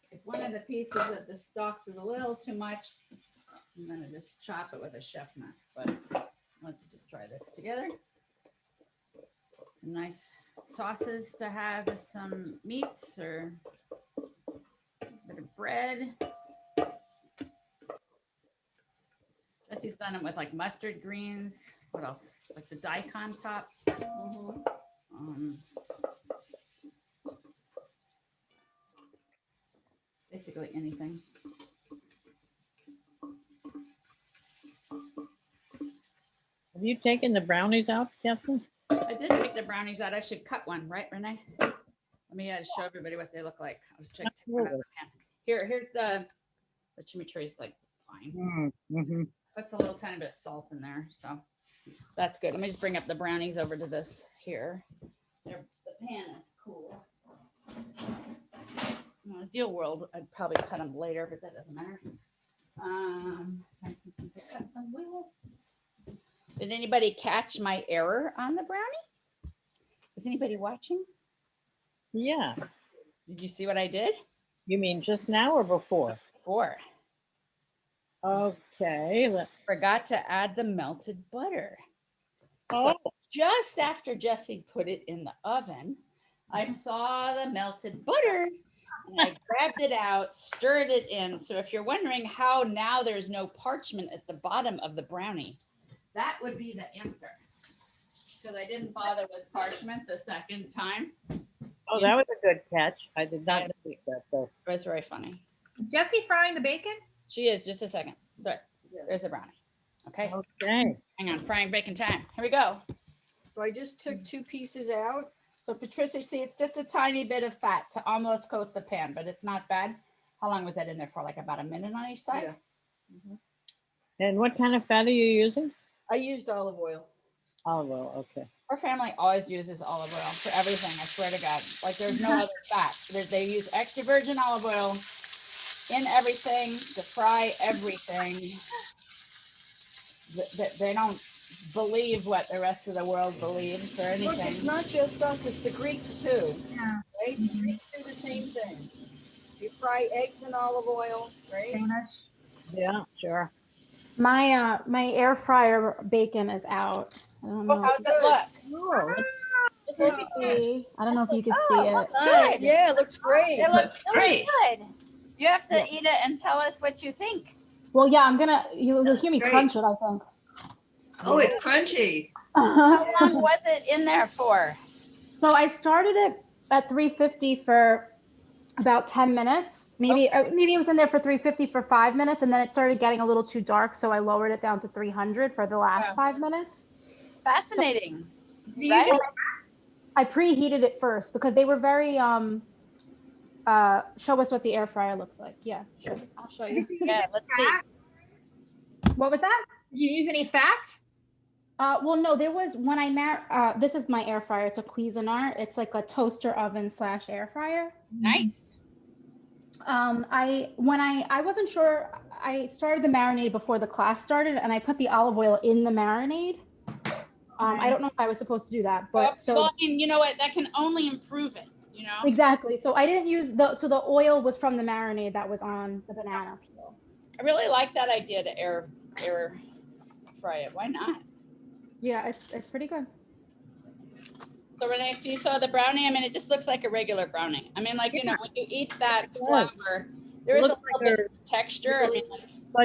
If one of the pieces of the stalks is a little too much, I'm gonna just chop it with a chef knife, but let's just try this together. Some nice sauces to have with some meats or a bit of bread. Jessie's done them with like mustard greens. What else? Like the daikon tops. Basically anything. Have you taken the brownies out, Kathryn? I did take the brownies out. I should cut one, right, Renee? Let me show everybody what they look like. I was checking one out of the pan. Here's the chimichurri is like fine. Mm-hmm. Puts a little tiny bit of salt in there, so that's good. Let me just bring up the brownies over to this here. The pan is cool. In the ideal world, I'd probably cut them later, but that doesn't matter. Did anybody catch my error on the brownie? Is anybody watching? Yeah. Did you see what I did? You mean just now or before? Before. Okay. Forgot to add the melted butter. So Oh, just after Jessie put it in the oven, I saw the melted butter and I grabbed it out, stirred it in. So if you're wondering how now there's no parchment at the bottom of the brownie, that would be the answer. Because I didn't bother with parchment the second time. oh, that was a good catch. I did not Yeah. notice that though. It was very funny. Is Jessie frying the bacon? She is. Just a second. Sorry. There's the brownie. Okay. Okay. Hang on. Frying bacon time. Here we go. So I just took 2 pieces out. So Patricia, see, it's just a tiny bit of fat to almost coat the pan, but it's not bad. How long was that in there for? Like about a minute on each side? Yeah. And what kind of fat are you using? I used olive oil. Olive oil. Okay. Our family always uses olive oil for everything. I swear to God. Like there's no other fat. They use extra virgin olive oil in everything to fry everything. They don't believe what the rest of the world believes or Look, it's anything. not just us, it's the Greeks too, Yeah. right? The Greeks do the same thing. You fry eggs in olive oil, right? Yeah, sure. My my air fryer bacon is out. I don't know. How's it look? Oh, Let's see. I don't know if you can see it. Good. Yeah, it looks great. It looks really Great. good. You have to eat it and tell us what you think. Well, yeah, you'll hear me Great. crunch it, I think. Oh, it's crunchy. How long was it in there for? So I started it at 350 for about 10 minutes. Maybe it was in there for 350 for 5 minutes, and then it started getting a little too dark, so I lowered it down to 300 for the last 5 minutes. Fascinating. Did you use it? I preheated it first because they were very show us what the air fryer looks like. Yeah, sure. I'll show you. Yeah, let's see. What was that? Did you use any fat? Well, no, there was when I this is my air fryer. It's a Cuisinart. It's like a toaster oven / air fryer. Nice. I wasn't sure. I started the marinade before the class started, and I put the olive oil in the marinade. I don't know if I was supposed to do that, but Well, I mean, you know what? That can only improve it, you know? exactly. So I didn't use the oil was from the marinade that was on the banana peel. I really like that idea to air fry it. Why not? Yeah, it's pretty good. So Renee, so you saw the brownie. I mean, it just looks like a regular brownie. I mean, like, you know, when you eat that flour, there is a Looks little like bit of texture. I mean, like,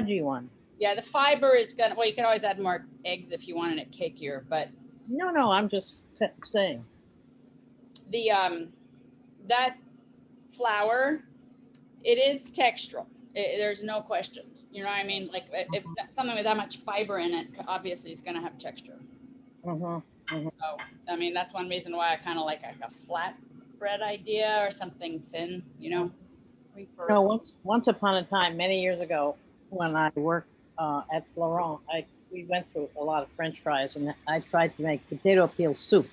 fudgy one. yeah, the fiber is gonna, well, you can always add more eggs if you wanted it cakier, but No, I'm just saying. the, that flour, it is textural. There's no question. You know what I mean? Like if something with that much fiber in it, obviously is gonna have texture. Mm-hmm. So, I mean, that's one reason why I kind of like a flat bread idea or something thin, you know? No, once upon a time, many years ago, when I worked at Florent, we went through a lot of French fries, and I tried to make potato peel soup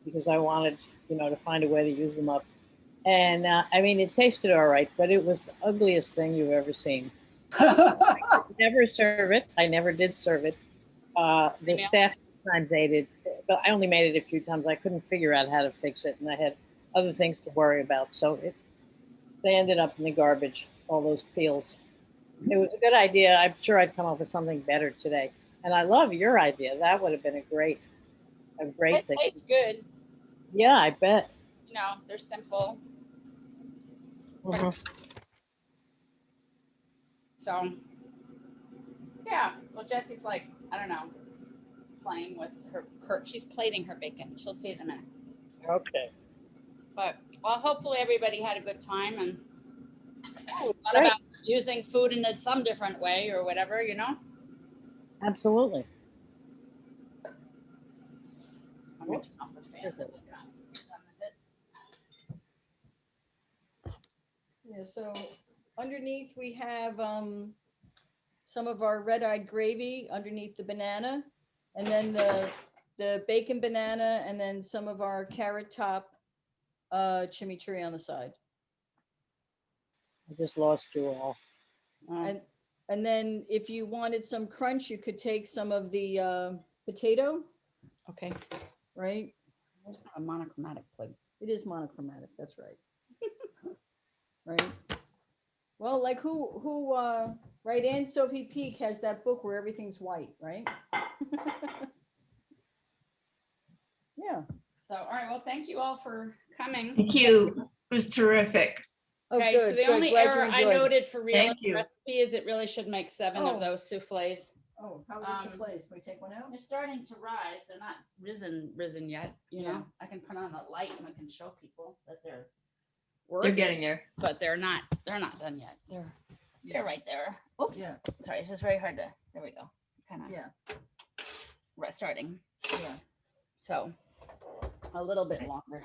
because I wanted, to find a way to use them up. And I mean, it tasted all right, but it was the ugliest thing you've ever seen. I could never serve it. I never did serve it. The staff sometimes ate it, but I only made it a few times. I couldn't figure out how to fix it, and I had other things to worry about. So they ended up in the garbage, all those peels. It was a good idea. I'm sure I'd come up with something better today. And I love your idea. That would have been a great It thing. tastes good. Yeah, I bet. You know, they're simple. Mhm. So, yeah. Well, Jessie's like, I don't know, playing with she's plating her bacon. She'll see it in a minute. Okay. But, well, hopefully everybody had a good time and thought Great. about using food in some different way or whatever, you know? Absolutely. I'm going to turn off the fan. Yeah, so underneath we have some of our red-eyed gravy underneath the banana, and then the bacon banana, and then some of our carrot top chimichurri on the side. I just lost you all. And then if you wanted some crunch, you could take some of the potato, Okay. right? A monochromatic plate. It is monochromatic, that's right. Right? Well, like right, Anne Sophie Peak has that book where everything's white, right? Yeah. So, all right, well, thank you all for coming. Thank you. It was terrific. Oh, Okay, so good, the good. only Glad you error I enjoyed it. noted for real Thank you. recipe is it really should make 7 Oh. of those soufflés. Oh, how are the soufflés? Can we take one out? They're starting to rise. They're not risen yet, you Yeah. know? I can put on the light and I can show people that they're They're working, getting there. but they're not done yet. They're right there. Oops. Yeah, Sorry, it's just very hard to, there we go. Kind of yeah, starting. yeah. So a little bit longer.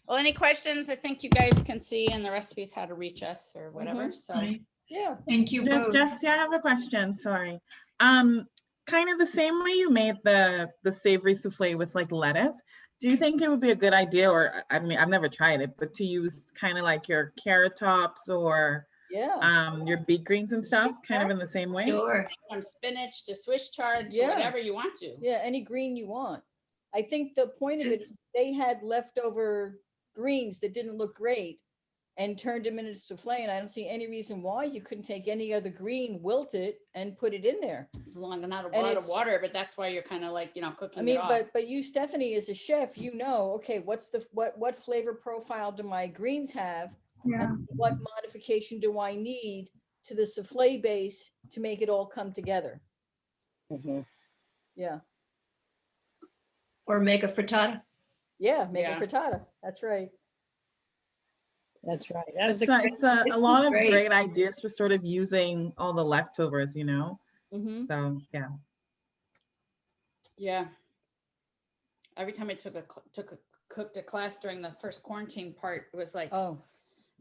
Well, any questions? I think you guys can see in the recipes how to reach us or whatever. So Right. Yeah. Thank you both. Jessie, I have a question, sorry. Kind of the same way you made the savory souffle with like lettuce, do you think it would be a good idea, or I mean, I've never tried it, but to use kind of like your carrot tops or Yeah. your beet greens and stuff, kind of in the same way? Sure. from spinach to Swiss chard to Yeah. whatever you want to. Yeah, any green you want. I think the point of it, is they had leftover greens that didn't look great and turned them into souffle, and I don't see any reason why you couldn't take any other green, wilt it, and put it in there. It's long not a And lot of it's- water, but that's why you're kind of like, you know, cooking I mean, it off. but you, Stephanie, as a chef, you know, okay, what's what flavor profile do my greens have? Yeah. And what modification do I need to the souffle base to make it all come together? Mhm. Yeah, Or make a frittata. yeah, make Yeah. a frittata. That's right. That's right. That was It's a a, great- it's a this lot was of great. great ideas for sort of using all the leftovers, you know? Mm-hmm. So, yeah. Yeah. Every time I cooked a class during the first quarantine part, it was like Oh,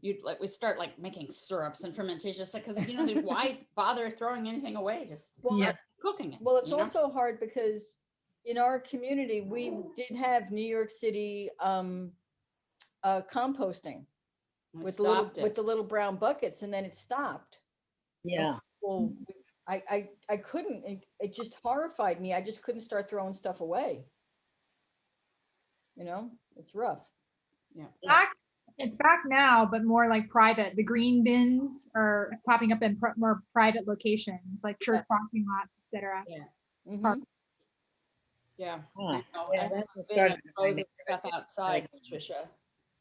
we start like making syrups and fermentation, just like because you know why bother throwing anything away? Just Well, start cooking it. well, it's you know? also hard because in our community, we did have New York City composting I with the little stopped it. with the little brown buckets, and then it stopped. Yeah. Well, I couldn't. It just horrified me. I just couldn't start throwing stuff away. You know, it's rough. Yeah. It's back now, but more like private. The green bins are popping up in more private locations, like church parking lots, etc. Mhm. Yeah. Huh. I know. Yeah, I've that was been started to frozen find stuff outside, Patricia.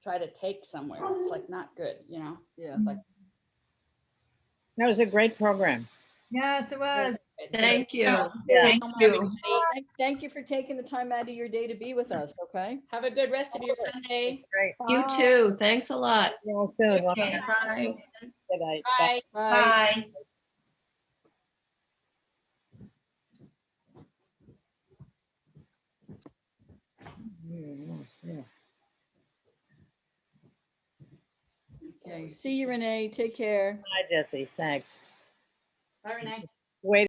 Try to take somewhere. It's like not good, you know. Yeah. It's like That was a great program. Yes, it was. Thank you. Yeah. Thank you. Thank you for taking the time out of your day to be with us. Okay. have a good rest of your Sunday. Great. You too. Thanks a lot. See you all soon. Well, Okay. Bye. good night. Bye. Bye. Bye. Yeah. Okay. See you, Renee. Take care. Bye, Jessie. Thanks. Bye, Renee. Wait.